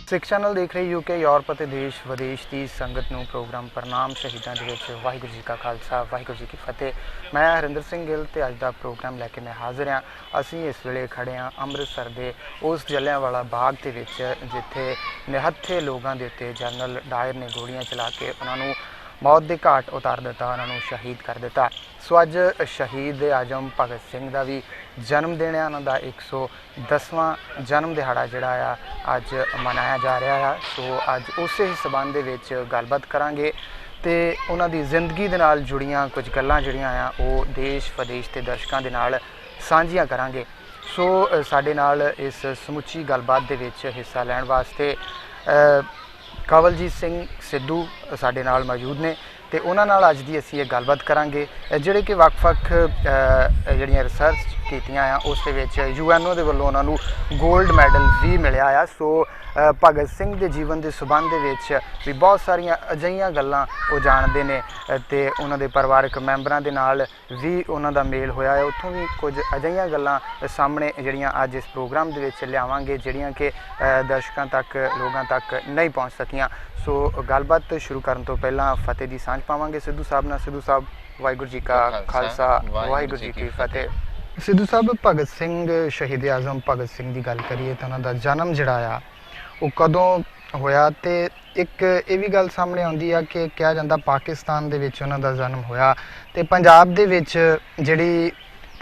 ਸਿੱਖ channel ਦੇਖ ਰਹੇ UK Europe ਅਤੇ ਦੇਸ਼ ਵਿਦੇਸ਼ ਦੀ ਸੰਗਤ ਨੂੰ ਪ੍ਰੋਗਰਾਮ ਪ੍ਰਣਾਮ ਸ਼ਹੀਦਾਂ ਦੇ ਵਿੱਚ ਵਾਹਿਗੁਰੂ ਜੀ ਕਾ ਖਾਲਸਾ ਵਾਹਿਗੁਰੂ ਜੀ ਕੀ ਫਤਿਹ। ਮੈਂ ਹਰਿੰਦਰ ਸਿੰਘ ਗਿੱਲ ਤੇ ਅੱਜ ਦਾ ਪ੍ਰੋਗਰਾਮ ਲੈ ਕੇ ਮੈਂ ਹਾਜ਼ਰ ਹਾਂ। ਅਸੀਂ ਇਸ ਵੇਲੇ ਖੜੇ ਹਾਂ ਅੰਮ੍ਰਿਤਸਰ ਦੇ ਉਸ ਜਲਿਆਂਵਾਲਾ ਬਾਗ ਦੇ ਵਿੱਚ ਜਿੱਥੇ ਨਿਹੱਥੇ ਲੋਕਾਂ ਦੇ ਉੱਤੇ ਜਨਰਲ ਡਾਇਰ ਨੇ ਗੋਲੀਆਂ ਚਲਾ ਕੇ ਉਹਨਾਂ ਨੂੰ मौत के घाट उतार दिता, उन्होंने शहीद कर दिता। सो अज शहीद आजम भगत सिंह का भी जन्मदिन है, उन्होंने 110वां जन्म दिहाड़ा जोड़ा अज मनाया जा रहा है। सो अज उस ही संबंध के गलबात करांगे तो उन्होंने जिंदगी के नाल जुड़ियां कुछ गल्लां जिहड़ियां आ वो देश विदेश के दर्शकों के नाल साझियां करांगे। सो साडे नाल इस समुची गलबात दे विच हिस्सा लैण वास्ते कवलजीत सिंह सिद्धू साडे नाल मौजूद ने ते उन्हां नाल अज दी असीं गलबात करांगे जिहड़े कि वक्-वक् जिहड़ियां रिसर्च कीतियां आ उस दे विच यूएनओ दे वल्लों उन्हां नूं गोल्ड मैडल भी मिलिया आ। सो भगत सिंह के जीवन के संबंध भी बहुत सारिया अजिहियां गल्लां वो जानते हैं तो उन्होंने परिवारक मैंबरां दे नाल भी उन्हों मेल होया है। उत्थों भी कुछ अजिहियां गल्लां सामने जिहड़ियां अज इस प्रोग्राम दे विच लियावांगे जिहड़ियां कि दर्शकों तक लोगों तक नहीं पहुँच सकियां। सो गलबात शुरू करने तो पहला फतेह की सांझ पावांगे सिद्धू साहब नाल। सिद्धू साहब वाहिगुरू जी का खालसा वाहिगुरू जी की फतेह। सिद्धू साहब भगत सिंह शहीद आजम भगत सिंह की गल करिए तो उन्होंने जन्म जिहड़ा आ वो कदों होया ते एक ये भी गल सामने आउंदी आ कि कहा जाता पाकिस्तान दे विच उन्हां दा जन्म होया ते पंजाब दे विच जिहड़ी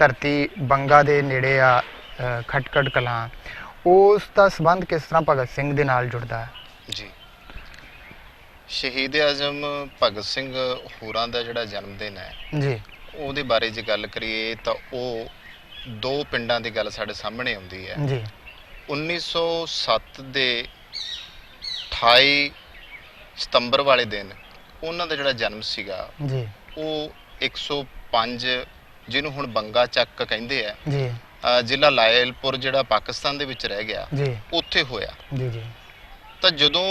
धरती बंगा दे नेड़े आ खटकड़ कलां उस दा संबंध किस तरह भगत सिंह दे नाल जुड़दा है जी। शहीद आजम भगत सिंह होरां दा जिहड़ा जन्मदिन है जी ਉਹਦੇ बारे जे गल करिए तो वो दो पिंडां दी गल साडे सामने आउंदी है जी। 1907 ਦੇ 28 ਸਤੰਬਰ ਵਾਲੇ ਦਿਨ ਉਹਨਾਂ ਦਾ ਜਿਹੜਾ ਜਨਮ ਸੀਗਾ ਜੀ ਉਹ 105 ਜਿਹਨੂੰ ਹੁਣ ਬੰਗਾ ਚੱਕ ਕਹਿੰਦੇ ਆ ਜੀ ਜ਼ਿਲ੍ਹਾ ਲਾਇਲਪੁਰ ਜਿਹੜਾ ਪਾਕਿਸਤਾਨ ਦੇ ਵਿੱਚ ਰਹਿ ਗਿਆ ਜੀ ਉੱਥੇ ਹੋਇਆ ਜੀ ਜੀ। ਤਾਂ ਜਦੋਂ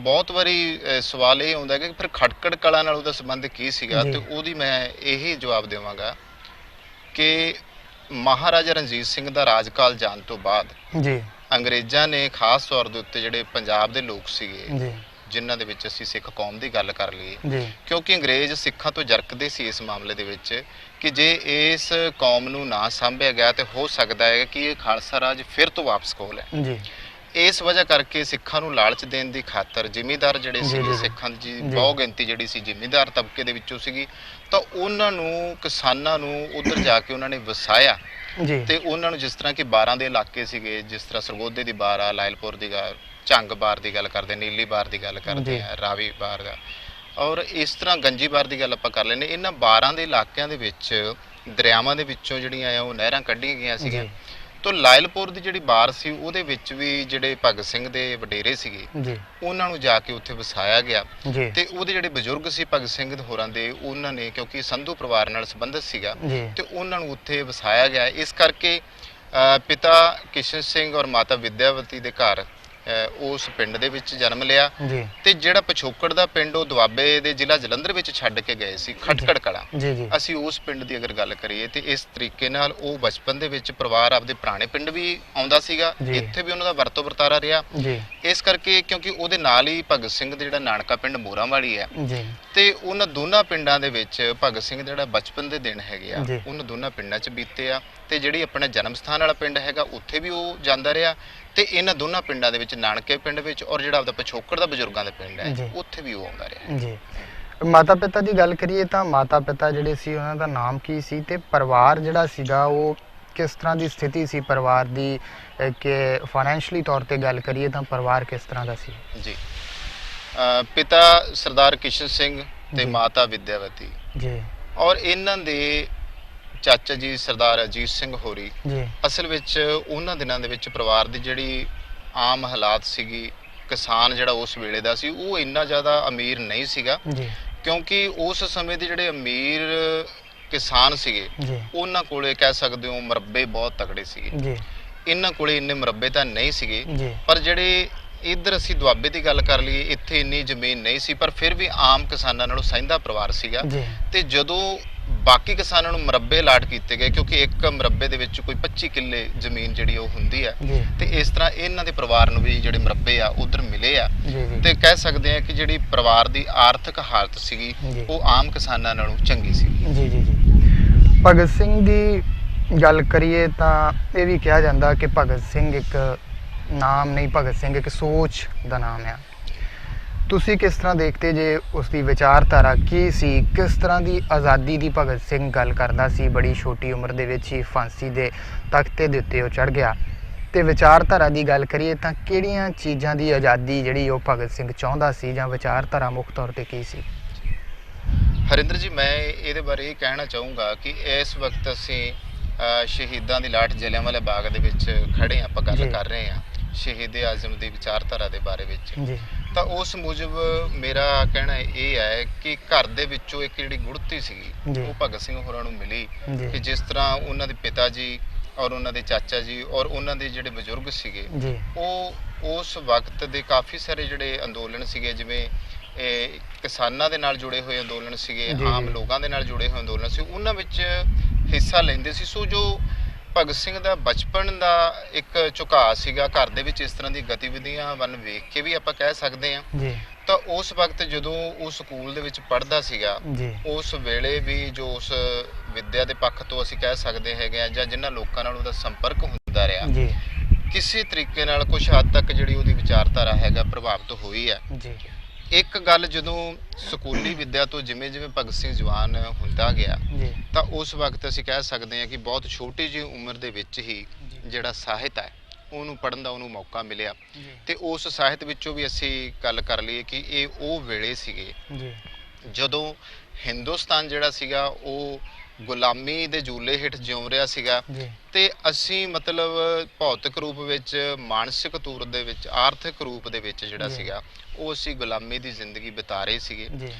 ਬਹੁਤ ਵਾਰੀ ਸਵਾਲ ਇਹ ਆਉਂਦਾ ਕਿ ਫਿਰ ਖਟਕੜ ਕਲਾ ਨਾਲ ਉਹਦਾ ਸੰਬੰਧ ਕੀ ਸੀਗਾ ਤੇ ਉਹਦੀ ਮੈਂ ਇਹੀ ਜਵਾਬ ਦੇਵਾਂਗਾ ਕਿ महाराजा रणजीत सिंह का राजकाल जान तो बाद जी अंग्रेज़ों ने खास तौर के उत्ते जिहड़े पंजाब दे लोग सीगे जिन्हां दे विच असीं सिख कौम की गल कर लईए क्योंकि अंग्रेज़ सिखां तो जरकदे सी इस मामले दे विच कि जे इस कौम नूं ना सांभिया गया तो हो सकता है कि ये खालसा राज फिर तो वापस खोल है जी। इस वजह करके सिखां नूं लालच देण दी खातर जिमीदार जिहड़े सी सिखां दी बहुत गिनती जिहड़ी सी जिमीदार तबके दे विचों सीगी तो उन्हां नूं किसानां नूं उधर जाके उन्हां ने वसाया ते उन्हां नूं जिस तरह कि बारां दे इलाके सीगे जिस तरह सरगोधे दी बार आ लायलपुर दी गल झंग बार दी गल करदे नीली बार दी गल करदे आ रावी बार दा और इस तरह गंजी बार दी गल आपां कर लैंदे। इन्हां बारां दे इलाकिਆਂ ਦੇ ਵਿੱਚ ਦਰਿਆਵਾਂ ਦੇ ਵਿੱਚੋਂ ਜਿਹੜੀਆਂ ਆ ਉਹ ਨਹਿਰਾਂ ਕੱਢੀਆਂ ਗਈਆਂ ਸੀਗੀਆਂ तो लायलपुर की जिहड़ी बार सी उहदे विच भी जिहड़े भगत सिंह दे वडेरे सीगे उन्हां नूं जाके उत्थे वसाया गया ते उहदे जिहड़े बजुर्ग सी भगत सिंह होरां दे उन्हां ने क्योंकि संधू परिवार नाल संबंधित सीगा ते उन्हां नूं उत्थे वसाया गया। इस करके पिता किशन सिंह और माता विद्यावती दे घर उस पिंड दे विच जन्म लिया ते जिहड़ा पिछोकड़ दा पिंड ओ दुआबे दे जिला जलंधर विच छड्ड के गए सी खटकड़ कला असीं उस पिंड दी अगर गल करिए ते इस तरीके नाल ओ बचपन दे विच परिवार आपदे पुराने पिंड भी आउंदा सीगा इत्थे भी उन्हां दा वरतो वरतारा रिहा इस करके क्योंकि उहदे नाल ही भगत सिंह दा जिहड़ा नानका पिंड मोरांवाली है ते उन्हां दोनां पिंडां दे विच भगत सिंह दा जिहड़ा बचपन दे दिन हैगे आ उन्हां दोनां पिंडां च बीते आ ते जिहड़ी अपने जन्म स्थान वाला पिंड हैगा उत्थे भी ਉਹ ਜਾਂਦਾ ਰਿਹਾ ਤੇ ਇਹਨਾਂ ਦੋਨਾਂ ਪਿੰਡਾਂ ਦੇ ਵਿੱਚ ਨਾਨਕੇ ਪਿੰਡ ਵਿੱਚ ਔਰ ਜਿਹੜਾ ਆਪਦਾ ਪਿਛੋਕੜ ਦਾ ਬਜ਼ੁਰਗਾਂ ਦਾ ਪਿੰਡ ਹੈ ਉੱਥੇ ਵੀ ਉਹ ਆਉਂਦਾ ਰਿਹਾ ਜੀ। ਮਾਤਾ ਪਿਤਾ ਦੀ ਗੱਲ ਕਰੀਏ ਤਾਂ ਮਾਤਾ ਪਿਤਾ ਜਿਹੜੇ ਸੀ ਉਹਨਾਂ ਦਾ ਨਾਮ ਕੀ ਸੀ ਤੇ ਪਰਿਵਾਰ ਜਿਹੜਾ ਸੀਗਾ ਉਹ ਕਿਸ ਤਰ੍ਹਾਂ ਦੀ ਸਥਿਤੀ ਸੀ ਪਰਿਵਾਰ ਦੀ ਕਿ ਫਾਈਨੈਂਸ਼ੀਅਲੀ ਤੌਰ ਤੇ ਗੱਲ ਕਰੀਏ ਤਾਂ ਪਰਿਵਾਰ ਕਿਸ ਤਰ੍ਹਾਂ ਦਾ ਸੀ ਜੀ। ਪਿਤਾ ਸਰਦਾਰ ਕਿਸ਼ਨ ਸਿੰਘ ਤੇ ਮਾਤਾ ਵਿਦਿਆਵਤੀ ਜੀ ਔਰ ਇਹਨਾਂ ਦੇ ਚਾਚਾ जी सरदार अजीत सिंह होरी असल विच उन्हां दिनां दे विच परिवार दी जिहड़ी आम हालात सीगी किसान जिहड़ा उस वेले दा सी वो इन्ना ज़्यादा अमीर नहीं सीगा क्योंकि उस समय दे जिहड़े अमीर किसान सीगे उन्हां कोले कह सकदे हो मरब्बे बहुत तगड़े सीगे इन्हां कोले इन्ने मरब्बे तां नहीं सीगे पर जिहड़े इधर असीं दुआबे की गल कर लईए इत्थे इन्नी जमीन नहीं सी पर फिर भी आम किसानां नालों सहिंदा परिवार सीगा ते जदों ਬਾਕੀ ਕਿਸਾਨਾਂ ਨੂੰ ਮਰੱਬੇ ਲਾਟ ਕੀਤੇ ਗਏ, ਕਿਉਂਕਿ ਇੱਕ ਮਰੱਬੇ ਦੇ ਵਿੱਚ ਕੋਈ 25 ਕਿੱਲੇ ਜ਼ਮੀਨ ਜਿਹੜੀ ਉਹ ਹੁੰਦੀ ਹੈ, ਤੇ ਇਸ ਤਰ੍ਹਾਂ ਇਹਨਾਂ ਦੇ ਪਰਿਵਾਰ ਨੂੰ ਵੀ ਜਿਹੜੇ ਮਰੱਬੇ ਆ ਉਧਰ ਮਿਲੇ ਆ। ਤੇ ਕਹਿ ਸਕਦੇ ਆ ਕਿ ਜਿਹੜੀ ਪਰਿਵਾਰ ਦੀ ਆਰਥਿਕ ਹਾਲਤ ਸੀਗੀ ਉਹ ਆਮ ਕਿਸਾਨਾਂ ਨਾਲੋਂ ਚੰਗੀ ਸੀ। ਜੀ ਜੀ ਜੀ। ਭਗਤ ਸਿੰਘ ਦੀ ਗੱਲ ਕਰੀਏ ਤਾਂ ਇਹ ਵੀ ਕਿਹਾ ਜਾਂਦਾ ਕਿ ਭਗਤ ਸਿੰਘ ਇੱਕ ਨਾਮ ਨਹੀਂ, ਭਗਤ ਸਿੰਘ ਇੱਕ ਸੋਚ ਦਾ ਨਾਮ ਆ। ਤੁਸੀਂ ਕਿਸ ਤਰ੍ਹਾਂ ਦੇਖਦੇ ਜੇ ਉਸ ਦੀ ਵਿਚਾਰਧਾਰਾ ਕੀ ਸੀ? ਕਿਸ ਤਰ੍ਹਾਂ ਦੀ ਆਜ਼ਾਦੀ ਦੀ ਭਗਤ ਸਿੰਘ ਗੱਲ ਕਰਦਾ ਸੀ? ਬੜੀ ਛੋਟੀ ਉਮਰ ਦੇ ਵਿੱਚ ਹੀ ਫਾਂਸੀ ਦੇ ਤਖਤੇ ਦੇ ਉੱਤੇ ਉਹ ਚੜ੍ਹ ਗਿਆ। ਤੇ ਵਿਚਾਰਧਾਰਾ ਦੀ ਗੱਲ ਕਰੀਏ ਤਾਂ ਕਿਹੜੀਆਂ ਚੀਜ਼ਾਂ ਦੀ ਆਜ਼ਾਦੀ ਜਿਹੜੀ ਉਹ ਭਗਤ ਸਿੰਘ ਚਾਹੁੰਦਾ ਸੀ, ਜਾਂ ਵਿਚਾਰਧਾਰਾ ਮੁੱਖ ਤੌਰ ਤੇ ਕੀ ਸੀ? ਹਰਿੰਦਰ ਜੀ, ਮੈਂ ਇਹਦੇ ਬਾਰੇ ਇਹ ਕਹਿਣਾ ਚਾਹੂੰਗਾ ਕਿ ਇਸ ਵਕਤ ਅਸੀਂ ਸ਼ਹੀਦਾਂ ਦੀ ਲਾਟ ਜਲਿਆਂਵਾਲੇ ਬਾਗ ਦੇ ਵਿੱਚ ਖੜੇ, ਆਪਾਂ ਗੱਲ ਕਰ ਰਹੇ ਹਾਂ ਸ਼ਹੀਦ ਆਜ਼ਮ ਦੀ ਵਿਚਾਰਧਾਰਾ ਦੇ ਬਾਰੇ ਵਿੱਚ। ਤਾਂ ਉਸ ਮੁਜਬ ਮੇਰਾ ਕਹਿਣਾ ਇਹ ਹੈ ਕਿ ਘਰ ਦੇ ਵਿੱਚੋਂ ਇੱਕ ਜਿਹੜੀ ਗੁੜਤੀ ਸੀਗੀ ਉਹ ਭਗਤ ਸਿੰਘ ਹੋਰਾਂ ਨੂੰ ਮਿਲੀ, ਕਿ ਜਿਸ ਤਰ੍ਹਾਂ ਉਹਨਾਂ ਦੇ ਪਿਤਾ ਜੀ ਔਰ ਉਹਨਾਂ ਦੇ ਚਾਚਾ ਜੀ ਔਰ ਉਹਨਾਂ ਦੇ ਜਿਹੜੇ ਬਜ਼ੁਰਗ ਸੀਗੇ, ਉਹ ਉਸ ਵਕਤ ਦੇ ਕਾਫੀ ਸਾਰੇ ਜਿਹੜੇ ਅੰਦੋਲਨ ਸੀਗੇ, ਜਿਵੇਂ ਕਿਸਾਨਾਂ ਦੇ ਨਾਲ ਜੁੜੇ ਹੋਏ ਅੰਦੋਲਨ ਸੀਗੇ, ਆਮ ਲੋਕਾਂ ਦੇ ਨਾਲ ਜੁੜੇ ਹੋਏ ਅੰਦੋਲਨ ਸੀ, ਉਹਨਾਂ ਵਿੱਚ ਹਿੱਸਾ ਲੈਂਦੇ ਸੀ। ਸੋ ਜੋ ਭਗਤ ਸਿੰਘ ਦਾ ਬਚਪਨ ਦਾ ਇੱਕ ਝੁਕਾਅ ਸੀਗਾ ਘਰ ਦੇ ਵਿੱਚ ਇਸ ਤਰ੍ਹਾਂ ਦੀ ਗਤੀਵਿਧੀਆਂ ਵੱਲ ਵੇਖ ਕੇ ਵੀ ਆਪਾਂ ਕਹਿ ਸਕਦੇ ਹਾਂ। ਤਾਂ ਉਸ ਵਕਤ ਜਦੋਂ ਉਹ ਸਕੂਲ ਦੇ ਵਿੱਚ ਪੜ੍ਹਦਾ ਸੀਗਾ, ਉਸ ਵੇਲੇ ਵੀ ਜੋ ਉਸ ਵਿੱਦਿਆ ਦੇ ਪੱਖ ਤੋਂ ਅਸੀਂ ਕਹਿ ਸਕਦੇ ਹੈਗੇ ਆ, ਜਾਂ ਜਿਨ੍ਹਾਂ ਲੋਕਾਂ ਨਾਲ ਉਹਦਾ ਸੰਪਰਕ ਹੁੰਦਾ ਰਿਹਾ, ਕਿਸੇ ਤਰੀਕੇ ਨਾਲ ਕੁਝ ਹੱਦ ਤੱਕ ਜਿਹੜੀ ਉਹਦੀ ਵਿਚਾਰਧਾਰਾ ਹੈਗਾ ਪ੍ਰਭਾਵਿਤ ਹੋਈ ਹੈ। ਇੱਕ ਗੱਲ, ਜਦੋਂ ਸਕੂਲੀ ਵਿੱਦਿਆ ਤੋਂ ਜਿਵੇਂ ਜਿਵੇਂ ਭਗਤ ਸਿੰਘ ਜਵਾਨ ਹੁੰਦਾ ਗਿਆ, ਤਾਂ ਉਸ ਵਕਤ ਅਸੀਂ ਕਹਿ ਸਕਦੇ ਹਾਂ ਕਿ ਬਹੁਤ ਛੋਟੀ ਜਿਹੀ ਉਮਰ ਦੇ ਵਿੱਚ ਹੀ ਜਿਹੜਾ ਸਾਹਿਤ ਹੈ ਉਹਨੂੰ ਪੜ੍ਹਨ ਦਾ ਉਹਨੂੰ ਮੌਕਾ ਮਿਲਿਆ। ਤੇ ਉਸ ਸਾਹਿਤ ਵਿੱਚੋਂ ਵੀ ਅਸੀਂ ਗੱਲ ਕਰ ਲਈਏ ਕਿ ਇਹ ਉਹ ਵੇਲੇ ਸੀਗੇ ਜਦੋਂ ਹਿੰਦੁਸਤਾਨ ਜਿਹੜਾ ਸੀਗਾ ਉਹ ਗੁਲਾਮੀ ਦੇ ਜੂਲੇ ਹੇਠ ਜਿਉਂ ਰਿਹਾ ਸੀਗਾ, ਤੇ ਅਸੀਂ ਮਤਲਬ ਭੌਤਿਕ ਰੂਪ ਵਿੱਚ, ਮਾਨਸਿਕ ਤੌਰ ਦੇ ਵਿੱਚ, ਆਰਥਿਕ ਰੂਪ ਦੇ ਵਿੱਚ ਜਿਹੜਾ ਸੀਗਾ ਉਹ ਅਸੀਂ ਗੁਲਾਮੀ ਦੀ ਜ਼ਿੰਦਗੀ ਬਿਤਾ ਰਹੇ ਸੀਗੇ।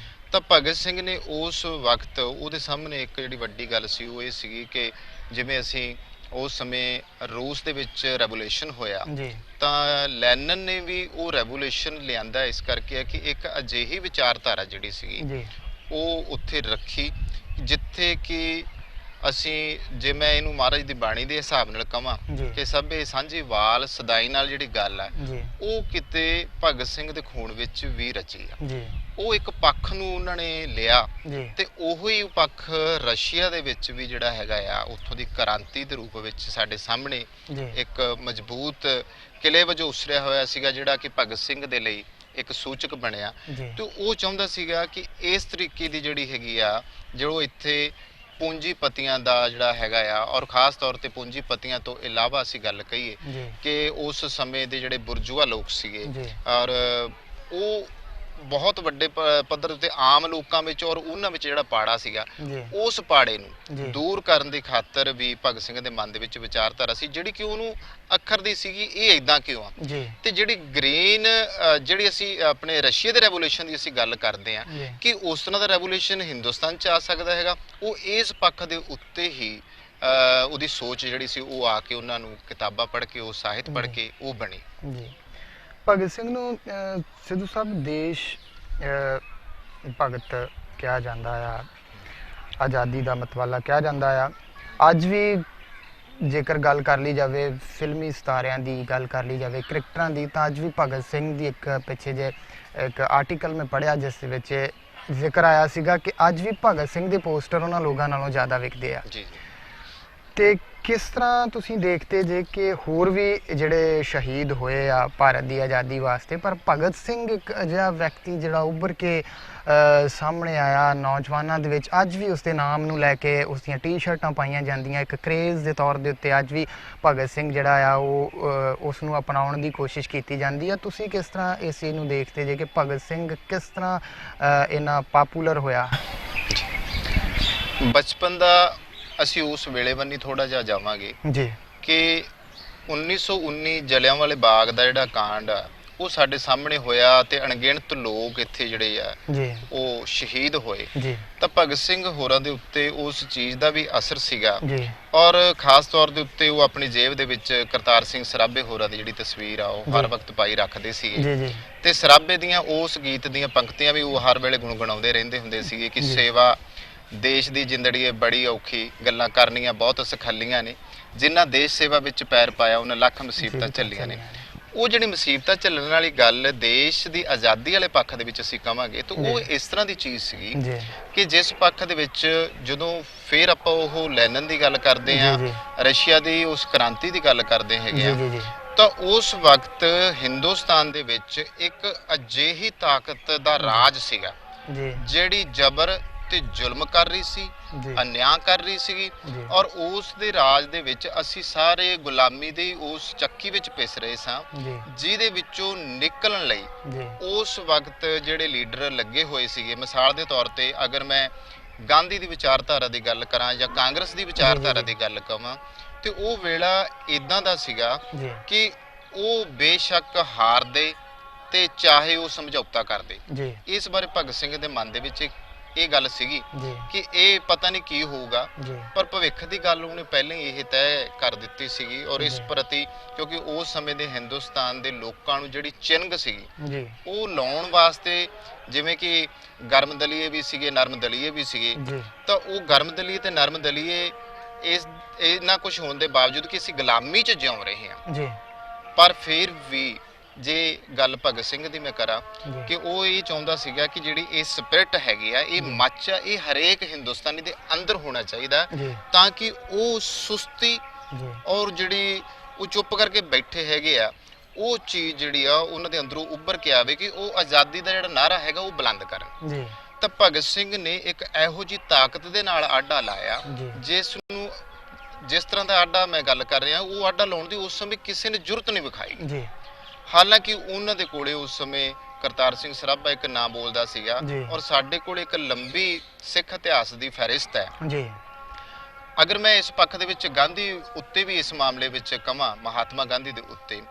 ਤਾਂ ਭਗਤ ਸਿੰਘ ਨੇ ਉਸ ਵਕਤ ਉਹਦੇ ਸਾਹਮਣੇ ਇੱਕ ਜਿਹੜੀ ਵੱਡੀ ਗੱਲ ਸੀ ਉਹ ਇਹ ਸੀਗੀ ਕਿ ਜਿਵੇਂ ਅਸੀਂ ਉਸ ਸਮੇਂ ਰੂਸ ਦੇ ਵਿੱਚ ਰੈਵੋਲੂਸ਼ਨ ਹੋਇਆ, ਤਾਂ ਲੈਨਨ ਨੇ ਵੀ ਉਹ ਰੈਵੋਲੂਸ਼ਨ ਲਿਆਂਦਾ ਇਸ ਕਰਕੇ ਕਿ ਇੱਕ ਅਜਿਹੀ ਵਿਚਾਰਧਾਰਾ ਜਿਹੜੀ ਸੀਗੀ ਉਹ ਉੱਥੇ ਰੱਖੀ, ਜਿੱਥੇ ਕਿ ਅਸੀਂ, ਜੇ ਮੈਂ ਇਹਨੂੰ ਮਹਾਰਾਜ ਦੀ ਬਾਣੀ ਦੇ ਹਿਸਾਬ ਨਾਲ ਕਵਾਂ ਕਿ ਸਭੇ ਸਾਂਝੀ ਵਾਲ ਸਦਾਈ ਨਾਲ ਜਿਹੜੀ ਗੱਲ ਹੈ ਉਹ ਕਿਤੇ ਭਗਤ ਸਿੰਘ ਦੇ ਖੂਨ ਵਿੱਚ ਵੀ ਰਚੀ ਆ। ਉਹ ਇੱਕ ਪੱਖ ਨੂੰ ਉਹਨਾਂ ਨੇ ਲਿਆ, ਤੇ ਉਹੀ ਪੱਖ ਰਸ਼ੀਆ ਦੇ ਵਿੱਚ ਵੀ ਜਿਹੜਾ ਹੈਗਾ ਆ, ਉੱਥੋਂ ਦੀ ਕ੍ਰਾਂਤੀ ਦੇ ਰੂਪ ਵਿੱਚ ਸਾਡੇ ਸਾਹਮਣੇ ਇੱਕ ਮਜ਼ਬੂਤ ਕਿਲੇ ਵਜੋਂ ਉਸਰਿਆ ਹੋਇਆ ਸੀਗਾ, ਜਿਹੜਾ ਕਿ ਭਗਤ ਸਿੰਘ ਦੇ ਲਈ ਇੱਕ ਸੂਚਕ ਬਣਿਆ। ਤੇ ਉਹ ਚਾਹੁੰਦਾ ਸੀਗਾ ਕਿ ਇਸ ਤਰੀਕੇ ਦੀ ਜਿਹੜੀ ਹੈਗੀ ਆ, ਜੋ ਇੱਥੇ ਪੂੰਜੀਪਤੀਆਂ ਦਾ ਜਿਹੜਾ ਹੈਗਾ ਆ, ਔਰ ਖਾਸ ਤੌਰ ਤੇ ਪੂੰਜੀਪਤੀਆਂ ਤੋਂ ਇਲਾਵਾ ਅਸੀਂ ਗੱਲ ਕਹੀਏ ਕਿ ਉਸ ਸਮੇਂ ਦੇ ਜਿਹੜੇ ਬੁਰਜੂਆ ਲੋਕ ਸੀਗੇ, ਔਰ ਉਹ ਬਹੁਤ ਵੱਡੇ ਪੱਧਰ ਤੇ ਆਮ ਲੋਕਾਂ ਵਿੱਚ ਔਰ ਉਹਨਾਂ ਵਿੱਚ ਜਿਹੜਾ ਪਾੜਾ ਸੀਗਾ, ਉਸ ਪਾੜੇ ਨੂੰ ਦੂਰ ਕਰਨ ਦੀ ਖਾਤਰ ਵੀ ਭਗਤ ਸਿੰਘ ਦੇ ਮਨ ਦੇ ਵਿੱਚ ਵਿਚਾਰਧਾਰਾ ਸੀ, ਜਿਹੜੀ ਕਿ ਉਹਨੂੰ ਅੱਖਰ ਦੀ ਸੀਗੀ ਇਹ ਇਦਾਂ ਕਿਉਂ ਆ। ਤੇ ਜਿਹੜੀ ਗ੍ਰੀਨ, ਜਿਹੜੀ ਅਸੀਂ ਆਪਣੇ ਰਸ਼ੀਆ ਦੇ ਰੈਵੋਲੂਸ਼ਨ ਦੀ ਅਸੀਂ ਗੱਲ ਕਰਦੇ ਆ ਕਿ ਉਸ ਤਰ੍ਹਾਂ ਦਾ ਰੈਵੋਲੂਸ਼ਨ ਹਿੰਦੁਸਤਾਨ 'ਚ ਆ ਸਕਦਾ ਹੈਗਾ, ਉਹ ਇਸ ਪੱਖ ਦੇ ਉੱਤੇ ਹੀ ਉਹਦੀ ਸੋਚ ਜਿਹੜੀ ਸੀ ਉਹ ਆ ਕੇ ਉਹਨਾਂ ਨੂੰ ਕਿਤਾਬਾਂ ਪੜ੍ਹ ਕੇ, ਉਹ ਸਾਹਿਤ ਪੜ੍ਹ ਕੇ ਉਹ ਬਣੀ। ਭਗਤ ਸਿੰਘ ਨੂੰ ਸਿੱਧੂ ਸਾਹਿਬ ਦੇਸ਼ ਭਗਤ ਕਿਹਾ ਜਾਂਦਾ ਆ, ਆਜ਼ਾਦੀ ਦਾ ਮਤਵਾਲਾ ਕਿਹਾ ਜਾਂਦਾ ਆ। ਅੱਜ ਵੀ ਜੇਕਰ ਗੱਲ ਕਰ ਲਈ ਜਾਵੇ, ਫਿਲਮੀ ਸਿਤਾਰਿਆਂ ਦੀ ਗੱਲ ਕਰ ਲਈ ਜਾਵੇ, ਕ੍ਰਿਕਟਰਾਂ ਦੀ, ਤਾਂ ਅੱਜ ਵੀ ਭਗਤ ਸਿੰਘ ਦੀ ਇੱਕ ਪਿੱਛੇ ਜੇ ਇੱਕ ਆਰਟੀਕਲ ਮੈਂ ਪੜ੍ਹਿਆ ਜਿਸ ਦੇ ਵਿੱਚ ਜ਼ਿਕਰ ਆਇਆ ਸੀਗਾ ਕਿ ਅੱਜ ਵੀ ਭਗਤ ਸਿੰਘ ਦੇ ਪੋਸਟਰ ਉਹਨਾਂ ਲੋਕਾਂ ਨਾਲੋਂ ਜ਼ਿਆਦਾ ਵਿਕਦੇ ਆ। ਤੇ ਕਿਸ ਤਰ੍ਹਾਂ ਤੁਸੀਂ ਦੇਖਦੇ ਜੇ ਕਿ ਹੋਰ ਵੀ ਜਿਹੜੇ ਸ਼ਹੀਦ ਹੋਏ ਆ ਭਾਰਤ ਦੀ ਆਜ਼ਾਦੀ ਵਾਸਤੇ, ਪਰ ਭਗਤ ਸਿੰਘ ਇੱਕ ਅਜਿਹਾ ਵਿਅਕਤੀ ਜਿਹੜਾ ਉੱਭਰ ਕੇ ਸਾਹਮਣੇ ਆਇਆ ਨੌਜਵਾਨਾਂ ਦੇ ਵਿੱਚ, ਅੱਜ ਵੀ ਉਸਦੇ ਨਾਮ ਨੂੰ ਲੈ ਕੇ ਉਸ ਦੀਆਂ ਟੀ-ਸ਼ਰਟਾਂ ਪਾਈਆਂ ਜਾਂਦੀਆਂ, ਇੱਕ ਕਰੇਜ਼ ਦੇ ਤੌਰ ਦੇ ਉੱਤੇ ਅੱਜ ਵੀ ਭਗਤ ਸਿੰਘ ਜਿਹੜਾ ਆ ਉਹ ਉਸ ਨੂੰ ਅਪਣਾਉਣ ਦੀ ਕੋਸ਼ਿਸ਼ ਕੀਤੀ ਜਾਂਦੀ ਆ। ਤੁਸੀਂ ਕਿਸ ਤਰ੍ਹਾਂ ਇਸ ਚੀਜ਼ ਨੂੰ ਦੇਖਦੇ ਜੇ ਕਿ ਭਗਤ ਸਿੰਘ ਕਿਸ ਤਰ੍ਹਾਂ ਇੰਨਾ ਪਾਪੂਲਰ ਹੋਇਆ? ਬਚਪਨ ਦਾ ਅਸੀਂ ਉਸ ਵੇਲੇ ਬੰਨੀ ਥੋੜਾ ਜਿਹਾ ਜਾਵਾਂਗੇ ਕਿ 1919 ਜਲਿਆਂਵਾਲੇ ਬਾਗ ਦਾ ਜਿਹੜਾ ਕਾਂਡ ਆ ਉਹ ਸਾਡੇ ਸਾਹਮਣੇ ਹੋਇਆ, ਤੇ ਅਣਗਿਣਤ ਲੋਕ ਇੱਥੇ ਜਿਹੜੇ ਆ ਉਹ ਸ਼ਹੀਦ ਹੋਏ। ਤਾਂ ਭਗਤ ਸਿੰਘ ਹੋਰਾਂ ਦੇ ਉੱਤੇ ਉਸ ਚੀਜ਼ ਦਾ ਵੀ ਅਸਰ ਸੀਗਾ, ਔਰ ਖਾਸ ਤੌਰ ਦੇ ਉੱਤੇ ਉਹ ਆਪਣੀ ਜੇਬ ਦੇ ਵਿੱਚ ਕਰਤਾਰ ਸਿੰਘ ਸਰਾਭੇ ਹੋਰਾਂ ਦੀ ਜਿਹੜੀ ਤਸਵੀਰ ਆ ਉਹ ਹਰ ਵਕਤ ਪਾਈ ਰੱਖਦੇ ਸੀਗੇ, ਤੇ ਸਰਾਭੇ ਦੀਆਂ ਉਸ ਗੀਤ ਦੀਆਂ ਪੰਕਤੀਆਂ ਵੀ ਉਹ ਹਰ ਵੇਲੇ ਗੁਣਗੁਣਾਉਂਦੇ ਰਹਿੰਦੇ ਹੁੰਦੇ ਸੀਗੇ ਕਿ ਸੇਵਾ ਦੇਸ਼ ਦੀ ਜ਼ਿੰਦੜੀ ਹੈ ਬੜੀ ਔਖੀ, ਗੱਲਾਂ ਕਰਨੀਆਂ ਬਹੁਤ ਸਖਾਲੀਆਂ ਨੇ, ਜਿਨ੍ਹਾਂ ਦੇਸ਼ ਸੇਵਾ ਵਿੱਚ ਪੈਰ ਪਾਇਆ ਉਹਨਾਂ ਲੱਖ ਮੁਸੀਬਤਾਂ ਝੱਲੀਆਂ ਨੇ। ਉਹ ਜਿਹੜੀ ਮੁਸੀਬਤਾਂ ਝੱਲਣ ਵਾਲੀ ਗੱਲ ਦੇਸ਼ ਦੀ ਆਜ਼ਾਦੀ ਵਾਲੇ ਪੱਖ ਦੇ ਵਿੱਚ ਅਸੀਂ ਕਵਾਂਗੇ ਤਾਂ ਉਹ ਇਸ ਤਰ੍ਹਾਂ ਦੀ ਚੀਜ਼ ਸੀਗੀ ਕਿ ਜਿਸ ਪੱਖ ਦੇ ਵਿੱਚ ਜਦੋਂ ਫਿਰ ਆਪਾਂ ਉਹ ਲੈਨਨ ਦੀ ਗੱਲ ਕਰਦੇ ਹਾਂ, ਰਸ਼ੀਆ ਦੀ ਉਸ ਕ੍ਰਾਂਤੀ ਦੀ ਗੱਲ ਕਰਦੇ ਹੈਗੇ ਆ, ਤਾਂ ਉਸ ਵਕਤ ਹਿੰਦੁਸਤਾਨ ਦੇ ਵਿੱਚ ਇੱਕ ਅਜਿਹੀ ਤਾਕਤ ਦਾ ਰਾਜ ਸੀਗਾ ਜਿਹੜੀ ਜ਼ਬਰ ਤੇ ਜ਼ੁਲਮ ਕਰ ਰਹੀ ਸੀ, ਅਨਿਆਂ ਕਰ ਰਹੀ ਸੀਗੀ, ਔਰ ਉਸ ਦੇ ਰਾਜ ਦੇ ਵਿੱਚ ਅਸੀਂ ਸਾਰੇ ਗੁਲਾਮੀ ਦੀ ਉਸ ਚੱਕੀ ਵਿੱਚ ਪਿਸ ਰਹੇ ਸਾਂ, ਜਿਹਦੇ ਵਿੱਚੋਂ ਨਿਕਲਣ ਲਈ ਉਸ ਵਕਤ ਜਿਹੜੇ ਲੀਡਰ ਲੱਗੇ ਹੋਏ ਸੀਗੇ। ਮਿਸਾਲ ਦੇ ਤੌਰ ਤੇ ਅਗਰ ਮੈਂ ਗਾਂਧੀ ਦੀ ਵਿਚਾਰਧਾਰਾ ਦੀ ਗੱਲ ਕਰਾਂ ਜਾਂ ਕਾਂਗਰਸ ਦੀ ਵਿਚਾਰਧਾਰਾ ਦੀ ਗੱਲ ਕਰਾਂ ਤੇ ਉਹ ਵੇਲਾ ਇਦਾਂ ਦਾ ਸੀਗਾ ਕਿ ਉਹ ਬੇਸ਼ੱਕ ਹਾਰਦੇ ਤੇ ਚਾਹੇ ਉਹ ਸਮਝੌਤਾ ਕਰਦੇ। ਇਸ ਬਾਰੇ ਭਗਤ ਸਿੰਘ ਦੇ ਮਨ ਦੇ ਵਿੱਚ ਇਹ ਗੱਲ ਸੀਗੀ ਕਿ ਇਹ ਪਤਾ ਨਹੀਂ ਕੀ ਹੋਊਗਾ, ਪਰ ਭਵਿੱਖ ਦੀ ਗੱਲ ਉਹਨੇ ਪਹਿਲਾਂ ਹੀ ਇਹ ਤੈਅ ਕਰ ਦਿੱਤੀ ਸੀਗੀ। ਔਰ ਇਸ ਪ੍ਰਤੀ ਕਿਉਂਕਿ ਉਸ ਸਮੇਂ ਦੇ ਹਿੰਦੁਸਤਾਨ ਦੇ ਲੋਕਾਂ ਨੂੰ ਜਿਹੜੀ ਚਿੰਗ ਸੀਗੀ ਉਹ ਲਾਉਣ ਵਾਸਤੇ, ਜਿਵੇਂ ਕਿ ਗਰਮ ਦਲੀਏ ਵੀ ਸੀਗੇ ਨਰਮ ਦਲੀਏ ਵੀ ਸੀਗੇ, ਤਾਂ ਉਹ ਗਰਮ ਦਲੀਏ ਤੇ ਨਰਮ ਦਲੀਏ ਇਸ ਇੰਨਾ ਕੁਝ ਹੋਣ ਦੇ ਬਾਵਜੂਦ ਕਿ ਅਸੀਂ ਗੁਲਾਮੀ 'ਚ ਜਿਉਂ ਰਹੇ ਹਾਂ, ਪਰ ਫਿਰ ਵੀ ਜੇ ਗੱਲ ਭਗਤ ਸਿੰਘ ਦੀ ਮੈਂ ਕਰਾਂ ਕਿ ਉਹ ਇਹ ਚਾਹੁੰਦਾ ਸੀਗਾ ਕਿ ਜਿਹੜੀ ਇਹ ਸਪਿਰਿਟ ਹੈਗੀ ਆ, ਇਹ ਮੱਚ ਆ, ਇਹ ਹਰੇਕ ਹਿੰਦੁਸਤਾਨੀ ਦੇ ਅੰਦਰ ਹੋਣਾ ਚਾਹੀਦਾ, ਤਾਂ ਕਿ ਉਹ ਸੁਸਤੀ ਔਰ ਜਿਹੜੀ ਉਹ ਚੁੱਪ ਕਰਕੇ ਬੈਠੇ ਹੈਗੇ ਆ, ਉਹ ਚੀਜ਼ ਜਿਹੜੀ ਆ ਉਹਨਾਂ ਦੇ ਅੰਦਰੋਂ ਉੱਭਰ ਕੇ ਆਵੇ ਕਿ ਉਹ ਆਜ਼ਾਦੀ ਦਾ ਜਿਹੜਾ ਨਾਅਰਾ ਹੈਗਾ ਉਹ ਬੁਲੰਦ ਕਰਨ। ਤਾਂ ਭਗਤ ਸਿੰਘ ਨੇ ਇੱਕ ਇਹੋ ਜਿਹੀ ਤਾਕਤ ਦੇ ਨਾਲ ਆਡਾ ਲਾਇਆ ਜਿਸ ਤਰ੍ਹਾਂ ਦਾ ਆਡਾ ਮੈਂ ਗੱਲ ਕਰ ਰਿਹਾ, ਉਹ ਆਡਾ ਲਾਉਣ ਦੀ ਉਸ ਸਮੇਂ ਕਿਸੇ ਨੇ ਜੁਰਤ ਨਹੀਂ ਵਿਖਾਈ। ਹਾਲਾਂਕਿ ਉਹਨਾਂ ਦੇ ਕੋਲੇ ਉਸ ਸਮੇਂ ਕਰਤਾਰ ਸਿੰਘ ਸਰਾਭਾ ਇੱਕ ਨਾਂ ਬੋਲਦਾ ਸੀਗਾ, ਔਰ ਸਾਡੇ ਕੋਲ ਇੱਕ ਲੰਬੀ ਸਿੱਖ ਇਤਿਹਾਸ ਦੀ ਫਹਿਰਿਸਤ ਹੈ। ਅਗਰ ਮੈਂ ਇਸ ਪੱਖ ਦੇ ਵਿੱਚ ਗਾਂਧੀ ਉੱਤੇ ਵੀ ਇਸ ਮਾਮਲੇ ਵਿੱਚ ਕਵਾਂ, ਮਹਾਤਮਾ ਗਾਂਧੀ ਦੇ ਉੱਤੇ,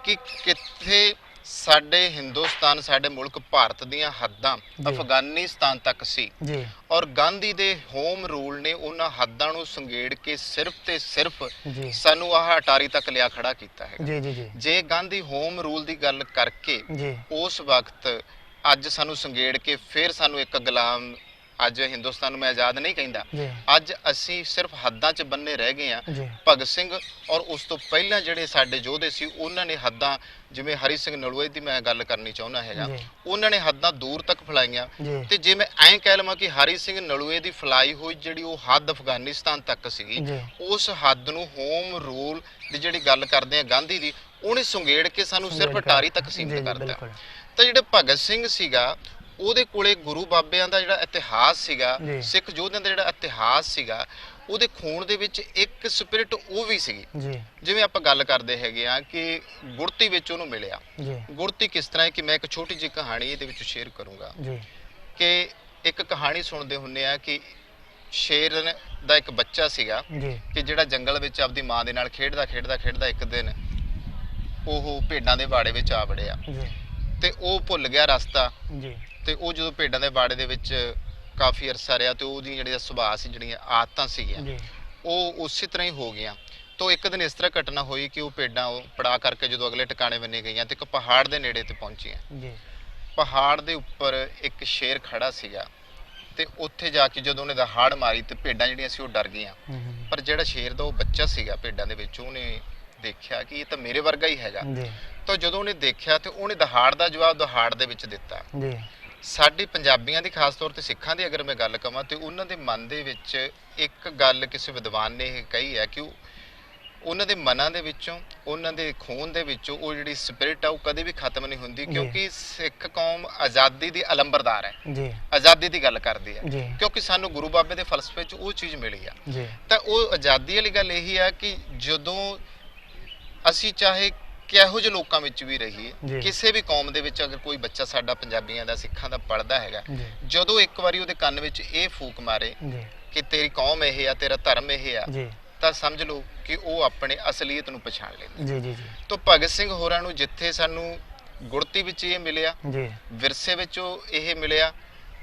ਕਿ ਕਿੱਥੇ ਸਾਡੇ ਹਿੰਦੁਸਤਾਨ, ਸਾਡੇ ਮੁਲਕ ਭਾਰਤ ਦੀਆਂ ਹੱਦਾਂ ਅਫਗਾਨਿਸਤਾਨ ਤੱਕ ਸੀ, ਔਰ ਗਾਂਧੀ ਦੇ ਹੋਮ ਰੂਲ ਨੇ ਉਹਨਾਂ ਹੱਦਾਂ ਨੂੰ ਸੰਗੇੜ ਕੇ ਸਿਰਫ ਤੇ ਸਿਰਫ ਸਾਨੂੰ ਆਹ ਅਟਾਰੀ ਤੱਕ ਲਿਆ ਖੜਾ ਕੀਤਾ ਹੈ। ਜੇ ਗਾਂਧੀ ਹੋਮ ਰੂਲ ਦੀ ਗੱਲ ਕਰਕੇ ਉਸ ਵਕਤ ਅੱਜ ਸਾਨੂੰ ਸੰਗੇੜ ਕੇ ਫਿਰ ਸਾਨੂੰ ਇੱਕ ਗੁਲਾਮ, ਅੱਜ ਹਿੰਦੁਸਤਾਨ ਨੂੰ ਮੈਂ ਆਜ਼ਾਦ ਨਹੀਂ ਕਹਿੰਦਾ, ਅੱਜ ਅਸੀਂ ਸਿਰਫ ਹੱਦਾਂ 'ਚ ਬੰਨੇ ਰਹਿ ਗਏ ਆ। ਭਗਤ ਸਿੰਘ ਔਰ ਉਸ ਤੋਂ ਪਹਿਲਾਂ ਜਿਹੜੇ ਸਾਡੇ ਯੋਧੇ ਸੀ ਉਹਨਾਂ ਨੇ ਹੱਦਾਂ, ਜਿਵੇਂ ਹਰੀ ਸਿੰਘ ਨਲੂਏ ਦੀ ਮੈਂ ਗੱਲ ਕਰਨੀ ਚਾਹੁੰਦਾ ਹੈਗਾ, ਉਹਨਾਂ ਨੇ ਹੱਦਾਂ ਦੂਰ ਤੱਕ ਫੈਲਾਈਆਂ। ਤੇ ਜੇ ਮੈਂ ਐਂ ਕਹਿ ਲਵਾਂ ਕਿ ਹਰੀ ਸਿੰਘ ਨਲੂਏ ਦੀ ਫੈਲਾਈ ਹੋਈ ਜਿਹੜੀ ਉਹ ਹੱਦ ਅਫਗਾਨਿਸਤਾਨ ਤੱਕ ਸੀਗੀ, ਉਸ ਹੱਦ ਨੂੰ ਹੋਮ ਰੂਲ ਦੀ ਜਿਹੜੀ ਗੱਲ ਕਰਦੇ ਆ ਗਾਂਧੀ ਦੀ, ਉਹਨੇ ਸੁੰਗੇੜ ਕੇ ਸਾਨੂੰ ਸਿਰਫ ਅਟਾਰੀ ਤੱਕ ਸੀਮਿਤ ਕਰ ਦਿੱਤਾ। ਤਾਂ ਜਿਹੜੇ ਭਗਤ ਸਿੰਘ ਸੀਗਾ ਉਹਦੇ ਕੋਲੇ ਗੁਰੂ ਬਾਬਿਆਂ ਦਾ ਜਿਹੜਾ ਇਤਿਹਾਸ ਸੀਗਾ, ਸਿੱਖ ਯੋਧਿਆਂ ਦਾ ਜਿਹੜਾ ਇਤਿਹਾਸ ਸੀਗਾ, ਉਹਦੇ ਖੂਨ ਦੇ ਵਿੱਚ ਇੱਕ ਸਪਿਰਿਟ ਉਹ ਵੀ ਸੀਗੀ। ਜਿਵੇਂ ਆਪਾਂ ਗੱਲ ਕਰਦੇ ਹੈਗੇ ਆ ਕਿ ਗੁਰਤੀ ਵਿੱਚ ਉਹਨੂੰ ਮਿਲਿਆ। ਗੁਰਤੀ ਕਿਸ ਤਰ੍ਹਾਂ ਹੈ ਕਿ ਮੈਂ ਇੱਕ ਛੋਟੀ ਜਿਹੀ ਕਹਾਣੀ ਇਹਦੇ ਵਿੱਚ ਸ਼ੇਅਰ ਕਰੂੰਗਾ ਕਿ ਇੱਕ ਕਹਾਣੀ ਸੁਣਦੇ ਹੁੰਦੇ ਆ ਕਿ ਸ਼ੇਰ ਦਾ ਇੱਕ ਬੱਚਾ ਸੀਗਾ ਕਿ ਜਿਹੜਾ ਜੰਗਲ ਵਿੱਚ ਆਪਦੀ ਮਾਂ ਦੇ ਨਾਲ ਖੇਡਦਾ ਇੱਕ ਦਿਨ ਉਹ ਭੇਡਾਂ ਦੇ ਬਾੜੇ ਵਿੱਚ ਆ ਵੜਿਆ ਤੇ ਉਹ ਭੁੱਲ ਗਿਆ ਰਸਤਾ। ਤੇ ਉਹ ਜਦੋਂ ਭੇਡਾਂ ਦੇ ਬਾੜੇ ਦੇ ਵਿੱਚ ਕਾਫੀ ਅਰਸਾ ਰਿਹਾ ਤੇ ਉਹਦੀ ਜਿਹੜੀ ਸੁਭਾਅ ਸੀ, ਜਿਹੜੀਆਂ ਆਦਤਾਂ ਸੀਗੀਆਂ, ਉਹ ਉਸੇ ਤਰ੍ਹਾਂ ਹੀ ਹੋ ਗਈਆਂ। ਤਾਂ ਇੱਕ ਦਿਨ ਇਸ ਤਰ੍ਹਾਂ ਘਟਨਾ ਹੋਈ ਕਿ ਉਹ ਭੇਡਾਂ ਪੜਾ ਕਰਕੇ ਜਦੋਂ ਅਗਲੇ ਟਿਕਾਣੇ ਬੰਨੇ ਗਈਆਂ ਤੇ ਇੱਕ ਪਹਾੜ ਦੇ ਨੇੜੇ ਤੇ ਪਹੁੰਚੀਆਂ। ਪਹਾੜ ਦੇ ਉੱਪਰ ਇੱਕ ਸ਼ੇਰ ਖੜਾ ਸੀਗਾ ਤੇ ਉੱਥੇ ਜਾ ਕੇ ਜਦੋਂ ਉਹਨੇ ਦਹਾੜ ਮਾਰੀ ਤੇ ਭੇਡਾਂ ਜਿਹੜੀਆਂ ਸੀ ਉਹ ਡਰ ਗਈਆਂ। ਪਰ ਜਿਹੜਾ ਸ਼ੇਰ ਦਾ ਉਹ ਬੱਚਾ ਸੀਗਾ ਭੇਡਾਂ ਦੇ ਵਿੱਚ, ਉਹਨੇ ਦੇਖਿਆ ਕਿ ਇਹ ਤਾਂ ਮੇਰੇ ਵਰਗਾ ਹੀ ਹੈਗਾ। ਤਾਂ ਜਦੋਂ ਉਹਨੇ ਦੇਖਿਆ ਤੇ ਉਹਨੇ ਦਹਾੜ ਦਾ ਜਵਾਬ ਦਹਾੜ ਦੇ ਵਿੱਚ ਦਿੱਤਾ। ਸਾਡੇ ਪੰਜਾਬੀਆਂ ਦੀ, ਖਾਸ ਤੌਰ ਤੇ ਸਿੱਖਾਂ ਦੀ ਅਗਰ ਮੈਂ ਗੱਲ ਕਵਾਂ ਤੇ ਉਹਨਾਂ ਦੇ ਮਨ ਦੇ ਵਿੱਚ ਇੱਕ ਗੱਲ ਕਿਸੇ ਵਿਦਵਾਨ ਨੇ ਇਹ ਕਹੀ ਹੈ ਕਿ ਉਹਨਾਂ ਦੇ ਮਨਾਂ ਦੇ ਵਿੱਚੋਂ, ਉਹਨਾਂ ਦੇ ਖੂਨ ਦੇ ਵਿੱਚੋਂ ਉਹ ਜਿਹੜੀ ਸਪਿਰਿਟ ਆ ਉਹ ਕਦੇ ਵੀ ਖਤਮ ਨਹੀਂ ਹੁੰਦੀ, ਕਿਉਂਕਿ ਸਿੱਖ ਕੌਮ ਆਜ਼ਾਦੀ ਦੀ ਅਲੰਬਰਦਾਰ ਹੈ, ਆਜ਼ਾਦੀ ਦੀ ਗੱਲ ਕਰਦੀ ਹੈ, ਕਿਉਂਕਿ ਸਾਨੂੰ ਗੁਰੂ ਬਾਬੇ ਦੇ ਫਲਸਫੇ 'ਚ ਉਹ ਚੀਜ਼ ਮਿਲੀ ਆ। ਤਾਂ ਉਹ ਆਜ਼ਾਦੀ ਵਾਲੀ ਗੱਲ ਇਹੀ ਆ ਕਿ ਜਦੋਂ ਅਸੀਂ ਚਾਹੇ ਕਿਹੋ ਜਿਹੇ ਲੋਕਾਂ ਵਿੱਚ ਵੀ ਰਹੀਏ, ਕਿਸੇ ਵੀ ਕੌਮ ਦੇ ਵਿੱਚ ਅਗਰ ਕੋਈ ਬੱਚਾ ਸਾਡਾ ਪੰਜਾਬੀਆਂ ਦਾ, ਸਿੱਖਾਂ ਦਾ ਪੜ੍ਹਦਾ ਹੈਗਾ, ਜਦੋਂ ਇੱਕ ਵਾਰੀ ਉਹਦੇ ਕੰਨ ਵਿੱਚ ਇਹ ਫੂਕ ਮਾਰੇ ਕਿ ਤੇਰੀ ਕੌਮ ਇਹ ਆ, ਤੇਰਾ ਧਰਮ ਇਹ ਆ, ਤਾਂ ਸਮਝ ਲਓ ਕਿ ਉਹ ਆਪਣੇ ਅਸਲੀਅਤ ਨੂੰ ਪਛਾਣ ਲੈਂਦਾ। ਤਾਂ ਭਗਤ ਸਿੰਘ ਹੋਰਾਂ ਨੂੰ ਜਿੱਥੇ ਸਾਨੂੰ ਗੁਰਤੀ ਵਿੱਚ ਇਹ ਮਿਲਿਆ, ਵਿਰਸੇ ਵਿੱਚੋਂ ਇਹ ਮਿਲਿਆ,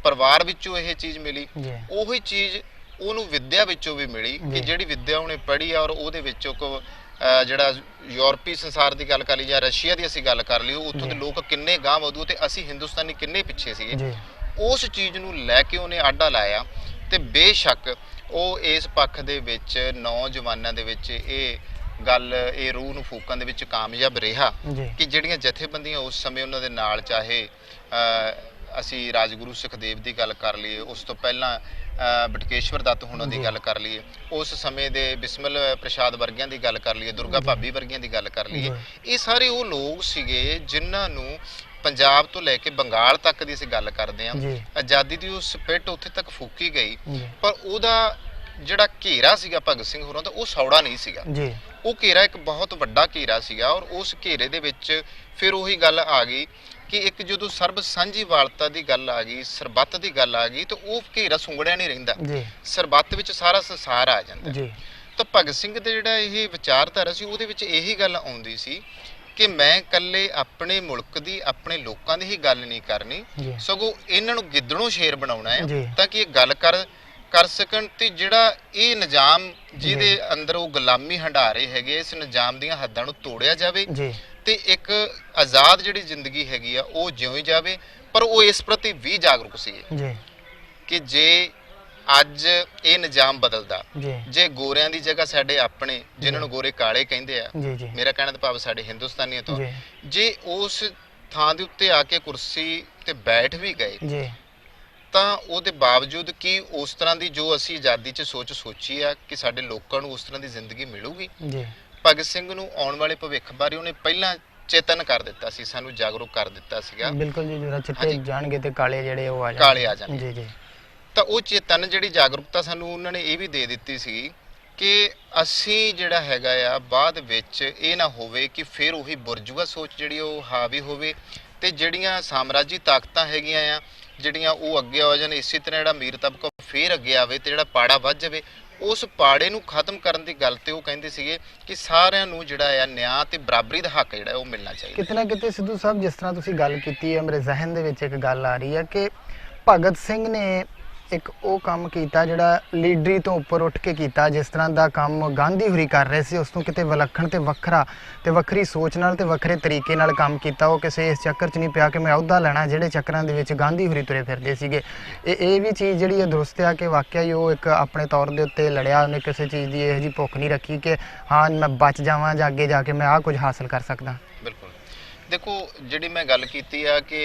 ਪਰਿਵਾਰ ਵਿੱਚੋਂ ਇਹ ਚੀਜ਼ ਮਿਲੀ, ਉਹੀ ਚੀਜ਼ ਉਹਨੂੰ ਵਿਦਿਆ ਵਿੱਚੋਂ ਵੀ ਮਿਲੀ ਕਿ ਜਿਹੜੀ ਵਿਦਿਆ ਉਹਨੇ ਪੜ੍ਹੀ ਆ। ਔਰ ਉਹਦੇ ਵਿੱਚੋਂ ਜਿਹੜਾ ਯੂਰਪੀ ਸੰਸਾਰ ਦੀ ਗੱਲ ਕਰ ਲਈ ਜਾਂ ਰਸ਼ੀਆ ਦੀ ਅਸੀਂ ਗੱਲ ਕਰ ਲਈ, ਉੱਥੋਂ ਦੇ ਲੋਕ ਕਿੰਨੇ ਗਾਂਹ ਵਧੂ ਤੇ ਅਸੀਂ ਹਿੰਦੁਸਤਾਨੀ ਕਿੰਨੇ ਪਿੱਛੇ ਸੀਗੇ, ਉਸ ਚੀਜ਼ ਨੂੰ ਲੈ ਕੇ ਉਹਨੇ ਆਡਾ ਲਾਇਆ। ਤੇ ਬੇਸ਼ੱਕ ਉਹ ਇਸ ਪੱਖ ਦੇ ਵਿੱਚ ਨੌਜਵਾਨਾਂ ਦੇ ਵਿੱਚ ਇਹ ਗੱਲ ਇਹ ਰੂਹ ਨੂੰ ਫੂਕਣ ਦੇ ਵਿੱਚ ਕਾਮਯਾਬ ਰਿਹਾ ਕਿ ਜਿਹੜੀਆਂ ਜਥੇਬੰਦੀਆਂ ਉਸ ਸਮੇਂ ਉਹਨਾਂ ਦੇ ਨਾਲ, ਚਾਹੇ ਅਸੀਂ ਰਾਜਗੁਰੂ ਸੁਖਦੇਵ ਦੀ ਗੱਲ ਕਰ ਲਈਏ, ਉਸ ਤੋਂ ਪਹਿਲਾਂ ਬਟਕੇਸ਼ਵਰ ਦੱਤ ਹੁਣਾਂ ਦੀ ਗੱਲ ਕਰ ਲਈਏ, ਉਸ ਸਮੇਂ ਦੇ ਬਿਸਮਲ ਪ੍ਰਸ਼ਾਦ ਵਰਗਿਆਂ ਦੀ ਗੱਲ ਕਰ ਲਈਏ, ਦੁਰਗਾ ਭਾਬੀ ਵਰਗਿਆਂ ਦੀ ਗੱਲ ਕਰ ਲਈਏ, ਇਹ ਸਾਰੇ ਉਹ ਲੋਕ ਸੀਗੇ ਜਿਨ੍ਹਾਂ ਨੂੰ ਪੰਜਾਬ ਤੋਂ ਲੈ ਕੇ ਬੰਗਾਲ ਤੱਕ ਦੀ ਅਸੀਂ ਗੱਲ ਕਰਦੇ ਹਾਂ, ਆਜ਼ਾਦੀ ਦੀ ਉਹ ਸਪਿਰਟ ਉੱਥੇ ਤੱਕ ਫੂਕੀ ਗਈ, ਪਰ ਉਹਦਾ ਜਿਹੜਾ ਘੇਰਾ ਸੀਗਾ ਭਗਤ ਸਿੰਘ ਹੋਰਾਂ ਦਾ ਉਹ ਸੌੜਾ ਨਹੀਂ ਸੀਗਾ। ਉਹ ਘੇਰਾ ਇੱਕ ਬਹੁਤ ਵੱਡਾ ਘੇਰਾ ਸੀਗਾ, ਔਰ ਉਸ ਘੇਰੇ ਦੇ ਵਿੱਚ ਫਿਰ ਉਹੀ ਗੱਲ ਆ ਗਈ ਕਿ ਇੱਕ ਜਦੋਂ ਸਰਬ ਸਾਂਝੀਵਾਲਤਾ ਦੀ ਗੱਲ ਆ ਗਈ, ਸਰਬੱਤ ਦੀ ਗੱਲ ਆ ਗਈ, ਤਾਂ ਉਹ ਘੇਰਾ ਸੁੰਗੜਿਆ ਨਹੀਂ ਰਹਿੰਦਾ, ਸਰਬੱਤ ਵਿੱਚ ਸਾਰਾ ਸੰਸਾਰ ਆ ਜਾਂਦਾ। ਤਾਂ ਭਗਤ ਸਿੰਘ ਦੇ ਜਿਹੜਾ ਇਹ ਵਿਚਾਰਧਾਰਾ ਸੀ ਉਹਦੇ ਵਿੱਚ ਇਹੀ ਗੱਲ ਆਉਂਦੀ ਸੀ ਕਿ ਮੈਂ ਇਕੱਲੇ ਆਪਣੇ ਮੁਲਕ ਦੀ, ਆਪਣੇ ਲੋਕਾਂ ਦੀ ਹੀ ਗੱਲ ਨਹੀਂ ਕਰਨੀ, ਸਗੋਂ ਇਹਨਾਂ ਨੂੰ ਗਿੱਦੜੋਂ ਸ਼ੇਰ ਬਣਾਉਣਾ ਹੈ ਤਾਂ ਕਿ ਇਹ ਗੱਲ ਕਰ ਸਕਣ, ਤੇ ਜਿਹੜਾ ਇਹ ਨਿਜ਼ਾਮ ਜਿਹਦੇ ਅੰਦਰ ਉਹ ਗੁਲਾਮੀ ਹੰਢਾ ਰਹੇ ਹੈਗੇ, ਇਸ ਨਿਜ਼ਾਮ ਦੀਆਂ ਹੱਦਾਂ ਨੂੰ ਤੋੜਿਆ ਜਾਵੇ ਤੇ ਇੱਕ ਆਜ਼ਾਦ ਜਿਹੜੀ ਜ਼ਿੰਦਗੀ ਹੈਗੀ ਆ ਉਹ ਜਿਉਂ ਜਾਵੇ। ਪਰ ਉਹ ਇਸ ਪ੍ਰਤੀ ਵੀ ਜਾਗਰੂਕ ਸੀਗੇ ਕਿ ਜੇ ਅੱਜ ਇਹ ਨਿਜ਼ਾਮ ਬਦਲਦਾ, ਜੇ ਗੋਰਿਆਂ ਦੀ ਜਗ੍ਹਾ ਸਾਡੇ ਆਪਣੇ, ਜਿਨ੍ਹਾਂ ਨੂੰ ਗੋਰੇ ਕਾਲੇ ਕਹਿੰਦੇ ਆ, ਮੇਰਾ ਕਹਿਣ ਦਾ ਭਾਵ ਸਾਡੇ ਹਿੰਦੁਸਤਾਨੀਆਂ ਤੋਂ, ਜੇ ਉਸ ਥਾਂ ਦੇ ਉੱਤੇ ਆ ਕੇ ਕੁਰਸੀ ਤੇ ਬੈਠ ਵੀ ਗਏ ਤਾਂ ਉਹਦੇ ਬਾਵਜੂਦ ਕੀ ਉਸ ਤਰ੍ਹਾਂ ਦੀ ਜੋ ਅਸੀਂ ਆਜ਼ਾਦੀ 'ਚ ਸੋਚੀ ਆ ਕਿ ਸਾਡੇ ਲੋਕਾਂ ਨੂੰ ਉਸ ਤਰ੍ਹਾਂ ਦੀ ਜ਼ਿੰਦਗੀ ਮਿਲੂਗੀ? ਭਗਤ ਸਿੰਘ ਨੂੰ ਆਉਣ ਵਾਲੇ ਭਵਿੱਖ ਬਾਰੇ ਉਹਨੇ ਪਹਿਲਾਂ ਚੇਤਨ ਕਰ ਦਿੱਤਾ ਸੀ, ਸਾਨੂੰ ਜਾਗਰੂਕ ਕਰ ਦਿੱਤਾ ਸੀਗਾ। ਬਿਲਕੁਲ ਜੀ, ਜਿਹੜਾ ਚਿੱਟੇ ਜਾਣਗੇ ਤੇ ਕਾਲੇ ਜਿਹੜੇ ਉਹ ਆ ਜਾਣਗੇ। ਤਾਂ ਉਹ ਚੇਤਨ ਜਿਹੜੀ ਜਾਗਰੂਕਤਾ ਸਾਨੂੰ ਉਹਨਾਂ ਨੇ ਇਹ ਵੀ ਦੇ ਦਿੱਤੀ ਸੀ ਕਿ ਅਸੀਂ ਜਿਹੜਾ ਹੈਗਾ ਆ ਬਾਅਦ ਵਿੱਚ ਇਹ ਨਾ ਹੋਵੇ ਕਿ ਫਿਰ ਉਹੀ ਬੁਰਜੂਆ ਸੋਚ ਜਿਹੜੀ ਉਹ ਹਾਵੀ ਹੋਵੇ ਤੇ ਜਿਹੜੀਆਂ ਸਾਮਰਾਜੀ ਤਾਕਤਾਂ ਹੈਗੀਆਂ ਆ ਜਿਹੜੀਆਂ ਉਹ ਅੱਗੇ ਆ ਜਾਣ, ਇਸੇ ਤਰ੍ਹਾਂ ਜਿਹੜਾ ਅਮੀਰ ਤਬਕਾ ਫਿਰ ਅੱਗੇ ਆਵੇ ਤੇ ਜਿਹੜਾ ਪਾੜਾ ਵੱਧ ਜਾਵੇ। ਉਸ ਪਾੜੇ ਨੂੰ ਖਤਮ ਕਰਨ ਦੀ ਗੱਲ ਤੇ ਉਹ ਕਹਿੰਦੇ ਸੀਗੇ ਕਿ ਸਾਰਿਆਂ ਨੂੰ ਜਿਹੜਾ ਆ ਨਿਆਂ ਤੇ ਬਰਾਬਰੀ ਦਾ ਹੱਕ ਜਿਹੜਾ ਉਹ ਮਿਲਣਾ ਚਾਹੀਦਾ। ਕਿਤੇ ਨਾ ਕਿਤੇ ਸਿੱਧੂ ਸਾਹਿਬ, ਜਿਸ ਤਰ੍ਹਾਂ ਤੁਸੀਂ ਗੱਲ ਕੀਤੀ ਹੈ, ਮੇਰੇ ਜ਼ਿਹਨ ਦੇ ਵਿੱਚ ਇੱਕ ਗੱਲ ਆ ਰਹੀ ਹੈ ਕਿ ਭਗਤ ਸਿੰਘ ਨੇ ਇੱਕ ਉਹ ਕੰਮ ਕੀਤਾ ਜਿਹੜਾ ਲੀਡਰੀ ਤੋਂ ਉੱਪਰ ਉੱਠ ਕੇ ਕੀਤਾ, ਜਿਸ ਤਰ੍ਹਾਂ ਦਾ ਕੰਮ ਗਾਂਧੀ ਹੁਰੀ ਕਰ ਰਹੇ ਸੀ ਉਸ ਤੋਂ ਕਿਤੇ ਵਿਲੱਖਣ ਤੇ ਵੱਖਰਾ ਤੇ ਵੱਖਰੀ ਸੋਚ ਨਾਲ ਤੇ ਵੱਖਰੇ ਤਰੀਕੇ ਨਾਲ ਕੰਮ ਕੀਤਾ। ਉਹ ਕਿਸੇ ਇਸ ਚੱਕਰ 'ਚ ਨਹੀਂ ਪਿਆ ਕਿ ਮੈਂ ਅਹੁਦਾ ਲੈਣਾ, ਜਿਹੜੇ ਚੱਕਰਾਂ ਦੇ ਵਿੱਚ ਗਾਂਧੀ ਹੁਰੀ ਤੁਰੇ ਫਿਰਦੇ ਸੀਗੇ। ਇਹ ਵੀ ਚੀਜ਼ ਜਿਹੜੀ ਹੈ ਦਰੁਸਤ ਆ ਕਿ ਵਾਕਿਆ ਹੀ ਉਹ ਇੱਕ ਆਪਣੇ ਤੌਰ ਦੇ ਉੱਤੇ ਲੜਿਆ, ਉਹਨੇ ਕਿਸੇ ਚੀਜ਼ ਦੀ ਇਹੋ ਜਿਹੀ ਭੁੱਖ ਨਹੀਂ ਰੱਖੀ ਕਿ ਹਾਂ ਮੈਂ ਬਚ ਜਾਵਾਂ ਜਾਂ ਅੱਗੇ ਜਾ ਕੇ ਮੈਂ ਆਹ ਕੁਝ ਹਾਸਲ ਕਰ ਸਕਦਾ। ਬਿਲਕੁਲ, ਦੇਖੋ ਜਿਹੜੀ ਮੈਂ ਗੱਲ ਕੀਤੀ ਆ ਕਿ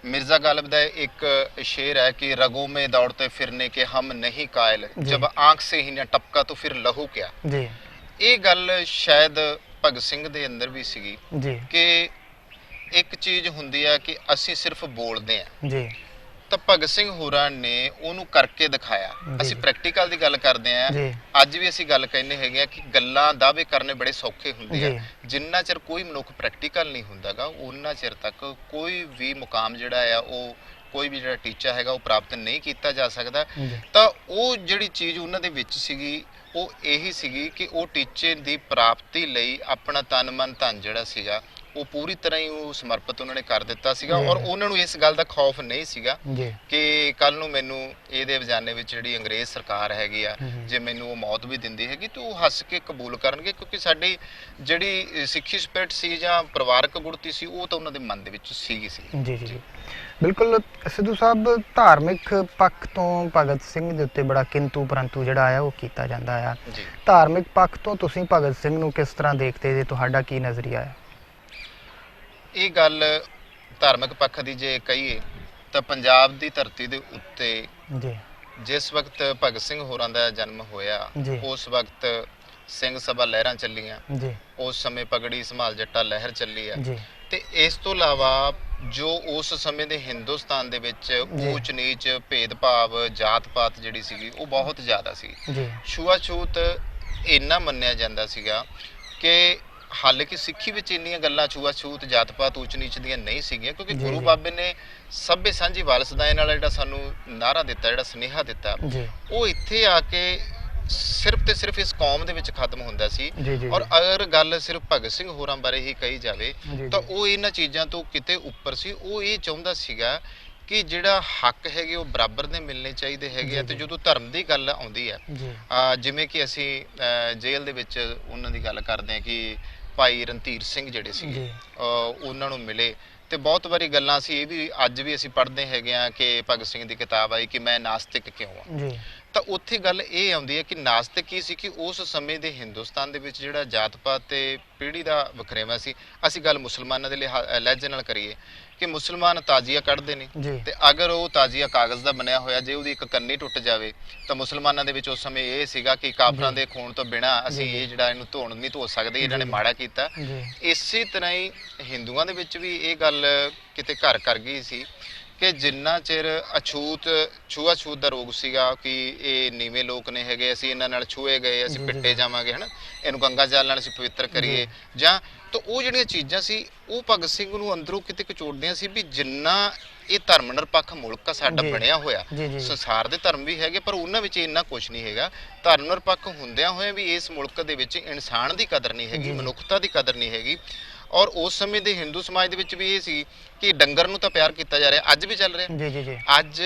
मिर्जा गालिब का एक शेर है कि रगों में दौड़ते फिरने के हम नहीं कायल, जब आंख से ही न टपका तो फिर लहू क्या। ये गल शायद भगत सिंह दे अंदर भी सीगी कि एक चीज हुंदी है कि असी सिर्फ बोलते हैं, तो भगत सिंह होरां ने ਉਹਨੂੰ ਕਰਕੇ ਦਿਖਾਇਆ। ਅਸੀਂ ਪ੍ਰੈਕਟੀਕਲ ਦੀ ਗੱਲ ਕਰਦੇ ਆਂ, ਅੱਜ ਵੀ ਅਸੀਂ ਗੱਲ ਕਹਿੰਦੇ ਹੈਗੇ ਆ ਕਿ ਗੱਲਾਂ ਦਾਅਵੇ ਕਰਨੇ ਬੜੇ ਸੌਖੇ ਹੁੰਦੇ ਆ, ਜਿੰਨਾ ਚਿਰ ਕੋਈ ਮਨੁੱਖ ਪ੍ਰੈਕਟੀਕਲ ਨਹੀਂ ਹੁੰਦਾਗਾ ਉਹਨਾਂ ਚਿਰ ਤੱਕ ਕੋਈ ਵੀ ਮੁਕਾਮ ਜਿਹੜਾ ਆ ਉਹ ਕੋਈ ਵੀ ਜਿਹੜਾ ਟੀਚਾ ਹੈਗਾ ਉਹ ਪ੍ਰਾਪਤ ਨਹੀਂ ਕੀਤਾ ਜਾ ਸਕਦਾ। ਤਾਂ ਉਹ ਜਿਹੜੀ ਚੀਜ਼ ਉਹਨਾਂ ਦੇ ਵਿੱਚ ਸੀਗੀ ਉਹ ਇਹੀ ਸੀਗੀ ਕਿ ਉਹ ਟੀਚੇ ਦੀ ਪ੍ਰਾਪਤੀ ਲਈ ਆਪਣਾ ਤਨ ਮਨ ਧਨ ਜਿਹੜਾ ਸੀਗਾ ਉਹ ਪੂਰੀ ਤਰ੍ਹਾਂ ਹੀ ਉਹ ਸਮਰਪਿਤ ਉਹਨਾਂ ਨੇ ਕਰ ਦਿੱਤਾ ਸੀਗਾ। ਔਰ ਉਹਨਾਂ ਨੂੰ ਇਸ ਗੱਲ ਦਾ ਖੌਫ ਨਹੀਂ ਸੀਗਾ ਕਿ ਕੱਲ ਨੂੰ ਮੈਨੂੰ ਇਹਦੇ ਵਜਾਨੇ ਵਿੱਚ ਜਿਹੜੀ ਅੰਗਰੇਜ਼ ਸਰਕਾਰ ਹੈਗੀ ਆ ਜੇ ਮੈਨੂੰ ਉਹ ਮੌਤ ਵੀ ਦਿੰਦੀ ਹੈਗੀ ਤਾਂ ਉਹ ਹੱਸ ਕੇ ਕਬੂਲ ਕਰਨਗੇ, ਕਿਉਂਕਿ ਸਾਡੀ ਜਿਹੜੀ ਸਿੱਖੀ ਸਪਿਰਿਟ ਸੀ ਜਾਂ ਪਰਿਵਾਰਕ ਗੁੜਤੀ ਸੀ ਉਹ ਤਾਂ ਉਹਨਾਂ ਦੇ ਮਨ ਦੇ ਵਿੱਚ ਸੀਗੀ ਸੀ। ਜੀ ਬਿਲਕੁਲ ਸਿੱਧੂ ਸਾਹਿਬ, ਧਾਰਮਿਕ ਪੱਖ ਤੋਂ ਭਗਤ ਸਿੰਘ ਦੇ ਉੱਤੇ ਬੜਾ ਕਿੰਤੂ ਪਰੰਤੂ ਜਿਹੜਾ ਆ ਉਹ ਕੀਤਾ ਜਾਂਦਾ ਆ। ਧਾਰਮਿਕ ਪੱਖ ਤੋਂ ਤੁਸੀਂ ਭਗਤ ਸਿੰਘ ਨੂੰ ਕਿਸ ਤਰ੍ਹਾਂ ਦੇਖਦੇ ਜੇ, ਤੁਹਾਡਾ ਕੀ ਨਜ਼ਰੀਆ ਹੈ? ਇਹ ਗੱਲ ਧਾਰਮਿਕ ਪੱਖ ਦੀ ਜੇ ਕਹੀਏ ਤਾਂ ਪੰਜਾਬ ਦੀ ਧਰਤੀ ਦੇ ਉੱਤੇ ਜਿਸ ਵਕਤ ਭਗਤ ਸਿੰਘ ਹੋਰਾਂ ਦਾ ਜਨਮ ਹੋਇਆ ਉਸ ਵਕਤ ਸਿੰਘ ਸਭਾ ਲਹਿਰਾਂ ਚੱਲੀਆਂ, ਉਸ ਸਮੇਂ ਪਗੜੀ ਸੰਭਾਲ ਜੱਟਾ ਲਹਿਰ ਚੱਲੀ ਆ, ਤੇ ਇਸ ਤੋਂ ਇਲਾਵਾ ਜੋ ਉਸ ਸਮੇਂ ਦੇ ਹਿੰਦੁਸਤਾਨ ਦੇ ਵਿੱਚ ਊਚ ਨੀਚ ਭੇਦਭਾਵ ਜਾਤ ਪਾਤ ਜਿਹੜੀ ਸੀਗੀ ਉਹ ਬਹੁਤ ਜ਼ਿਆਦਾ ਸੀ। ਛੂਆਛੂਤ ਇੰਨਾ ਮੰਨਿਆ ਜਾਂਦਾ ਸੀਗਾ ਕਿ ਹਾਲਾਂਕਿ ਸਿੱਖੀ ਵਿੱਚ ਇੰਨੀਆਂ ਗੱਲਾਂ ਛੂਆਛੂਤ ਜਾਤ ਪਾਤ ਊਚ ਨੀਚ ਦੀਆਂ ਨਹੀਂ ਸੀਗੀਆਂ, ਕਿਉਂਕਿ ਗੁਰੂ ਬਾਬੇ ਨੇ ਸਭੇ ਸਾਂਝੀ ਵਾਲਸਦਾਏ ਨਾਲ ਜਿਹੜਾ ਸਾਨੂੰ ਨਾਅਰਾ ਦਿੱਤਾ, ਜਿਹੜਾ ਸੁਨੇਹਾ ਦਿੱਤਾ, ਉਹ ਇੱਥੇ ਆ ਕੇ ਸਿਰਫ ਤੇ ਸਿਰਫ ਇਸ ਕੌਮ ਦੇ ਵਿੱਚ ਖਤਮ ਹੁੰਦਾ ਸੀ। ਔਰ ਅਗਰ ਗੱਲ ਸਿਰਫ ਭਗਤ ਸਿੰਘ ਹੋਰਾਂ ਬਾਰੇ ਹੀ ਕਹੀ ਜਾਵੇ ਤਾਂ ਉਹ ਇਹਨਾਂ ਚੀਜ਼ਾਂ ਤੋਂ ਕਿਤੇ ਉੱਪਰ ਸੀ। ਉਹ ਇਹ ਚਾਹੁੰਦਾ ਸੀਗਾ ਕਿ ਜਿਹੜਾ ਹੱਕ ਹੈਗੇ ਉਹ ਬਰਾਬਰ ਦੇ ਮਿਲਣੇ ਚਾਹੀਦੇ ਹੈਗੇ ਆ। ਤੇ ਜਦੋਂ ਧਰਮ ਦੀ ਗੱਲ ਆਉਂਦੀ ਹੈ, ਜਿਵੇਂ ਕਿ ਅਸੀਂ ਜੇਲ੍ਹ ਦੇ ਵਿੱਚ ਉਹਨਾਂ ਦੀ ਗੱਲ ਕਰਦੇ ਹਾਂ ਕਿ ਭਾਈ ਰਣਧੀਰ ਸਿੰਘ ਜਿਹੜੇ ਸੀ ਉਹਨਾਂ ਨੂੰ ਮਿਲੇ ਤੇ ਬਹੁਤ ਵਾਰੀ ਗੱਲਾਂ ਸੀ ਇਹ ਵੀ ਅੱਜ ਵੀ ਅਸੀਂ ਪੜ੍ਹਦੇ ਹੈਗੇ ਆ ਕਿ ਭਗਤ ਸਿੰਘ ਦੀ ਕਿਤਾਬ ਆਈ ਕਿ ਮੈਂ ਨਾਸਤਿਕ ਕਿਉਂ ਆ। ਤਾਂ ਉੱਥੇ ਗੱਲ ਇਹ ਆਉਂਦੀ ਹੈ ਕਿ ਨਾਸਤਿਕ ਕੀ ਸੀ ਕਿ ਉਸ ਸਮੇਂ ਦੇ ਹਿੰਦੁਸਤਾਨ ਦੇ ਵਿੱਚ ਜਿਹੜਾ ਜਾਤ ਪਾਤ ਤੇ ਪੀੜ੍ਹੀ ਦਾ ਵਖਰੇਵਾਂ ਸੀ। ਅਸੀਂ ਗੱਲ ਮੁਸਲਮਾਨਾਂ ਦੇ ਲਹਿਜੇ ਨਾਲ ਕਰੀਏ ਕਿ ਮੁਸਲਮਾਨ ਤਾਜ਼ੀਆ ਕੱਢਦੇ ਨੇ ਤੇ ਅਗਰ ਉਹ ਤਾਜ਼ੀਆ ਕਾਗਜ਼ ਦਾ ਬਣਿਆ ਹੋਇਆ ਜੇ ਉਹਦੀ ਇੱਕ ਕੰਨੀ ਟੁੱਟ ਜਾਵੇ ਤਾਂ ਮੁਸਲਮਾਨਾਂ ਦੇ ਵਿੱਚ ਉਸ ਸਮੇਂ ਇਹ ਸੀਗਾ ਕਿ ਕਾਫਰਾਂ ਦੇ ਖੂਨ ਤੋਂ ਬਿਨਾਂ ਅਸੀਂ ਇਹ ਜਿਹੜਾ ਇਹਨੂੰ ਨਹੀਂ ਧੋ ਸਕਦੇ, ਇਹਨਾਂ ਨੇ ਮਾੜਾ ਕੀਤਾ। ਇਸੇ ਤਰ੍ਹਾਂ ਹੀ ਹਿੰਦੂਆਂ ਦੇ ਵਿੱਚ ਵੀ ਇਹ ਗੱਲ ਕਿਤੇ ਘਰ ਕਰ ਗਈ ਸੀ ਕਿ ਜਿੰਨਾ ਚਿਰ ਛੂਆਛੂਤ ਦਾ ਰੋਗ ਸੀਗਾ ਕਿ ਇਹ ਨੀਵੇਂ ਲੋਕ ਨੇ ਹੈਗੇ, ਅਸੀਂ ਇਹਨਾਂ ਨਾਲ ਛੂਏ ਗਏ, ਅਸੀਂ ਪਿੱਟੇ ਜਾਵਾਂਗੇ, ਹਨਾ, ਇਹਨੂੰ ਗੰਗਾ ਜਲ ਨਾਲ ਅਸੀਂ ਪਵਿੱਤਰ ਕਰੀਏ ਜਾਂ ਤਾਂ ਉਹ ਜਿਹੜੀਆਂ ਚੀਜ਼ਾਂ ਸੀ ਉਹ ਭਗਤ ਸਿੰਘ ਨੂੰ ਅੰਦਰੋਂ ਕਿਤੇ ਕਚੋੜਦੀਆਂ ਸੀ ਵੀ ਜਿੰਨਾ ਇਹ ਧਰਮ ਨਿਰਪੱਖ ਮੁਲਕ ਆ ਸਾਡਾ ਬਣਿਆ ਹੋਇਆ, ਸੰਸਾਰ ਦੇ ਧਰਮ ਵੀ ਹੈਗੇ ਪਰ ਉਹਨਾਂ ਵਿੱਚ ਇੰਨਾ ਕੁਝ ਨਹੀਂ ਹੈਗਾ। ਧਰਮ ਨਿਰਪੱਖ ਹੁੰਦਿਆਂ ਹੋਇਆਂ ਵੀ ਇਸ ਮੁਲਕ ਦੇ ਵਿੱਚ ਇਨਸਾਨ ਦੀ ਕਦਰ ਨਹੀਂ ਹੈਗੀ, ਮਨੁੱਖਤਾ ਦੀ ਕਦਰ ਨਹੀਂ ਹੈਗੀ। ਔਰ ਉਸ ਸਮੇਂ ਦੇ ਹਿੰਦੂ ਸਮਾਜ ਦੇ ਵਿੱਚ ਵੀ ਇਹ ਸੀ ਕਿ ਡੰਗਰ ਨੂੰ ਤਾਂ ਪਿਆਰ ਕੀਤਾ ਜਾ ਰਿਹਾ, ਅੱਜ ਵੀ ਚੱਲ ਰਿਹਾ। ਅੱਜ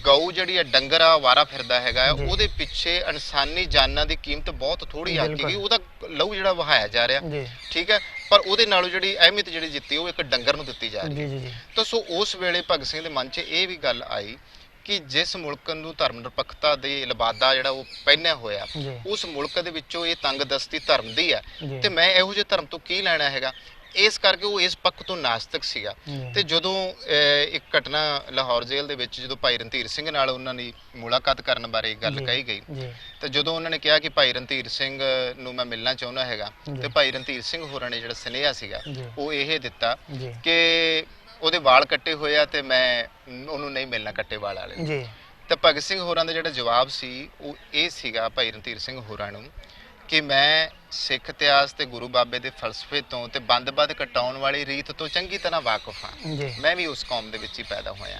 ਗਊ ਜਿਹੜੀ ਹੈ ਡੰਗਰ ਆ ਵਾਰਾ ਫਿਰਦਾ ਹੈਗਾ, ਉਹਦੇ ਪਿੱਛੇ ਇਨਸਾਨੀ ਜਾਨਾਂ ਦੀ ਕੀਮਤ ਬਹੁਤ ਥੋੜੀ ਆ ਗਈ, ਉਹਦਾ ਲਹੂ ਜਿਹੜਾ ਵਹਾਇਆ ਜਾ ਰਿਹਾ, ਠੀਕ ਹੈ, ਪਰ ਉਹਦੇ ਨਾਲੋਂ ਜਿਹੜੀ ਅਹਿਮੀਅਤ ਜਿਹੜੀ ਜਿੱਤੀ ਉਹ ਇੱਕ ਡੰਗਰ ਨੂੰ ਦਿੱਤੀ ਜਾ ਰਹੀ ਹੈ। ਤਾਂ ਸੋ ਉਸ ਵੇਲੇ ਭਗਤ ਸਿੰਘ ਦੇ ਮਨ 'ਚ ਇਹ ਵੀ ਗੱਲ ਆਈ ਕਿ ਜਿਸ ਮੁਲਕ ਨੂੰ ਧਰਮ ਨਿਰਪੱਖਤਾ ਦੇ ਲਬਾਦਾ ਜਿਹੜਾ ਉਹ ਪਹਿਨਿਆ ਹੋਇਆ, ਉਸ ਮੁਲਕ ਦੇ ਵਿੱਚੋਂ ਇਹ ਤੰਗਦਸਤੀ ਧਰਮ ਦੀ ਹੈ ਤੇ ਮੈਂ ਇਹੋ ਜਿਹੇ ਧਰਮ ਤੋਂ ਕੀ ਲੈਣਾ ਹੈਗਾ। ਇਸ ਕਰਕੇ ਉਹ ਇਸ ਪੱਖ ਤੋਂ ਨਾਸਤਿਕ ਸੀਗਾ। ਤੇ ਜਦੋਂ ਇੱਕ ਘਟਨਾ ਲਾਹੌਰ ਜੇਲ੍ਹ ਦੇ ਵਿੱਚ ਜਦੋਂ ਭਾਈ ਰਣਧੀਰ ਸਿੰਘ ਨਾਲ ਉਹਨਾਂ ਦੀ ਮੁਲਾਕਾਤ ਕਰਨ ਬਾਰੇ ਗੱਲ ਕਹੀ ਗਈ ਤੇ ਜਦੋਂ ਉਹਨਾਂ ਨੇ ਕਿਹਾ ਕਿ ਭਾਈ ਰਣਧੀਰ ਸਿੰਘ ਨੂੰ ਮੈਂ ਮਿਲਣਾ ਚਾਹੁੰਦਾ ਹੈਗਾ ਤੇ ਭਾਈ ਰਣਧੀਰ ਸਿੰਘ ਹੋਰਾਂ ਨੇ ਜਿਹੜਾ ਸੁਨੇਹਾ ਸੀਗਾ ਉਹ ਇਹ ਦਿੱਤਾ ਕਿ ਉਹਦੇ ਵਾਲ ਕੱਟੇ ਹੋਏ ਆ ਤੇ ਮੈਂ ਉਹਨੂੰ ਨਹੀਂ ਮਿਲਣਾ ਕੱਟੇ ਵਾਲ ਵਾਲੇ। ਤੇ ਭਗਤ ਸਿੰਘ ਹੋਰਾਂ ਦਾ ਜਿਹੜਾ ਜਵਾਬ ਸੀ ਉਹ ਇਹ ਸੀਗਾ ਭਾਈ ਰਣਧੀਰ ਸਿੰਘ ਹੋਰਾਂ ਨੂੰ ਕਿ ਮੈਂ ਸਿੱਖ ਇਤਿਹਾਸ ਤੇ ਗੁਰੂ ਬਾਬੇ ਦੇ ਫਲਸਫੇ ਤੋਂ ਤੇ ਬੰਦ-ਬੰਦ ਕਟਾਉਣ ਵਾਲੀ ਰੀਤ ਤੋਂ ਚੰਗੀ ਤਰ੍ਹਾਂ ਵਾਕਿਫ ਹਾਂ। ਮੈਂ ਵੀ ਉਸ ਕੌਮ ਦੇ ਵਿੱਚ ਹੀ ਪੈਦਾ ਹੋਇਆ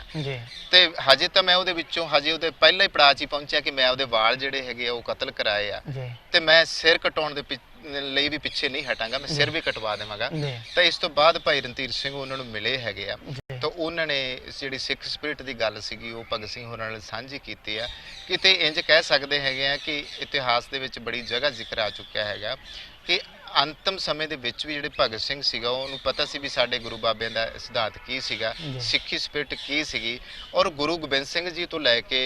ਤੇ ਹਜੇ ਤਾਂ ਮੈਂ ਉਹਦੇ ਵਿੱਚੋਂ ਹਜੇ ਉਹਦੇ ਪਹਿਲਾਂ ਹੀ ਪੜਾਅ 'ਚ ਹੀ ਪਹੁੰਚਿਆ ਕਿ ਮੈਂ ਉਹਦੇ ਵਾਲ ਜਿਹੜੇ ਹੈਗੇ ਆ ਉਹ ਕਤਲ ਕਰਾਏ ਆ ਤੇ ਮੈਂ ਸਿਰ ਕਟਾਉਣ ਦੇ ਲਈ ਵੀ ਪਿੱਛੇ ਨਹੀਂ ਹਟਾਂਗਾ, ਮੈਂ ਸਿਰ ਵੀ ਕਟਵਾ ਦੇਵਾਂਗਾ। ਤਾਂ ਇਸ ਤੋਂ ਬਾਅਦ ਭਾਈ ਰਣਧੀਰ ਸਿੰਘ ਉਹਨਾਂ ਨੂੰ ਮਿਲੇ ਹੈਗੇ ਆ ਤਾਂ ਉਹਨਾਂ ਨੇ ਜਿਹੜੀ ਸਿੱਖ ਸਪਿਰਿਟ ਦੀ ਗੱਲ ਸੀਗੀ ਉਹ ਭਗਤ ਸਿੰਘ ਹੋਰਾਂ ਨਾਲ ਸਾਂਝੀ ਕੀਤੀ ਆ। ਕਿਤੇ ਇੰਜ ਕਹਿ ਸਕਦੇ ਹੈਗੇ ਆ ਕਿ ਇਤਿਹਾਸ ਦੇ ਵਿੱਚ ਬੜੀ ਜਗ੍ਹਾ ਜ਼ਿਕਰ ਆ ਚੁੱਕਿਆ ਹੈਗਾ ਕਿ ਅੰਤਮ ਸਮੇਂ ਦੇ ਵਿੱਚ ਵੀ ਜਿਹੜੇ ਭਗਤ ਸਿੰਘ ਸੀਗਾ ਉਹਨੂੰ ਪਤਾ ਸੀ ਵੀ ਸਾਡੇ ਗੁਰੂ ਬਾਬਿਆਂ ਦਾ ਸਿਧਾਂਤ ਕੀ ਸੀਗਾ, ਸਿੱਖੀ ਸਪਿਰਿਟ ਕੀ ਸੀਗੀ। ਔਰ ਗੁਰੂ ਗੋਬਿੰਦ ਸਿੰਘ ਜੀ ਤੋਂ ਲੈ ਕੇ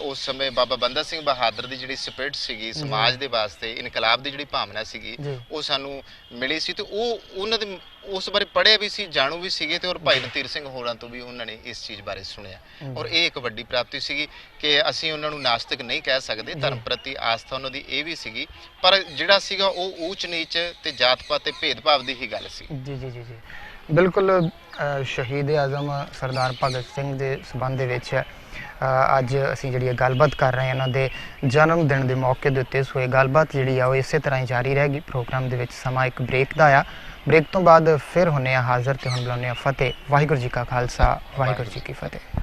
ਉਸ ਸਮੇਂ ਬਾਬਾ ਬੰਦਾ ਸਿੰਘ ਬਹਾਦਰ ਦੀ ਜਿਹੜੀ ਸਪਿਰਿਟ ਸੀਗੀ ਸਮਾਜ ਦੇ ਵਾਸਤੇ ਇਨਕਲਾਬ ਦੀ ਜਿਹੜੀ ਭਾਵਨਾ ਸੀਗੀ ਉਹ ਸਾਨੂੰ ਮਿਲੀ ਸੀ ਤੇ ਉਹ ਉਹਨਾਂ ਦੇ ਉਸ ਬਾਰੇ ਪੜ੍ਹਿਆ ਵੀ ਸੀ, ਜਾਣੂ ਵੀ ਸੀਗੇ ਤੇ ਔਰ ਭਾਈ ਰਣਧੀਰ ਸਿੰਘ ਹੋਰਾਂ ਤੋਂ ਵੀ ਉਹਨਾਂ ਨੇ ਇਸ ਚੀਜ਼ ਬਾਰੇ ਸੁਣਿਆ। ਔਰ ਇਹ ਇੱਕ ਵੱਡੀ ਪ੍ਰਾਪਤੀ ਸੀਗੀ ਕਿ ਅਸੀਂ ਉਹਨਾਂ ਨੂੰ ਨਾਸਤਿਕ ਨਹੀਂ ਕਹਿ ਸਕਦੇ, ਧਰਮ ਪ੍ਰਤੀ ਆਸਥਾ ਉਹਨਾਂ ਦੀ ਇਹ ਵੀ ਸੀਗੀ ਪਰ ਜਿਹੜਾ ਸੀਗਾ ਉਹ ਊਚ ਨੀਚ ਤੇ ਜਾਤ ਪਾਤ ਤੇ ਭੇਦਭਾਵ ਦੀ ਹੀ ਗੱਲ ਸੀ। ਜੀ ਬਿਲਕੁਲ। ਸ਼ਹੀਦ ਆਜ਼ਮ ਸਰਦਾਰ ਭਗਤ ਸਿੰਘ ਦੇ ਸੰਬੰਧ ਦੇ ਵਿੱਚ ਅੱਜ ਅਸੀਂ ਜਿਹੜੀ ਗੱਲਬਾਤ ਕਰ ਰਹੇ ਹਾਂ ਇਹਨਾਂ ਦੇ ਜਨਮ ਦਿਨ ਦੇ ਮੌਕੇ ਦੇ ਉੱਤੇ। ਸੋ ਇਹ ਗੱਲਬਾਤ ਜਿਹੜੀ ਆ ਉਹ ਇਸੇ ਤਰ੍ਹਾਂ ਹੀ ਜਾਰੀ ਰਹੇਗੀ। ਪ੍ਰੋਗਰਾਮ ਦੇ ਵਿੱਚ ਸਮਾਂ ਇੱਕ ਬ੍ਰੇਕ ਦਾ ਆ, ਬ੍ਰੇਕ ਤੋਂ ਬਾਅਦ ਫਿਰ ਹੁੰਨੇ ਆ ਹਾਜ਼ਰ ਤੇ ਹੁਣ ਬੁਲਾਉਂਦੇ ਆ ਫਤਿਹ। ਵਾਹਿਗੁਰੂ ਜੀ ਕਾ ਖਾਲਸਾ, ਵਾਹਿਗੁਰੂ ਜੀ ਕੀ ਫਤਿਹ।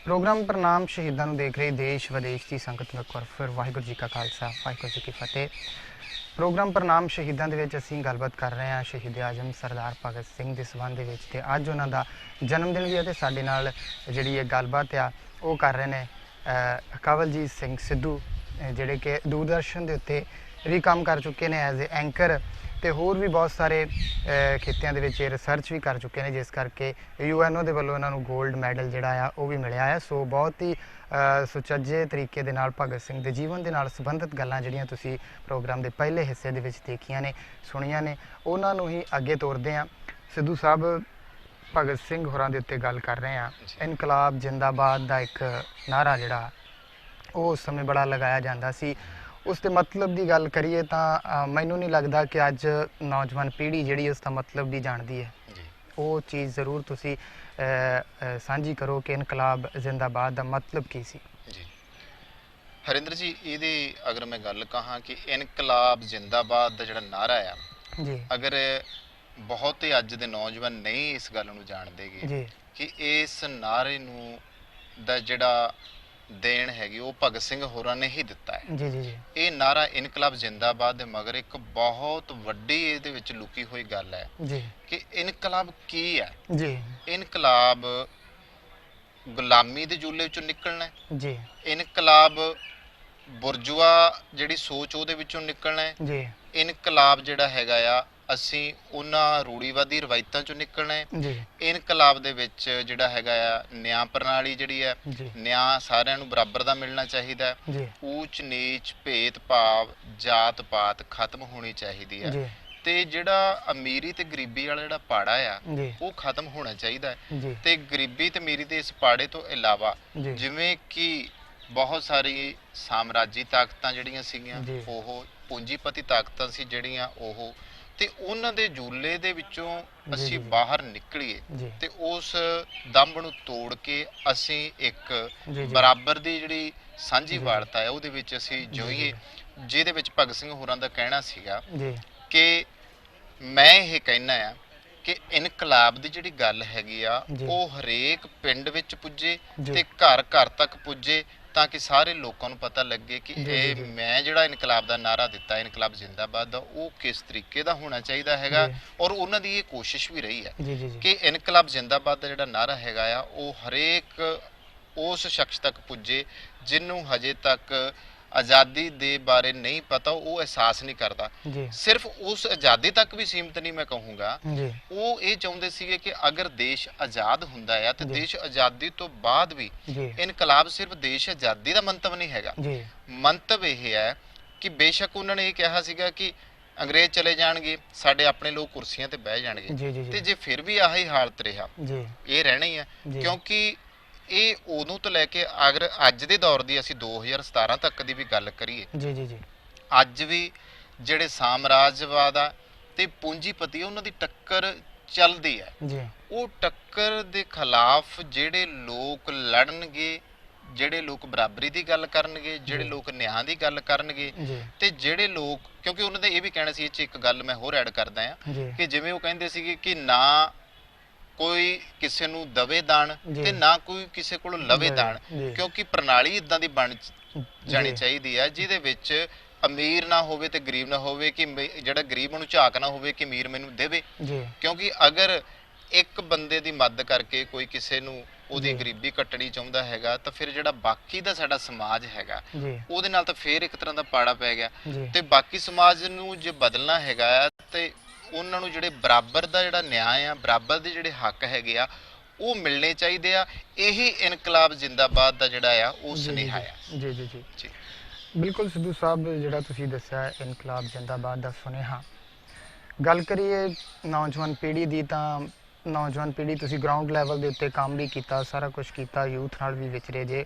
ਪ੍ਰੋਗਰਾਮ ਪ੍ਰਣਾਮ ਸ਼ਹੀਦਾਂ ਨੂੰ ਦੇਖ ਰਹੀ ਦੇਸ਼ ਵਿਦੇਸ਼ ਦੀ ਸੰਗਤ ਨੂੰ ਇੱਕ ਵਾਰ ਫਿਰ ਵਾਹਿਗੁਰੂ ਜੀ ਕਾ ਖਾਲਸਾ, ਵਾਹਿਗੁਰੂ ਜੀ ਕੀ ਫਤਿਹ। ਪ੍ਰੋਗਰਾਮ ਪ੍ਰਣਾਮ ਸ਼ਹੀਦਾਂ ਦੇ ਵਿੱਚ ਅਸੀਂ ਗੱਲਬਾਤ ਕਰ ਰਹੇ ਹਾਂ ਸ਼ਹੀਦ ਆਜ਼ਮ ਸਰਦਾਰ ਭਗਤ ਸਿੰਘ ਦੇ ਸੰਬੰਧ ਦੇ ਵਿੱਚ ਤੇ ਅੱਜ ਉਹਨਾਂ ਦਾ ਜਨਮ ਦਿਨ ਵੀ ਹੈ ਤੇ ਸਾਡੇ ਨਾਲ ਜਿਹੜੀ ਇਹ ਗੱਲਬਾਤ ਆ ਉਹ ਕਰ ਰਹੇ ਨੇ ਕਵਲਜੀਤ ਸਿੰਘ ਸਿੱਧੂ ਜਿਹੜੇ ਕਿ ਦੂਰਦਰਸ਼ਨ ਦੇ ਉੱਤੇ ਵੀ ਕੰਮ ਕਰ ਚੁੱਕੇ ਨੇ ਐਜ਼ ਏ ਐਂਕਰ ਤੇ ਹੋਰ ਵੀ ਬਹੁਤ ਸਾਰੇ ਖੇਤਿਆਂ ਦੇ ਵਿੱਚ ਰਿਸਰਚ ਵੀ ਕਰ ਚੁੱਕੇ ਨੇ ਜਿਸ ਕਰਕੇ UNO ਦੇ ਵੱਲੋਂ ਇਹਨਾਂ ਨੂੰ 골ਡ ਮੈਡਲ ਜਿਹੜਾ ਆ ਉਹ ਵੀ ਮਿਲਿਆ ਹੈ। ਸੋ ਬਹੁਤ ਹੀ ਸੁਚੱਜੇ ਤਰੀਕੇ ਦੇ ਨਾਲ ਭਗਤ ਸਿੰਘ ਦੇ ਜੀਵਨ ਦੇ ਨਾਲ ਸੰਬੰਧਿਤ ਗੱਲਾਂ ਜਿਹੜੀਆਂ ਤੁਸੀਂ ਪ੍ਰੋਗਰਾਮ ਦੇ ਪਹਿਲੇ ਹਿੱਸੇ ਦੇ ਵਿੱਚ ਦੇਖੀਆਂ ਨੇ, ਸੁਣੀਆਂ ਨੇ, ਉਹਨਾਂ ਨੂੰ ਹੀ ਅੱਗੇ ਤੋਰਦੇ ਹਾਂ। ਸਿੱਧੂ ਸਾਹਿਬ, ਭਗਤ ਸਿੰਘ ਹੋਰਾਂ ਦੇ ਉੱਤੇ ਗੱਲ ਕਰ ਰਹੇ ਹਾਂ। ਇਨਕਲਾਬ ਜਿੰਦਾਬਾਦ ਦਾ ਇੱਕ ਨਾਅਰਾ ਜਿਹੜਾ ਉਹ ਉਸ ਸਮੇਂ ਬੜਾ ਲਗਾਇਆ ਜਾਂਦਾ ਸੀ, ਉਸ ਦੇ ਮਤਲਬ ਦੀ ਗੱਲ ਕਰੀਏ ਤਾਂ ਮੈਨੂੰ ਨਹੀਂ ਲੱਗਦਾ ਕਿ ਅੱਜ ਨੌਜਵਾਨ ਪੀੜ੍ਹੀ ਜਿਹੜੀ ਉਸ ਦਾ ਮਤਲਬ ਵੀ ਜਾਣਦੀ ਹੈ। ਉਹ ਚੀਜ਼ ਜ਼ਰੂਰ ਤੁਸੀਂ ਸਾਂਝੀ ਕਰੋ ਕਿ ਇਨਕਲਾਬ ਜ਼ਿੰਦਾਬਾਦ ਦਾ ਮਤਲਬ ਕੀ ਸੀ। ਜੀ ਹਰਿੰਦਰ ਜੀ, ਇਹਦੀ ਅਗਰ ਮੈਂ ਗੱਲ ਕਹਾਂ ਕਿ ਇਨਕਲਾਬ ਜ਼ਿੰਦਾਬਾਦ ਦਾ ਜਿਹੜਾ ਨਾਅਰਾ ਆ ਜੀ, ਅਗਰ ਬਹੁਤੇ ਅੱਜ ਦੇ ਨੌਜਵਾਨ ਨਹੀਂ ਇਸ ਗੱਲ ਨੂੰ ਜਾਣਦੇਗੇ ਜੀ ਕਿ ਇਸ ਨਾਅਰੇ ਨੂੰ ਦਾ ਜਿਹੜਾ ਦੇਣ ਹੈਗੀ ਉਹ ਭਗਤ ਸਿੰਘ ਹੋਰਾਂ ਨੇ ਹੀ ਦਿੱਤਾ ਹੈ। ਜੀ ਇਹ ਨਾਅਰਾ ਇਨਕਲਾਬ ਜ਼ਿੰਦਾਬਾਦ ਦੇ ਮਗਰ ਇੱਕ ਬਹੁਤ ਵੱਡੀ ਇਹਦੇ ਵਿੱਚ ਲੁਕੀ ਹੋਈ ਗੱਲ ਹੈ ਜੀ ਕਿ ਇਨਕਲਾਬ ਕੀ ਹੈ। ਜੀ ਇਨਕਲਾਬ ਗੁਲਾਮੀ ਦੇ ਜੂਲੇ ਚੋਂ ਨਿਕਲਣਾ ਜੀ, ਇਨਕਲਾਬ ਬੁਰਜੂਆ ਜਿਹੜੀ ਸੋਚ ਉਹਦੇ ਵਿੱਚੋਂ ਨਿਕਲਣਾ ਹੈ ਜੀ ਇਨਕਲਾਬ ਜਿਹੜਾ ਹੈਗਾ ਆ ਅਸੀਂ ਉਹਨਾਂ ਰੂੜੀਵਾਦੀ ਰਵਾਇਤਾਂ ਚੋਂ ਨਿਕਲਣਾ ਹੈ ਜੀ ਇਨਕਲਾਬ ਦੇ ਵਿੱਚ ਜਿਹੜਾ ਹੈਗਾ ਆ ਨਿਆਂ ਪ੍ਰਣਾਲੀ ਜਿਹੜੀ ਹੈ ਜੀ ਨਿਆਂ ਸਾਰਿਆਂ ਨੂੰ ਬਰਾਬਰ ਦਾ ਮਿਲਣਾ ਚਾਹੀਦਾ ਹੈ ਜੀ ਊਚ ਨੀਚ ਭੇਦ ਭਾਵ ਜਾਤ ਪਾਤ ਖਤਮ ਹੋਣੀ ਚਾਹੀਦੀ ਹੈ ਜੀ ਤੇ ਜਿਹੜਾ ਅਮੀਰੀ ਤੇ ਗਰੀਬੀ ਵਾਲਾ ਜਿਹੜਾ ਪਾੜਾ ਆ ਜੀ ਉਹ ਖਤਮ ਹੋਣਾ ਚਾਹੀਦਾ ਹੈ ਜੀ ਤੇ ਗਰੀਬੀ ਤੇ ਅਮੀਰੀ ਦੇ ਇਸ ਪਾੜੇ ਤੋਂ ਇਲਾਵਾ ਜੀ ਜਿਵੇਂ ਕਿ ਬਹੁਤ ਸਾਰੀ ਸਾਮਰਾਜੀ ਤਾਕਤਾਂ ਜਿਹੜੀਆਂ ਸੀਗੀਆਂ ਜੀ। ਉਹ ਪੂੰਜੀਪਤੀ ਤਾਕਤਾਂ ਸੀ ਜਿਹੜੀਆਂ ਉਹ ਤੇ ਉਹਨਾਂ ਦੇ ਜੂਲੇ ਦੇ ਵਿੱਚੋਂ ਜੀ, ਅਸੀਂ ਜੀ। ਬਾਹਰ ਨਿਕਲੀਏ ਜੀ ਤੇ ਉਸ ਦੰਭ ਨੂੰ ਤੋੜ ਕੇ ਅਸੀਂ ਇੱਕ ਜੀ ਜੀ ਬਰਾਬਰ ਦੀ ਜਿਹੜੀ ਜੀ, ਸਾਂਝੀ ਜੀ। ਵਾਰਤਾ ਹੈ ਉਹਦੇ ਵਿੱਚ ਅਸੀਂ ਜੀ, ਜੋਈਏ ਜੀ। ਜਿਹਦੇ ਵਿੱਚ ਭਗਤ ਸਿੰਘ ਹੋਰਾਂ ਦਾ ਕਹਿਣਾ ਸੀਗਾ ਜੀ ਕਿ ਮੈਂ ਇਹ ਕਹਿਣਾ ਆ ਕਿ ਇਨਕਲਾਬ ਦੀ ਜਿਹੜੀ ਗੱਲ ਹੈਗੀ ਆ ਜੀ। ਉਹ ਹਰੇਕ ਪਿੰਡ ਵਿੱਚ ਪੁੱਜੇ ਜੀ। ਤੇ ਘਰ ਘਰ ਤੱਕ ਪੁੱਜੇ ਤਾਂ ਕਿ ਸਾਰੇ ਲੋਕਾਂ ਨੂੰ ਪਤਾ ਲੱਗੇ ਕਿ ਜੀ, ਜੀ, ਇਹ ਜੀ। ਮੈਂ ਜਿਹੜਾ ਇਨਕਲਾਬ ਦਾ ਨਾਰਾ ਦਿੱਤਾ ਇਨਕਲਾਬ ਜ਼ਿੰਦਾਬਾਦ ਦਾ ਉਹ ਕਿਸ ਤਰੀਕੇ ਦਾ ਹੋਣਾ ਚਾਹੀਦਾ ਹੈਗਾ ਜੀ। ਔਰ ਉਹਨਾਂ ਦੀ ਇਹ ਕੋਸ਼ਿਸ਼ ਵੀ ਰਹੀ ਹੈ ਜੀ ਜੀ ਜੀ ਕਿ ਇਨਕਲਾਬ ਜ਼ਿੰਦਾਬਾਦ ਦਾ ਜਿਹੜਾ ਨਾਰਾ ਹੈਗਾ ਆ ਉਹ ਹਰੇਕ ਉਸ ਸ਼ਖਸ ਤੱਕ ਪੁੱਜੇ ਜਿਹਨੂੰ ਹਜੇ ਤੱਕ ਆਜ਼ਾਦੀ ਦੇ ਬਾਰੇ ਨਹੀਂ ਪਤਾ ਉਹ ਅਹਿਸਾਸ ਨਹੀਂ ਕਰਦਾ ਜੀ ਸਿਰਫ ਉਸ ਆਜ਼ਾਦੀ ਤੱਕ ਵੀ ਸੀਮਤ ਨਹੀਂ ਮੈਂ ਕਹੂੰਗਾ ਜੀ ਉਹ ਇਹ ਚਾਹੁੰਦੇ ਸੀਗੇ ਕਿ ਅਗਰ ਦੇਸ਼ ਆਜ਼ਾਦ ਹੁੰਦਾ ਆ ਤੇ ਜੀ। ਦੇਸ਼ ਆਜ਼ਾਦੀ ਤੋਂ ਬਾਅਦ ਵੀ ਜੀ ਇਨਕਲਾਬ ਸਿਰਫ ਦੇਸ਼ ਆਜ਼ਾਦੀ ਦਾ ਮੰਤਵ ਨਹੀਂ ਹੈਗਾ ਜੀ ਮੰਤਵ ਇਹ ਹੈ ਕਿ ਬੇਸ਼ੱਕ ਉਹਨਾਂ ਨੇ ਇਹ ਕਿਹਾ ਸੀਗਾ ਕਿ ਅੰਗਰੇਜ਼ ਚਲੇ ਜਾਣਗੇ ਸਾਡੇ ਆਪਣੇ ਲੋਕ ਕੁਰਸੀਆਂ ਤੇ ਬਹਿ ਜਾਣਗੇ ਜੀ ਜੀ ਤੇ ਜੀ ਜੇ ਫਿਰ ਵੀ ਆਹੀ ਹਾਲਤ ਰਿਹਾ ਜੀ ਇਹ ਰਹਿਣਾ ਹੀ ਹੈ ਜੀ। ਕਿਉਂਕਿ ਇਹ ਉਦੋਂ ਤੋਂ ਲੈ ਕੇ ਅਗਰ ਅੱਜ ਦੇ ਦੌਰ ਦੀ ਅਸੀਂ 2017 ਤੱਕ ਦੀ ਵੀ ਗੱਲ ਕਰੀਏ ਜੀ ਜੀ ਜੀ ਅੱਜ ਵੀ ਜਿਹੜੇ ਸਾਮਰਾਜਵਾਦ ਆ ਤੇ ਪੂੰਜੀਪਤੀ ਆ, ਉਹਨਾਂ ਦੀ ਟੱਕਰ ਚੱਲਦੀ ਹੈ ਜੀ ਉਹ ਟੱਕਰ ਦੇ ਖਿਲਾਫ ਜਿਹੜੇ ਲੋਕ ਲੜਨਗੇ ਜਿਹੜੇ ਲੋਕ ਬਰਾਬਰੀ ਦੀ ਗੱਲ ਕਰਨਗੇ ਜਿਹੜੇ ਜੀ। ਲੋਕ ਨਿਆਂ ਦੀ ਗੱਲ ਕਰਨਗੇ ਜੀ ਤੇ ਜਿਹੜੇ ਲੋਕ ਕਿਉਂਕਿ ਉਹਨਾਂ ਦੇ ਇਹ ਵੀ ਕਹਿਣਾ ਸੀ ਇਹ 'ਚ ਇੱਕ ਗੱਲ ਮੈਂ ਹੋਰ ਐਡ ਕਰਦਾ ਆ ਜੀ ਕਿ ਜਿਵੇਂ ਉਹ ਕਹਿੰਦੇ ਸੀਗੇ ਕਿ ਨਾ ਕੋਈ ਕਿਸੇ ਨੂੰ ਦਵੇ ਦਾਨ ਜੀ। ਤੇ ਨਾ ਕੋਈ ਕਿਸੇ ਕੋਲੋਂ ਲਵੇ ਦਾਨ ਜੀ। ਕਿਉਂਕਿ ਪ੍ਰਣਾਲੀ ਇਦਾਂ ਦੀ ਬਣ ਜਾਣੀ ਜੀ। ਚਾਹੀਦੀ ਹੈ ਜਿਹਦੇ ਵਿੱਚ ਅਮੀਰ ਨਾ ਹੋਵੇ ਤੇ ਗਰੀਬ ਨਾ ਹੋਵੇ ਕਿ ਜਿਹੜਾ ਗਰੀਬ ਉਹਨੂੰ ਝਾਕ ਨਾ ਹੋਵੇ ਕਿ ਅਮੀਰ ਮੈਨੂੰ ਦੇਵੇ ਜੀ ਕਿਉਂਕਿ ਅਗਰ ਇੱਕ ਬੰਦੇ ਦੀ ਮਦਦ ਕਰਕੇ ਕੋਈ ਕਿਸੇ ਨੂੰ ਉਹਦੀ ਜੀ। ਗਰੀਬੀ ਕੱਟਣੀ ਚਾਹੁੰਦਾ ਹੈਗਾ ਤਾਂ ਫਿਰ ਜਿਹੜਾ ਬਾਕੀ ਦਾ ਸਾਡਾ ਸਮਾਜ ਹੈਗਾ ਜੀ ਉਹਦੇ ਨਾਲ ਤਾਂ ਫਿਰ ਇੱਕ ਤਰ੍ਹਾਂ ਦਾ ਪਾੜਾ ਪੈ ਗਿਆ ਜੀ ਤੇ ਬਾਕੀ ਸਮਾਜ ਨੂੰ ਜੇ ਬਦਲਣਾ ਹੈਗਾ ਆ ਤੇ ਉਹਨਾਂ ਨੂੰ ਜਿਹੜੇ ਬਰਾਬਰ ਦਾ ਜਿਹੜਾ ਨਿਆਂ ਆ ਬਰਾਬਰ ਦੇ ਜਿਹੜੇ ਹੱਕ ਹੈਗੇ ਆ ਉਹ ਮਿਲਣੇ ਚਾਹੀਦੇ ਆ ਇਹੀ ਇਨਕਲਾਬ ਜ਼ਿੰਦਾਬਾਦ ਦਾ ਜਿਹੜਾ ਆ ਉਹ ਜੀ, ਸੁਨੇਹਾ ਜੀ, ਆ ਜੀ ਜੀ ਜੀ ਜੀ ਬਿਲਕੁਲ ਸਿੱਧੂ ਸਾਹਿਬ ਜਿਹੜਾ ਤੁਸੀਂ ਦੱਸਿਆ ਹੈ, ਇਨਕਲਾਬ ਜ਼ਿੰਦਾਬਾਦ ਦਾ ਸੁਨੇਹਾ ਗੱਲ ਕਰੀਏ ਨੌਜਵਾਨ ਪੀੜ੍ਹੀ ਦੀ ਤਾਂ ਨੌਜਵਾਨ ਪੀੜ੍ਹੀ ਤੁਸੀਂ ਗਰਾਊਂਡ ਲੈਵਲ ਦੇ ਉੱਤੇ ਕੰਮ ਵੀ ਕੀਤਾ ਸਾਰਾ ਕੁਝ ਕੀਤਾ ਯੂਥ ਨਾਲ ਵੀ ਵਿਚਰੇ ਜੇ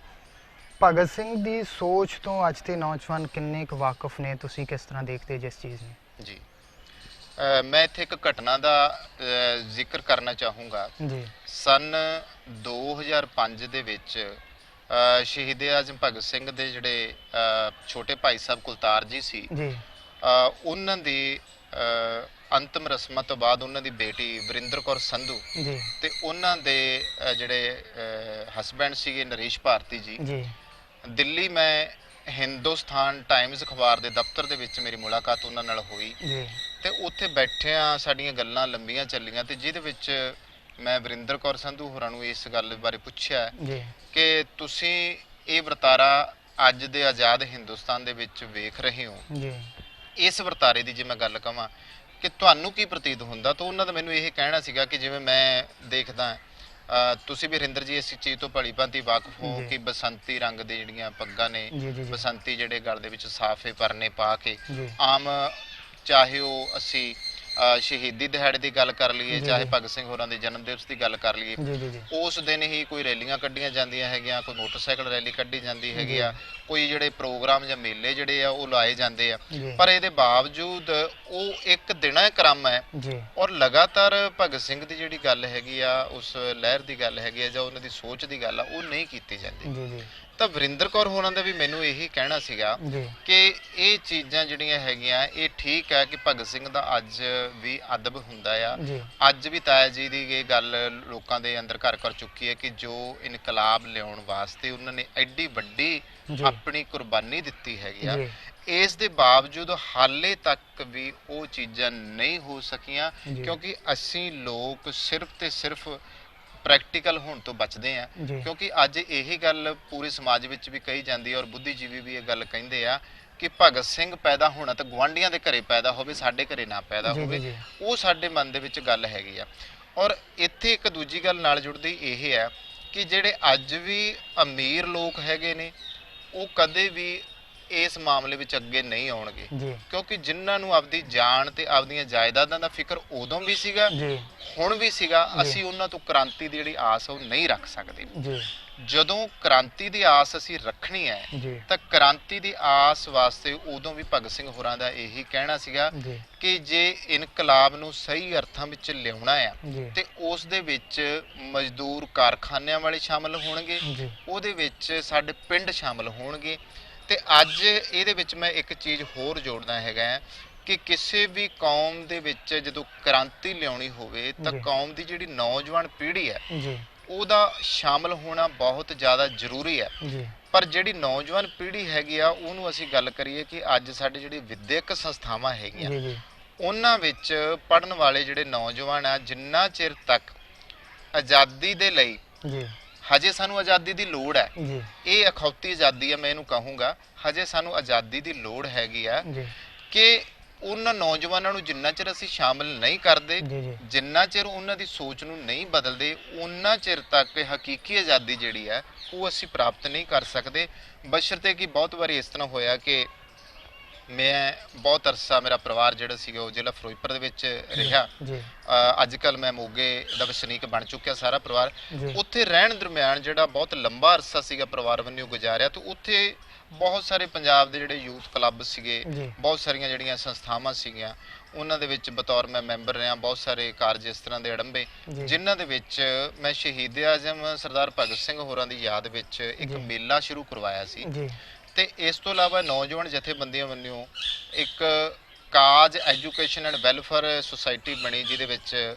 ਭਗਤ ਸਿੰਘ ਦੀ ਸੋਚ ਤੋਂ ਅੱਜ ਦੇ ਨੌਜਵਾਨ ਕਿੰਨੇ ਕੁ ਵਾਕਿਫ ਨੇ ਤੁਸੀਂ ਕਿਸ ਤਰ੍ਹਾਂ ਦੇਖਦੇ ਜਿਸ ਚੀਜ਼ ਨੂੰ ਜੀ ਮੈਂ ਇੱਥੇ ਇੱਕ ਘਟਨਾ ਦਾ ਜ਼ਿਕਰ ਕਰਨਾ ਚਾਹੂੰਗਾ ਜੀ ਸਨ 2005 ਦੇ ਵਿੱਚ ਸ਼ਹੀਦ ਆਜ਼ਮ ਭਗਤ ਸਿੰਘ ਦੇ ਜਿਹੜੇ ਛੋਟੇ ਭਾਈ ਸਾਹਿਬ ਕੁਲਤਾਰ ਜੀ ਸੀ ਜੀ ਉਹਨਾਂ ਦੀ ਅੰਤਮ ਰਸਮਾਂ ਤੋਂ ਬਾਅਦ ਉਹਨਾਂ ਦੀ ਬੇਟੀ ਵਰਿੰਦਰ ਕੌਰ ਸੰਧੂ ਜੀ ਤੇ ਉਹਨਾਂ ਦੇ ਜਿਹੜੇ ਹਸਬੈਂਡ ਸੀਗੇ ਨਰੇਸ਼ ਭਾਰਤੀ ਜੀ ਜੀ ਦਿੱਲੀ ਮੈਂ ਹਿੰਦੁਸਤਾਨ ਟਾਈਮਜ਼ ਅਖਬਾਰ ਦੇ ਦਫ਼ਤਰ ਦੇ ਵਿੱਚ ਮੇਰੀ ਮੁਲਾਕਾਤ ਉਹਨਾਂ ਨਾਲ ਹੋਈ ਜੀ ਤੇ ਉੱਥੇ ਬੈਠਿਆਂ ਸਾਡੀਆਂ ਗੱਲਾਂ ਲੰਬੀਆਂ ਚੱਲੀਆਂ ਤੇ ਜਿਹਦੇ ਵਿੱਚ ਮੈਂ ਵਰਿੰਦਰ ਕੌਰ ਸੰਧੂ ਹੋਰਾਂ ਨੂੰ ਇਸ ਗੱਲ ਬਾਰੇ ਪੁੱਛਿਆ ਜੀ ਕਿ ਤੁਸੀਂ ਇਹ ਵਰਤਾਰਾ ਅੱਜ ਦੇ ਆਜ਼ਾਦ ਹਿੰਦੁਸਤਾਨ ਦੇ ਵਿੱਚ ਵੇਖ ਰਹੇ ਹੋ ਜੀ ਇਸ ਵਰਤਾਰੇ ਦੀ ਜੇ ਮੈਂ ਗੱਲ ਕਵਾਂ ਕਿ ਤੁਹਾਨੂੰ ਕੀ ਪ੍ਰਤੀਤ ਹੁੰਦਾ ਤਾਂ ਉਹਨਾਂ ਦਾ ਮੈਨੂੰ ਇਹ ਕਹਿਣਾ ਸੀਗਾ ਕਿ ਜਿਵੇਂ ਮੈਂ ਦੇਖਦਾ ਤੁਸੀਂ ਵੀ ਹਰਿੰਦਰ ਜੀ ਇਸ ਚੀਜ਼ ਤੋਂ ਭਲੀ ਭਾਂਤੀ ਵਾਕਿਫ ਹੋ ਜੀ। ਕਿ ਬਸੰਤੀ ਰੰਗ ਦੇ ਜਿਹੜੀਆਂ ਪੱਗਾਂ ਨੇ ਜੀ ਜੀ ਜੀ ਬਸੰਤੀ ਜਿਹੜੇ ਗਲ ਦੇ ਵਿੱਚ ਸਾਫੇ ਪਰਨੇ ਪਾ ਕੇ ਜੀ ਆਮ ਚਾਹੇ ਉਹ ਅਸੀਂ ਸ਼ਹੀਦੀ ਦਿਹਾੜੇ ਦੀ ਗੱਲ ਕਰ ਲਈਏ ਜੀ, ਚਾਹੇ ਜੀ। ਭਗਤ ਸਿੰਘ ਹੋਰਾਂ ਦੇ ਜਨਮ ਦਿਵਸ ਦੀ ਗੱਲ ਕਰ ਲਈਏ ਜੀ ਜੀ ਜੀ ਉਸ ਦਿਨ ਹੀ ਕੋਈ ਰੈਲੀਆਂ ਕੱਢੀਆਂ ਜਾਂਦੀਆਂ ਹੈਗੀਆਂ ਕੋਈ ਮੋਟਰਸਾਈਕਲ ਰੈਲੀ ਕੱਢੀ ਜਾਂਦੀ ਹੈਗੀ ਜੀ। ਆ ਕੋਈ ਜਿਹੜੇ ਪ੍ਰੋਗਰਾਮ ਜਾਂ ਮੇਲੇ ਜਿਹੜੇ ਆ ਉਹ ਲਾਏ ਜਾਂਦੇ ਆ ਜੀ ਪਰ ਇਹਦੇ ਬਾਵਜੂਦ ਉਹ ਇੱਕ ਦਿਨਾ ਕ੍ਰਮ ਹੈ ਜੀ ਔਰ ਲਗਾਤਾਰ ਭਗਤ ਸਿੰਘ ਦੀ ਜਿਹੜੀ ਗੱਲ ਹੈਗੀ ਆ ਉਸ ਲਹਿਰ ਦੀ ਗੱਲ ਹੈਗੀ ਆ ਜਾਂ ਉਹਨਾਂ ਦੀ ਸੋਚ ਦੀ ਗੱਲ ਆ ਉਹ ਨਹੀਂ ਕੀਤੀ ਜਾਂਦੀ ਜੀ ਜੀ ਤਾਂ ਵਰਿੰਦਰ ਕੌਰ ਹੋਰਾਂ ਦਾ ਵੀ ਮੈਨੂੰ ਇਹੀ ਕਹਿਣਾ ਸੀਗਾ ਜੀ ਕਿ ਇਹ ਚੀਜ਼ਾਂ ਜਿਹੜੀਆਂ ਹੈਗੀਆਂ ਇਹ ਠੀਕ ਹੈ ਕਿ ਭਗਤ ਸਿੰਘ ਦਾ ਅੱਜ ਵੀ ਅਦਬ ਹੁੰਦਾ ਆ ਜੀ ਅੱਜ ਵੀ ਤਾਇਆ ਜੀ ਦੀ ਇਹ ਗੱਲ ਲੋਕਾਂ ਦੇ ਅੰਦਰ ਘਰ ਕਰ ਚੁੱਕੀ ਹੈ ਕਿ ਜੋ ਇਨਕਲਾਬ ਲਿਆਉਣ ਵਾਸਤੇ ਉਹਨਾਂ ਨੇ ਐਡੀ ਵੱਡੀ ਜੀ ਆਪਣੀ ਕੁਰਬਾਨੀ ਦਿੱਤੀ ਹੈਗੀ ਆ ਜੀ ਇਸ ਦੇ ਬਾਵਜੂਦ ਹਾਲੇ ਤੱਕ ਵੀ ਉਹ ਚੀਜ਼ਾਂ ਨਹੀਂ ਹੋ ਸਕੀਆਂ ਜੀ। ਕਿਉਂਕਿ ਅਸੀਂ ਲੋਕ ਸਿਰਫ ਤੇ ਸਿਰਫ ਪ੍ਰੈਕਟੀਕਲ ਹੋਣ ਤੋਂ ਬਚਦੇ ਆ, ਜੀ ਕਿਉਂਕਿ ਅੱਜ ਇਹੀ ਗੱਲ ਪੂਰੇ ਸਮਾਜ ਵਿੱਚ ਵੀ ਕਹੀ ਜਾਂਦੀ ਹੈ ਔਰ ਬੁੱਧੀਜੀਵੀ ਵੀ ਇਹ ਗੱਲ ਕਹਿੰਦੇ ਆ ਕਿ ਭਗਤ ਸਿੰਘ ਪੈਦਾ ਹੋਣਾ ਤਾਂ ਗੁਆਂਢੀਆਂ ਦੇ ਘਰੇ ਪੈਦਾ ਹੋਵੇ, ਸਾਡੇ ਘਰੇ ਨਾ ਪੈਦਾ ਜੀ ਜੀ ਹੋਵੇ। ਜੀ ਉਹ ਸਾਡੇ ਮਨ ਦੇ ਵਿੱਚ ਗੱਲ ਹੈਗੀ ਆ। ਔਰ ਇੱਥੇ ਇੱਕ ਦੂਜੀ ਗੱਲ ਨਾਲ ਜੁੜਦੀ ਇਹ ਹੈ ਕਿ ਜਿਹੜੇ ਅੱਜ ਵੀ ਅਮੀਰ ਲੋਕ ਹੈਗੇ ਨੇ ਉਹ ਕਦੇ ਵੀ ਇਸ ਮਾਮਲੇ ਵਿੱਚ ਅੱਗੇ ਨਹੀਂ ਆਉਣਗੇ, ਜੀ ਕਿਉਂਕਿ ਜਿਨ੍ਹਾਂ ਨੂੰ ਆਪਦੀ ਜਾਨ ਤੇ ਆਪਦੀਆਂ ਜਾਇਦਾਦਾਂ ਦਾ ਫਿਕਰ ਉਦੋਂ ਵੀ ਸੀਗਾ, ਜੀ ਹੁਣ ਵੀ ਸੀਗਾ, ਜੀ। ਅਸੀਂ ਉਹਨਾਂ ਤੋਂ ਕ੍ਰਾਂਤੀ ਦੀ ਜਿਹੜੀ ਆਸ ਉਹ ਨਹੀਂ ਰੱਖ ਸਕਦੇ। ਜੀ ਜਦੋਂ ਕ੍ਰਾਂਤੀ ਦੀ ਆਸ ਅਸੀਂ ਰੱਖਣੀ ਹੈ ਜੀ ਤਾਂ ਕ੍ਰਾਂਤੀ ਦੀ ਆਸ ਵਾਸਤੇ ਉਦੋਂ ਵੀ ਭਗਤ ਸਿੰਘ ਹੋਰਾਂ ਦਾ ਇਹੀ ਕਹਿਣਾ ਸੀਗਾ ਜੀ ਕਿ ਜੇ ਇਨਕਲਾਬ ਨੂੰ ਸਹੀ ਅਰਥਾਂ ਵਿੱਚ ਲਿਆਉਣਾ ਆ ਜੀ ਤੇ ਉਸ ਦੇ ਵਿੱਚ ਮਜ਼ਦੂਰ ਕਾਰਖਾਨਿਆਂ ਵਾਲੇ ਸ਼ਾਮਲ ਹੋਣਗੇ, ਜੀ ਉਹਦੇ ਵਿੱਚ ਸਾਡੇ ਪਿੰਡ ਸ਼ਾਮਲ ਹੋਣਗੇ। ਤੇ ਅੱਜ ਇਹਦੇ ਵਿੱਚ ਮੈਂ ਇੱਕ ਚੀਜ਼ ਹੋਰ ਜੋੜਨਾ ਹੈਗਾ ਕਿ ਕਿਸੇ ਵੀ ਕੌਮ ਦੇ ਵਿੱਚ ਜਦੋਂ ਕ੍ਰਾਂਤੀ ਲਿਆਉਣੀ ਹੋਵੇ ਤਾਂ ਜੀ। ਕੌਮ ਦੀ ਜਿਹੜੀ ਨੌਜਵਾਨ ਪੀੜ੍ਹੀ ਹੈ ਜੀ ਉਹਦਾ ਸ਼ਾਮਲ ਹੋਣਾ ਬਹੁਤ ਜ਼ਿਆਦਾ ਜ਼ਰੂਰੀ ਹੈ। ਜੀ ਪਰ ਜਿਹੜੀ ਨੌਜਵਾਨ ਪੀੜ੍ਹੀ ਹੈਗੀ ਆ ਉਹਨੂੰ ਅਸੀਂ ਗੱਲ ਕਰੀਏ ਕਿ ਅੱਜ ਸਾਡੇ ਜਿਹੜੀ ਵਿਦਿਅਕ ਸੰਸਥਾਵਾਂ ਹੈਗੀਆਂ ਜੀ ਜੀ ਉਹਨਾਂ ਵਿੱਚ ਪੜ੍ਹਨ ਵਾਲੇ ਜਿਹੜੇ ਨੌਜਵਾਨ ਆ, ਜਿੰਨਾ ਚਿਰ ਤੱਕ ਆਜ਼ਾਦੀ ਦੇ ਲਈ ਜੀ ਹਜੇ ਸਾਨੂੰ ਆਜ਼ਾਦੀ ਦੀ ਲੋੜ ਹੈ, ਜੀ ਇਹ ਅਖੌਤੀ ਆਜ਼ਾਦੀ ਆ, ਮੈਂ ਇਹਨੂੰ ਕਹੂੰਗਾ ਹਜੇ ਸਾਨੂੰ ਆਜ਼ਾਦੀ ਦੀ ਲੋੜ ਹੈਗੀ ਆ ਜੀ ਕਿ ਉਹਨਾਂ ਨੌਜਵਾਨਾਂ ਨੂੰ ਜਿੰਨਾ ਚਿਰ ਅਸੀਂ ਸ਼ਾਮਲ ਨਹੀਂ ਕਰਦੇ, ਜੀ ਜੀ ਜਿੰਨਾ ਚਿਰ ਉਹਨਾਂ ਦੀ ਸੋਚ ਨੂੰ ਨਹੀਂ ਬਦਲਦੇ, ਉਹਨਾਂ ਚਿਰ ਤੱਕ ਹਕੀਕੀ ਆਜ਼ਾਦੀ ਜਿਹੜੀ ਹੈ ਉਹ ਅਸੀਂ ਪ੍ਰਾਪਤ ਨਹੀਂ ਕਰ ਸਕਦੇ। ਬਸ਼ਰਤੇ ਕਿ ਬਹੁਤ ਵਾਰੀ ਇਸ ਤਰ੍ਹਾਂ ਹੋਇਆ ਕਿ ਮੈਂ ਬਹੁਤ ਅਰਸਾ ਮੇਰਾ ਪਰਿਵਾਰ ਜਿਹੜਾ ਸੀਗਾ ਉਹ ਜ਼ਿਲ੍ਹਾ ਫਿਰੋਜ਼ਪੁਰ ਦੇ ਵਿੱਚ ਰਿਹਾ। ਜੀ ਅੱਜ ਕੱਲ ਮੈਂ ਮੋਗੇ ਦਾ ਵਸਨੀਕ ਬਣ ਚੁੱਕਿਆ ਸਾਰਾ ਪਰਿਵਾਰ। ਜੀ ਉੱਥੇ ਰਹਿਣ ਦਰਮਿਆਨ ਜਿਹੜਾ ਬਹੁਤ ਲੰਬਾ ਅਰਸਾ ਸੀਗਾ ਪਰਿਵਾਰ ਵੱਲੋਂ ਗੁਜ਼ਾਰਿਆ, ਤੇ ਉੱਥੇ ਬਹੁਤ ਸਾਰੇ ਪੰਜਾਬ ਦੇ ਜਿਹੜੇ ਯੂਥ ਕਲੱਬ ਸੀਗੇ, ਜੀ ਬਹੁਤ ਸਾਰੀਆਂ ਜਿਹੜੀਆਂ ਸੰਸਥਾਵਾਂ ਸੀਗੀਆਂ, ਉਹਨਾਂ ਦੇ ਵਿੱਚ ਬਤੌਰ ਮੈਂ ਮੈਂਬਰ ਰਿਹਾ। ਬਹੁਤ ਸਾਰੇ ਕਾਰਜ ਇਸ ਤਰ੍ਹਾਂ ਦੇ ਅੜੰਬੇ ਜੀ ਜਿਨ੍ਹਾਂ ਦੇ ਵਿੱਚ ਮੈਂ ਸ਼ਹੀਦ ਆਜ਼ਮ ਸਰਦਾਰ ਭਗਤ ਸਿੰਘ ਹੋਰਾਂ ਦੀ ਯਾਦ ਵਿੱਚ ਇੱਕ ਜੀ। ਮੇਲਾ ਸ਼ੁਰੂ ਕਰਵਾਇਆ ਸੀ। ਜੀ ਤੇ ਇਸ ਤੋਂ ਇਲਾਵਾ ਨੌਜਵਾਨ ਜਥੇਬੰਦੀਆਂ ਵੱਲੋਂ ਇੱਕ ਕਾਜ ਐਜੂਕੇਸ਼ਨ ਐਂਡ ਵੈਲਫੇਅਰ ਸੁਸਾਇਟੀ ਬਣੀ, ਜਿਹਦੇ ਵਿੱਚ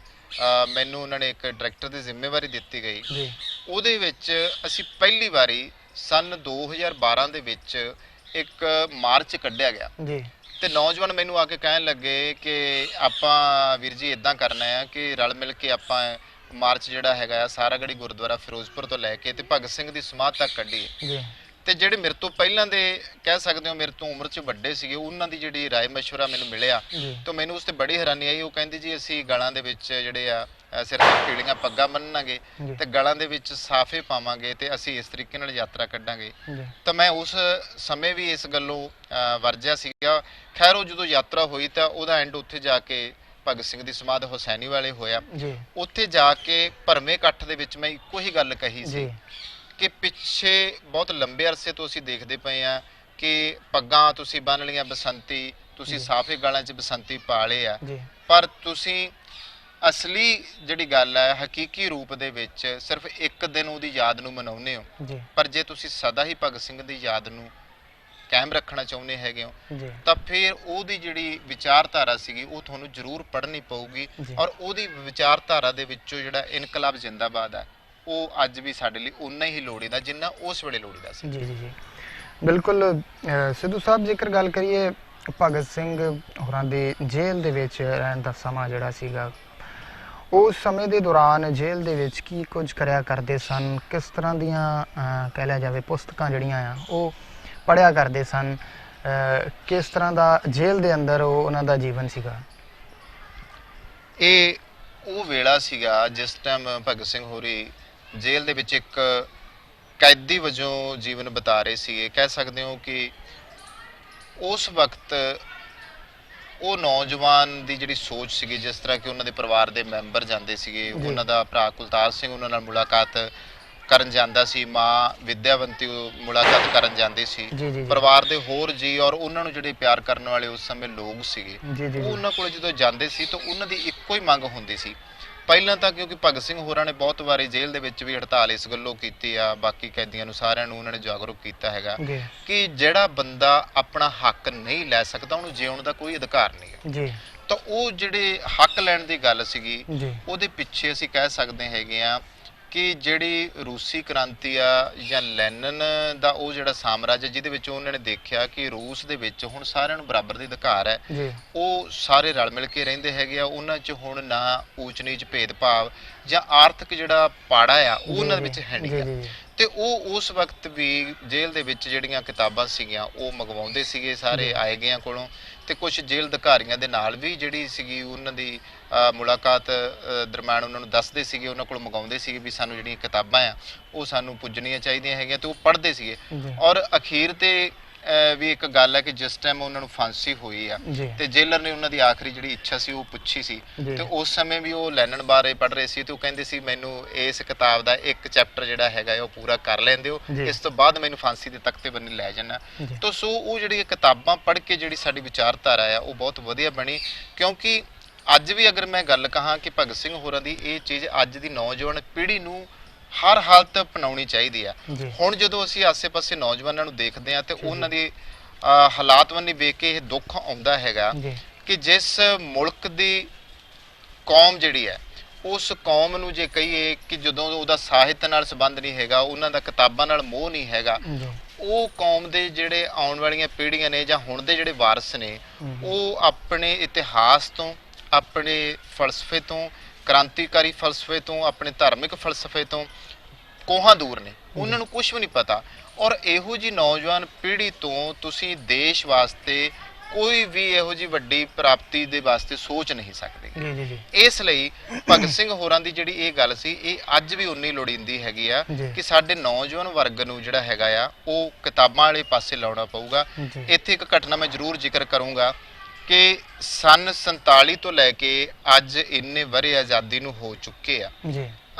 ਮੈਨੂੰ ਉਹਨਾਂ ਨੇ ਇੱਕ ਡਾਇਰੈਕਟਰ ਦੀ ਜ਼ਿੰਮੇਵਾਰੀ ਦਿੱਤੀ ਗਈ। ਜੀ ਉਹਦੇ ਵਿੱਚ ਅਸੀਂ ਪਹਿਲੀ ਵਾਰੀ ਸਨ 2012 ਦੇ ਵਿੱਚ ਇੱਕ ਮਾਰਚ ਕੱਢਿਆ ਗਿਆ ਜੀ ਤੇ ਨੌਜਵਾਨ ਮੈਨੂੰ ਆ ਕੇ ਕਹਿਣ ਲੱਗੇ ਕਿ ਆਪਾਂ ਵੀਰ ਜੀ ਇਦਾਂ ਕਰਨਾ ਹੈ ਕਿ ਰਲ ਮਿਲ ਕੇ ਆਪਾਂ ਮਾਰਚ ਜਿਹੜਾ ਹੈਗਾ ਆ ਸਾਰਾਗੜ੍ਹੀ ਗੁਰਦੁਆਰਾ ਫਿਰੋਜ਼ਪੁਰ ਤੋਂ ਲੈ ਕੇ ਤੇ ਭਗਤ ਸਿੰਘ ਦੀ ਸਮਾਧ ਤੱਕ ਕੱਢੀਏ। ਜੀ ਤੇ ਜਿਹੜੇ ਮੇਰੇ ਤੋਂ ਪਹਿਲਾਂ ਦੇ ਕਹਿ ਸਕਦੇ ਹੋ ਮੇਰੇ ਤੋਂ ਉਮਰ 'ਚ ਵੱਡੇ ਸੀਗੇ, ਉਹਨਾਂ ਦੀ ਜਿਹੜੀ ਰਾਏ ਮਸ਼ਵਰਾ ਮੈਨੂੰ ਮਿਲਿਆ ਜੀ ਤਾਂ ਮੈਨੂੰ ਉਸ ਤੇ ਬੜੀ ਹੈਰਾਨੀ ਆਈ। ਉਹ ਕਹਿੰਦੇ ਜੀ ਅਸੀਂ ਗਲਾਂ ਦੇ ਵਿੱਚ ਜਿਹੜੇ ਆ ਸਿਰ ਤੇ ਪੀਲੀਆਂ ਪੱਗਾਂ ਬੰਨਾਂਗੇ ਜੀ ਤੇ ਗਲਾਂ ਦੇ ਵਿੱਚ ਸਾਫੇ ਪਾਵਾਂਗੇ ਤੇ ਅਸੀਂ ਇਸ ਤਰੀਕੇ ਨਾਲ ਯਾਤਰਾ ਕੱਢਾਂਗੇ। ਜੀ ਤਾਂ ਮੈਂ ਉਸ ਸਮੇਂ ਵੀ ਇਸ ਗੱਲੋਂ ਵਰਜਿਆ ਸੀਗਾ। ਖੈਰ ਉਹ ਜਦੋਂ ਯਾਤਰਾ ਹੋਈ ਤਾਂ ਉਹਦਾ ਐਂਡ ਉੱਥੇ ਜਾ ਕੇ ਭਗਤ ਸਿੰਘ ਦੀ ਸਮਾਧ ਹੁਸੈਨੀ ਵਾਲੇ ਹੋਇਆ। ਜੀ ਉੱਥੇ ਜਾ ਕੇ ਭਰਵੇਂ ਇਕੱਠ ਦੇ ਵਿੱਚ ਮੈਂ ਇੱਕੋ ਹੀ ਗੱਲ ਕਹੀ ਸੀ ਜੀ ਕਿ ਪਿੱਛੇ ਬਹੁਤ ਲੰਬੇ ਅਰਸੇ ਤੋਂ ਅਸੀਂ ਦੇਖਦੇ ਪਏ ਆ ਕਿ ਪੱਗਾਂ ਤੁਸੀਂ ਬੰਨ ਲਈਆਂ ਬਸੰਤੀ, ਤੁਸੀਂ ਜੀ। ਸਾਫੇ ਗਾਲਾਂ 'ਚ ਬਸੰਤੀ ਪਾ ਲਏ ਆ, ਜੀ ਪਰ ਤੁਸੀਂ ਅਸਲੀ ਜਿਹੜੀ ਗੱਲ ਹੈ ਹਕੀਕੀ ਰੂਪ ਦੇ ਵਿੱਚ ਸਿਰਫ ਇੱਕ ਦਿਨ ਉਹਦੀ ਯਾਦ ਨੂੰ ਮਨਾਉਂਦੇ ਹੋ। ਜੀ ਪਰ ਜੇ ਤੁਸੀਂ ਸਦਾ ਹੀ ਭਗਤ ਸਿੰਘ ਦੀ ਯਾਦ ਨੂੰ ਕਾਇਮ ਰੱਖਣਾ ਚਾਹੁੰਦੇ ਹੈਗੇ ਹੋ ਜੀ ਤਾਂ ਫਿਰ ਉਹਦੀ ਜਿਹੜੀ ਵਿਚਾਰਧਾਰਾ ਸੀਗੀ ਉਹ ਤੁਹਾਨੂੰ ਜ਼ਰੂਰ ਪੜ੍ਹਨੀ ਪਊਗੀ। ਜੀ। ਔਰ ਉਹਦੀ ਵਿਚਾਰਧਾਰਾ ਦੇ ਵਿੱਚੋਂ ਜਿਹੜਾ ਇਨਕਲਾਬ ਜ਼ਿੰਦਾਬਾਦ ਹੈ ਉਹ ਅੱਜ ਵੀ ਸਾਡੇ ਲਈ ਉਨਾ ਹੀ ਲੋੜੀਂਦਾ ਜਿੰਨਾ ਉਸ ਵੇਲੇ ਲੋੜੀਂਦਾ ਸੀ। ਜੀ ਜੀ ਜੀ ਬਿਲਕੁਲ। ਸਿੱਧੂ ਸਾਹਿਬ, ਜੇਕਰ ਗੱਲ ਕਰੀਏ ਭਗਤ ਸਿੰਘ ਹੋਰਾਂ ਦੇ ਜੇਲ੍ਹ ਦੇ ਵਿੱਚ ਰਹਿਣ ਦਾ ਸਮਾਂ ਜਿਹੜਾ ਸੀਗਾ, ਉਸ ਸਮੇਂ ਦੇ ਦੌਰਾਨ ਜੇਲ੍ਹ ਦੇ ਵਿੱਚ ਕੀ ਕੁਝ ਕਰਿਆ ਕਰਦੇ ਸਨ, ਕਿਸ ਤਰ੍ਹਾਂ ਦੀਆਂ ਕਹਿ ਲਿਆ ਜਾਵੇ ਪੁਸਤਕਾਂ ਜਿਹੜੀਆਂ ਆ ਉਹ ਪੜ੍ਹਿਆ ਕਰਦੇ ਸਨ, ਕਿਸ ਤਰ੍ਹਾਂ ਦਾ ਜੇਲ੍ਹ ਦੇ ਅੰਦਰ ਉਹਨਾਂ ਦਾ ਜੀਵਨ ਸੀਗਾ? ਇਹ ਉਹ ਵੇਲਾ ਸੀਗਾ ਜਿਸ ਟਾਈਮ ਭਗਤ ਸਿੰਘ ਹੋਰੀ ਜੇਲ੍ਹ ਦੇ ਵਿੱਚ ਇੱਕ ਕੈਦੀ ਵਜੋਂ ਜੀਵਨ ਬਿਤਾ ਰਹੇ ਸੀਗੇ। ਕਹਿ ਸਕਦੇ ਹੋ ਕਿ ਉਸ ਵਕਤ ਉਹ ਨੌਜਵਾਨ ਦੀ ਜਿਹੜੀ ਸੋਚ ਸੀਗੀ, ਜਿਸ ਤਰ੍ਹਾਂ ਕਿ ਉਹਨਾਂ ਦੇ ਪਰਿਵਾਰ ਦੇ ਮੈਂਬਰ ਜਾਂਦੇ ਸੀਗੇ, ਉਹਨਾਂ ਦਾ ਭਰਾ ਕੁਲਤਾਰ ਸਿੰਘ ਉਹਨਾਂ ਨਾਲ ਮੁਲਾਕਾਤ ਕਰਨ ਜਾਂਦਾ ਸੀ, ਮਾਂ ਵਿਦਿਆਵੰਤੀ ਮੁਲਾਕਾਤ ਕਰਨ ਜਾਂਦੀ ਸੀ, ਜੀ ਜੀ ਪਰਿਵਾਰ ਦੇ ਹੋਰ ਜੀ ਔਰ ਉਹਨਾਂ ਨੂੰ ਜਿਹੜੇ ਪਿਆਰ ਕਰਨ ਵਾਲੇ ਉਸ ਸਮੇਂ ਲੋਕ ਸੀਗੇ, ਜੀ ਜੀ ਉਹ ਉਹਨਾਂ ਕੋਲ ਜਦੋਂ ਜਾਂਦੇ ਸੀ ਤਾਂ ਉਹਨਾਂ ਦੀ ਇੱਕੋ ਹੀ ਮੰਗ ਹੁੰਦੀ ਸੀ। ਪਹਿਲਾਂ ਤਾਂ ਕਿਉਂਕਿ ਭਗਤ ਸਿੰਘ ਹੋਰਾਂ ਨੇ ਬਹੁਤ ਵਾਰੀ ਜੇਲ੍ਹ ਦੇ ਵਿੱਚ ਵੀ ਹੜਤਾਲ ਇਸ ਗੱਲੋਂ ਕੀਤੀ ਆ, ਬਾਕੀ ਕੈਦੀਆਂ ਨੂੰ ਸਾਰਿਆਂ ਨੂੰ ਉਹਨਾਂ ਨੇ ਜਾਗਰੂਕ ਕੀਤਾ ਹੈਗਾ ਜੀ ਕਿ ਜਿਹੜਾ ਬੰਦਾ ਆਪਣਾ ਹੱਕ ਨਹੀਂ ਲੈ ਸਕਦਾ ਉਹਨੂੰ ਜਿਉਣ ਦਾ ਕੋਈ ਅਧਿਕਾਰ ਨਹੀਂ ਹੈ। ਜੀ ਤਾਂ ਉਹ ਜਿਹੜੇ ਹੱਕ ਲੈਣ ਦੀ ਗੱਲ ਸੀਗੀ ਜੀ ਉਹਦੇ ਪਿੱਛੇ ਅਸੀਂ ਕਹਿ ਸਕਦੇ ਹੈਗੇ ਆ ਕਿ ਜਿਹੜੀ ਰੂਸੀ ਕ੍ਰਾਂਤੀ ਆ ਜਾਂ ਲੈਨਨ ਦਾ ਉਹ ਜਿਹੜਾ ਸਾਮਰਾਜ ਜਿਹਦੇ ਵਿੱਚ ਉਹਨਾਂ ਨੇ ਦੇਖਿਆ ਕਿ ਰੂਸ ਦੇ ਵਿੱਚ ਹੁਣ ਸਾਰਿਆਂ ਨੂੰ ਬਰਾਬਰ ਦੇ ਅਧਿਕਾਰ ਹੈ, ਉਹ ਸਾਰੇ ਰਲ ਮਿਲ ਕੇ ਰਹਿੰਦੇ ਹੈਗੇ ਆ, ਉਹਨਾਂ 'ਚ ਹੁਣ ਨਾ ਊਚ ਨੀਚ ਭੇਦਭਾਵ ਜਾਂ ਆਰਥਿਕ ਜਿਹੜਾ ਪਾੜਾ ਆ ਉਹ ਉਹਨਾਂ ਦੇ ਵਿੱਚ ਹੈ ਨਹੀਂ। ਤੇ ਉਹ ਉਸ ਵਕਤ ਵੀ ਜੇਲ੍ਹ ਦੇ ਵਿੱਚ ਜਿਹੜੀਆਂ ਕਿਤਾਬਾਂ ਸੀਗੀਆਂ ਉਹ ਮੰਗਵਾਉਂਦੇ ਸੀਗੇ ਸਾਰੇ ਆਏ ਗਿਆਂ ਕੋਲੋਂ, ਤੇ ਕੁਝ ਜੇਲ੍ਹ ਅਧਿਕਾਰੀਆਂ ਦੇ ਨਾਲ ਵੀ ਜਿਹੜੀ ਸੀਗੀ ਉਹਨਾਂ ਦੀ ਮੁਲਾਕਾਤ ਦਰਮਿਆਨ ਉਹਨਾਂ ਨੂੰ ਦੱਸਦੇ ਸੀਗੇ, ਉਹਨਾਂ ਕੋਲ ਮੰਗਾਉਂਦੇ ਸੀਗੇ ਵੀ ਸਾਨੂੰ ਜਿਹੜੀਆਂ ਕਿਤਾਬਾਂ ਆ ਉਹ ਸਾਨੂੰ ਪੁੱਜਣੀਆਂ ਚਾਹੀਦੀਆਂ ਹੈਗੀਆਂ, ਤੇ ਉਹ ਪੜ੍ਹਦੇ ਸੀਗੇ। ਔਰ ਅਖੀਰ ਤੇ ਵੀ ਇੱਕ ਗੱਲ ਹੈ ਕਿ ਜਿਸ ਟਾਈਮ ਉਹਨਾਂ ਨੂੰ ਫਾਂਸੀ ਹੋਈ ਆ ਤੇ ਜੇਲਰ ਨੇ ਉਹਨਾਂ ਦੀ ਆਖਰੀ ਜਿਹੜੀ ਇੱਛਾ ਸੀ ਉਹ ਪੁੱਛੀ ਸੀ, ਤੇ ਉਸ ਸਮੇਂ ਵੀ ਉਹ ਲੈਨਨ ਬਾਰੇ ਪੜ੍ਹ ਰਹੇ ਸੀ, ਤੇ ਉਹ ਕਹਿੰਦੇ ਸੀ ਮੈਨੂੰ ਇਸ ਕਿਤਾਬ ਦਾ ਇੱਕ ਚੈਪਟਰ ਜਿਹੜਾ ਹੈਗਾ ਉਹ ਪੂਰਾ ਕਰ ਲੈਂਦੇ ਹੋ, ਇਸ ਤੋਂ ਬਾਅਦ ਮੈਨੂੰ ਫਾਂਸੀ ਦੇ ਤਖਤੇ ਬੰਨੇ ਲੈ ਜਾਣਾ। ਤਾਂ ਸੋ ਉਹ ਜਿਹੜੀ ਕਿਤਾਬਾਂ ਪੜ੍ਹ ਕੇ ਜਿਹੜੀ ਸਾਡੀ ਵਿਚਾਰਧਾਰਾ ਆ ਉਹ ਬਹੁਤ ਵਧੀਆ ਬਣੀ, ਕਿਉਂਕਿ ਅੱਜ ਵੀ ਅਗਰ ਮੈਂ ਗੱਲ ਕਹਾਂ ਕਿ ਭਗਤ ਸਿੰਘ ਹੋਰਾਂ ਦੀ ਇਹ ਚੀਜ਼ ਅੱਜ ਦੀ ਨੌਜਵਾਨ ਪੀੜ੍ਹੀ ਨੂੰ ਹਰ ਹਾਲਤ ਅਪਣਾਉਣੀ ਚਾਹੀਦੀ ਆ। ਹੁਣ ਜਦੋਂ ਅਸੀਂ ਆਸੇ-ਪਾਸੇ ਨੌਜਵਾਨਾਂ ਨੂੰ ਦੇਖਦੇ ਹਾਂ ਤੇ ਉਹਨਾਂ ਦੀ ਹਾਲਾਤ ਵੱਲ ਵੇਖ ਕੇ ਇਹ ਦੁੱਖ ਆਉਂਦਾ ਹੈਗਾ ਕਿ ਜਿਸ ਮੁਲਕ ਦੀ ਕੌਮ ਜਿਹੜੀ ਹੈ ਉਸ ਕੌਮ ਨੂੰ ਜੇ ਕਹੀਏ ਕਿ ਜਦੋਂ ਉਹਦਾ ਸਾਹਿਤ ਨਾਲ ਸੰਬੰਧ ਨਹੀਂ ਹੈਗਾ, ਉਹਨਾਂ ਦਾ ਕਿਤਾਬਾਂ ਨਾਲ ਮੋਹ ਨਹੀਂ ਹੈਗਾ, ਉਹ ਕੌਮ ਦੇ ਜਿਹੜੇ ਆਉਣ ਵਾਲੀਆਂ ਪੀੜ੍ਹੀਆਂ ਨੇ ਜਾਂ ਹੁਣ ਦੇ ਜਿਹੜੇ ਵਾਰਸ ਨੇ ਉਹ ਆਪਣੇ ਇਤਿਹਾਸ ਤੋਂ, ਆਪਣੇ ਫਲਸਫੇ ਤੋਂ, ਕ੍ਰਾਂਤੀਕਾਰੀ ਫਲਸਫੇ ਤੋਂ, ਆਪਣੇ ਧਾਰਮਿਕ ਫਲਸਫੇ ਤੋਂ ਕੋਹਾਂ ਦੂਰ ਨੇ, ਉਹਨਾਂ ਨੂੰ ਕੁਝ ਵੀ ਨਹੀਂ ਪਤਾ। ਔਰ ਇਹੋ ਜੀ ਨੌਜਵਾਨ ਪੀੜ੍ਹੀ ਤੋਂ ਤੁਸੀਂ ਦੇਸ਼ ਵਾਸਤੇ ਕੋਈ ਵੀ ਇਹੋ ਜੀ ਵੱਡੀ ਪ੍ਰਾਪਤੀ ਦੇ ਵਾਸਤੇ ਸੋਚ ਨਹੀਂ ਸਕਦੇ। ਇਸ ਲਈ ਭਗਤ ਸਿੰਘ ਹੋਰਾਂ ਦੀ ਜਿਹੜੀ ਇਹ ਗੱਲ ਸੀ ਇਹ ਅੱਜ ਵੀ ਉਨੀ ਲੋੜੀਂਦੀ ਹੈਗੀ ਆ ਕਿ ਸਾਡੇ ਨੌਜਵਾਨ ਵਰਗ ਨੂੰ ਜਿਹੜਾ ਹੈਗਾ ਆ ਉਹ ਕਿਤਾਬਾਂ ਵਾਲੇ ਪਾਸੇ ਲਾਉਣਾ ਪਊਗਾ। ਇੱਥੇ ਇੱਕ ਘਟਨਾ ਮੈਂ ਜ਼ਰੂਰ ਜ਼ਿਕਰ ਕਰੂੰਗਾ ਕਿ ਸਨ 47 ਤੋਂ ਲੈ ਕੇ ਅੱਜ ਇੰਨੇ ਵਰ੍ਹੇ ਆਜ਼ਾਦੀ ਨੂੰ ਹੋ ਚੁੱਕੇ ਆ,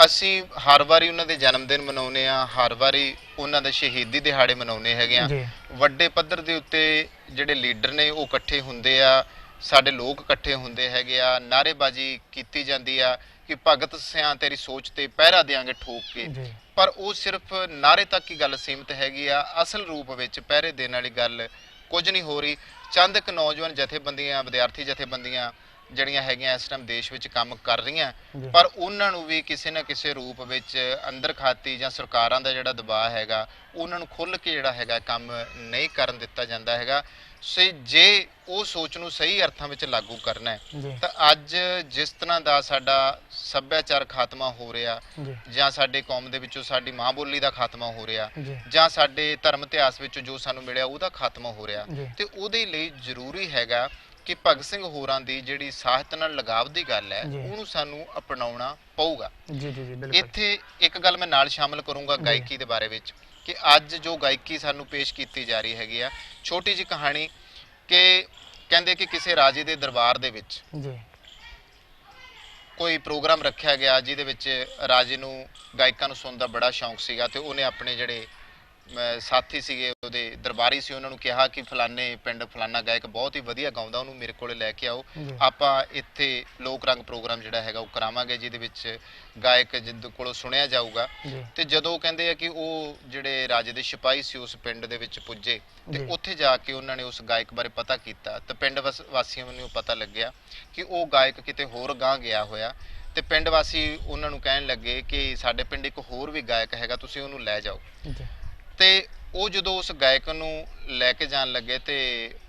ਅਸੀਂ ਹਰ ਵਾਰੀ ਉਹਨਾਂ ਦੇ ਜਨਮ ਦਿਨ ਮਨਾਉਂਦੇ ਆ, ਹਰ ਵਾਰੀ ਉਹਨਾਂ ਦੇ ਸ਼ਹੀਦੀ ਦਿਹਾੜੇ ਮਨਾਉਂਦੇ ਹੈਗੇ ਆ, ਵੱਡੇ ਪੱਧਰ ਦੇ ਉੱਤੇ ਜਿਹੜੇ ਲੀਡਰ ਨੇ ਉਹ ਇਕੱਠੇ ਹੁੰਦੇ ਆ, ਸਾਡੇ ਲੋਕ ਇਕੱਠੇ ਹੁੰਦੇ ਹੈਗੇ ਆ, ਨਾਅਰੇਬਾਜ਼ੀ ਕੀਤੀ ਜਾਂਦੀ ਆ ਕਿ ਭਗਤ ਸਿਆਂ ਤੇਰੀ ਸੋਚ ਤੇ ਪਹਿਰਾ ਦਿਆਂਗੇ ਠੋਕ ਕੇ, ਪਰ ਉਹ ਸਿਰਫ ਨਾਅਰੇ ਤੱਕ ਹੀ ਗੱਲ ਸੀਮਤ ਹੈਗੀ ਆ, ਅਸਲ ਰੂਪ ਵਿੱਚ ਪਹਿਰੇ ਦੇਣ ਵਾਲੀ ਗੱਲ ਕੁਝ ਨਹੀਂ ਹੋ ਰਹੀ। ਚੰਦ ਇੱਕ ਨੌਜਵਾਨ ਜਥੇਬੰਦੀਆਂ, ਵਿਦਿਆਰਥੀ ਜਥੇਬੰਦੀਆਂ ਜਿਹੜੀਆਂ ਹੈਗੀਆਂ ਇਸ ਟਾਈਮ ਦੇਸ਼ ਵਿੱਚ ਕੰਮ ਕਰ ਰਹੀਆਂ, ਪਰ ਉਹਨਾਂ ਨੂੰ ਵੀ ਕਿਸੇ ਨਾ ਕਿਸੇ ਰੂਪ ਵਿੱਚ ਅੰਦਰ ਖਾਤੀ ਜਾਂ ਸਰਕਾਰਾਂ ਦਾ ਜਿਹੜਾ ਦਬਾਅ ਹੈਗਾ ਉਹਨਾਂ ਨੂੰ ਖੁੱਲ੍ਹ ਕੇ ਜਿਹੜਾ ਹੈਗਾ ਕੰਮ ਨਹੀਂ ਕਰਨ ਦਿੱਤਾ ਜਾਂਦਾ ਹੈਗਾ। ਸੋ ਜੇ ਉਹ ਸੋਚ ਨੂੰ ਸਹੀ ਅਰਥਾਂ ਵਿੱਚ ਲਾਗੂ ਕਰਨਾ ਹੈ ਤਾਂ ਅੱਜ ਜਿਸ ਤਰ੍ਹਾਂ ਦਾ ਸਾਡਾ ਸੱਭਿਆਚਾਰ ਖਾਤਮਾ ਹੋ ਰਿਹਾ, ਜਾਂ ਸਾਡੇ ਕੌਮ ਦੇ ਵਿੱਚੋਂ ਸਾਡੀ ਮਾਂ ਬੋਲੀ ਦਾ ਖਾਤਮਾ ਹੋ ਰਿਹਾ, ਜਾਂ ਸਾਡੇ ਧਰਮ ਇਤਿਹਾਸ ਵਿੱਚੋਂ ਜੋ ਸਾਨੂੰ ਮਿਲਿਆ ਉਹਦਾ ਖਾਤਮਾ ਹੋ ਰਿਹਾ, ਤੇ ਉਹਦੇ ਲਈ ਜ਼ਰੂਰੀ ਹੈਗਾ ਕਿ ਭਗਤ ਸਿੰਘ ਹੋਰਾਂ ਦੀ ਜਿਹੜੀ ਸਾਹਿਤ ਨਾਲ ਲਗਾਵ ਦੀ ਗੱਲ ਹੈ ਉਹਨੂੰ ਸਾਨੂੰ ਅਪਣਾਉਣਾ ਪਊਗਾ। ਇੱਥੇ ਇੱਕ ਗੱਲ ਮੈਂ ਨਾਲ ਸ਼ਾਮਲ ਕਰੂੰਗਾ ਗਾਇਕੀ ਦੇ ਬਾਰੇ ਵਿੱਚ, ਕਿ ਅੱਜ ਜੋ ਗਾਇਕੀ ਸਾਨੂੰ ਪੇਸ਼ ਕੀਤੀ ਜਾ ਰਹੀ ਹੈਗੀ ਆ, ਛੋਟੀ ਜਿਹੀ ਕਹਾਣੀ ਕਿ ਕਹਿੰਦੇ ਕਿ ਕਿਸੇ ਰਾਜੇ ਦੇ ਦਰਬਾਰ ਦੇ ਵਿੱਚ ਕੋਈ ਪ੍ਰੋਗਰਾਮ ਰੱਖਿਆ ਗਿਆ ਜਿਹਦੇ ਵਿੱਚ ਰਾਜੇ ਨੂੰ ਗਾਇਕਾਂ ਨੂੰ ਸੁਣਨ ਦਾ ਬੜਾ ਸ਼ੌਂਕ ਸੀਗਾ, ਤੇ ਉਹਨੇ ਆਪਣੇ ਜਿਹੜੇ ਸਾਥੀ ਸੀਗੇ, ਉਹਦੇ ਦਰਬਾਰੀ ਸੀ, ਉਹਨਾਂ ਨੂੰ ਕਿਹਾ ਕਿ ਫਲਾਣੇ ਪਿੰਡ ਫਲਾਣਾ ਗਾਇਕ ਬਹੁਤ ਹੀ ਵਧੀਆ ਗਾਉਂਦਾ, ਉਹਨੂੰ ਮੇਰੇ ਕੋਲੇ ਲੈ ਕੇ ਆਓ, ਆਪਾਂ ਇੱਥੇ ਲੋਕ ਰੰਗ ਪ੍ਰੋਗਰਾਮ ਜਿਹੜਾ ਹੈਗਾ ਉਹ ਕਰਾਵਾਂਗੇ ਜਿਹਦੇ ਵਿੱਚ ਗਾਇਕ ਜਿੱਦ ਕੋਲੋਂ ਸੁਣਿਆ ਜਾਊਗਾ। ਤੇ ਜਦੋਂ ਕਹਿੰਦੇ ਆ ਕਿ ਉਹ ਜਿਹੜੇ ਰਾਜੇ ਦੇ ਸਿਪਾਹੀ ਸੀ ਉਸ ਪਿੰਡ ਦੇ ਵਿੱਚ ਪੁੱਜੇ ਤੇ ਉੱਥੇ ਜਾ ਕੇ ਉਹਨਾਂ ਨੇ ਉਸ ਗਾਇਕ ਬਾਰੇ ਪਤਾ ਕੀਤਾ, ਤੇ ਪਿੰਡ ਵਾਸੀਆਂ ਨੂੰ ਪਤਾ ਲੱਗਿਆ ਕਿ ਉਹ ਗਾਇਕ ਕਿਤੇ ਹੋਰ ਗਾਂਹ ਗਿਆ ਹੋਇਆ, ਤੇ ਪਿੰਡ ਵਾਸੀ ਉਹਨਾਂ ਨੂੰ ਕਹਿਣ ਲੱਗੇ ਕਿ ਸਾਡੇ ਪਿੰਡ ਇੱਕ ਹੋਰ ਵੀ ਗਾਇਕ ਹੈਗਾ, ਤੁਸੀਂ ਉਹਨੂੰ ਲੈ ਜਾਓ। ਤੇ ਉਹ ਜਦੋਂ ਉਸ ਗਾਇਕ ਨੂੰ ਲੈ ਕੇ ਜਾਣ ਲੱਗੇ ਤੇ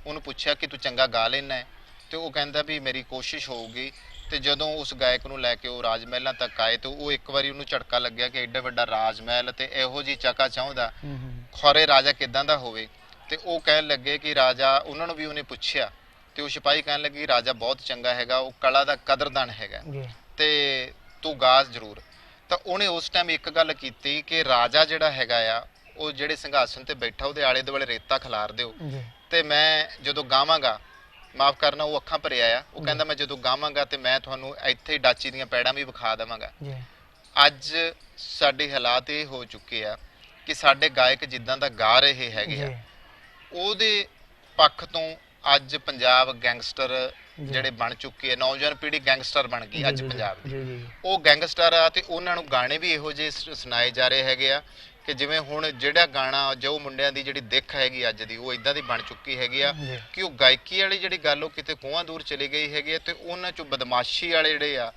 ਉਹਨੂੰ ਪੁੱਛਿਆ ਕਿ ਤੂੰ ਚੰਗਾ ਗਾ ਲੈਣਾ ਹੈ, ਤੇ ਉਹ ਕਹਿੰਦਾ ਵੀ ਮੇਰੀ ਕੋਸ਼ਿਸ਼ ਹੋਊਗੀ। ਤੇ ਜਦੋਂ ਉਸ ਗਾਇਕ ਨੂੰ ਲੈ ਕੇ ਉਹ ਰਾਜ ਮਹਿਲਾਂ ਤੱਕ ਆਏ ਤੇ ਉਹ ਇੱਕ ਵਾਰੀ ਉਹਨੂੰ ਝਟਕਾ ਲੱਗਿਆ ਕਿ ਐਡਾ ਵੱਡਾ ਰਾਜ ਮਹਿਲ ਤੇ ਇਹੋ ਜੀ ਚਕਾ ਚਾਹੁੰਦਾ, ਖੌਰੇ ਰਾਜਾ ਕਿਦਾਂ ਦਾ ਹੋਵੇ। ਤੇ ਉਹ ਕਹਿਣ ਲੱਗੇ ਕਿ ਰਾਜਾ, ਉਹਨਾਂ ਨੂੰ ਵੀ ਉਹਨੇ ਪੁੱਛਿਆ ਤੇ ਉਹ ਸਿਪਾਹੀ ਕਹਿਣ ਲੱਗੇ ਕਿ ਰਾਜਾ ਬਹੁਤ ਚੰਗਾ ਹੈਗਾ, ਉਹ ਕਲਾ ਦਾ ਕਦਰਦਾਨ ਹੈਗਾ, ਤੇ ਤੂੰ ਗਾ ਜ਼ਰੂਰ। ਤਾਂ ਉਹਨੇ ਉਸ ਟਾਈਮ ਇੱਕ ਗੱਲ ਕੀਤੀ ਕਿ ਰਾਜਾ ਜਿਹੜਾ ਹੈਗਾ ਆ ਉਹ ਜਿਹੜੇ ਸਿੰਘਾਸਨ ਤੇ ਬੈਠਾ ਉਹਦੇ ਆਲੇ ਦੁਆਲੇ ਰੇਤਾ ਖਿਲਾਰ ਦਿਓ, ਤੇ ਮੈਂ ਜਦੋਂ ਗਾਵਾਂਗਾ, ਮਾਫ ਕਰਨਾ ਉਹ ਅੱਖਾਂ ਭਰਿਆ ਆ, ਉਹ ਕਹਿੰਦਾ ਮੈਂ ਜਦੋਂ ਗਾਵਾਂਗਾ ਤੇ ਮੈਂ ਤੁਹਾਨੂੰ ਇੱਥੇ ਡਾਚੀ ਦੀਆਂ ਪੈੜਾਂ ਵੀ ਵਿਖਾ ਦੇਵਾਂਗਾ। ਅੱਜ ਸਾਡੇ ਹਾਲਾਤ ਇਹ ਹੋ ਚੁੱਕੇ ਆ ਕਿ ਸਾਡੇ ਗਾਇਕ ਜਿੱਦਾਂ ਦਾ ਗਾ ਰਹੇ ਹੈਗੇ ਆ, ਉਹਦੇ ਪੱਖ ਤੋਂ ਅੱਜ ਪੰਜਾਬ ਗੈਂਗਸਟਰ ਜਿਹੜੇ ਬਣ ਚੁੱਕੇ ਆ, ਨੌਜਵਾਨ ਪੀੜ੍ਹੀ ਗੈਂਗਸਟਰ ਬਣ ਗਈ ਅੱਜ ਪੰਜਾਬ ਦੀ, ਉਹ ਗੈਂਗਸਟਰ ਆ, ਤੇ ਉਹਨਾਂ ਨੂੰ ਗਾਣੇ ਵੀ ਇਹੋ ਜਿਹੇ ਸੁਣਾਏ ਜਾ ਰਹੇ ਹੈਗੇ ਆ ਕਿ ਜਿਵੇਂ ਹੁਣ ਜਿਹੜਾ ਗਾਣਾ ਜੋ ਮੁੰਡਿਆਂ ਦੀ ਜਿਹੜੀ ਦਿੱਖ ਹੈਗੀ ਅੱਜ ਦੀ ਉਹ ਇਦਾਂ ਦੀ ਬਣ ਚੁੱਕੀ ਹੈਗੀ ਆ ਕਿ ਉਹ ਗਾਇਕੀ ਵਾਲੀ ਜਿਹੜੀ ਗੱਲ ਉਹ ਕਿਤੇ ਕੋਹਾਂ ਦੂਰ ਚਲੀ ਗਈ ਹੈਗੀ ਆ, ਤੇ ਉਹਨਾਂ ਚੋਂ ਬਦਮਾਸ਼ੀ ਵਾਲੇ ਜਿਹੜੇ ਆ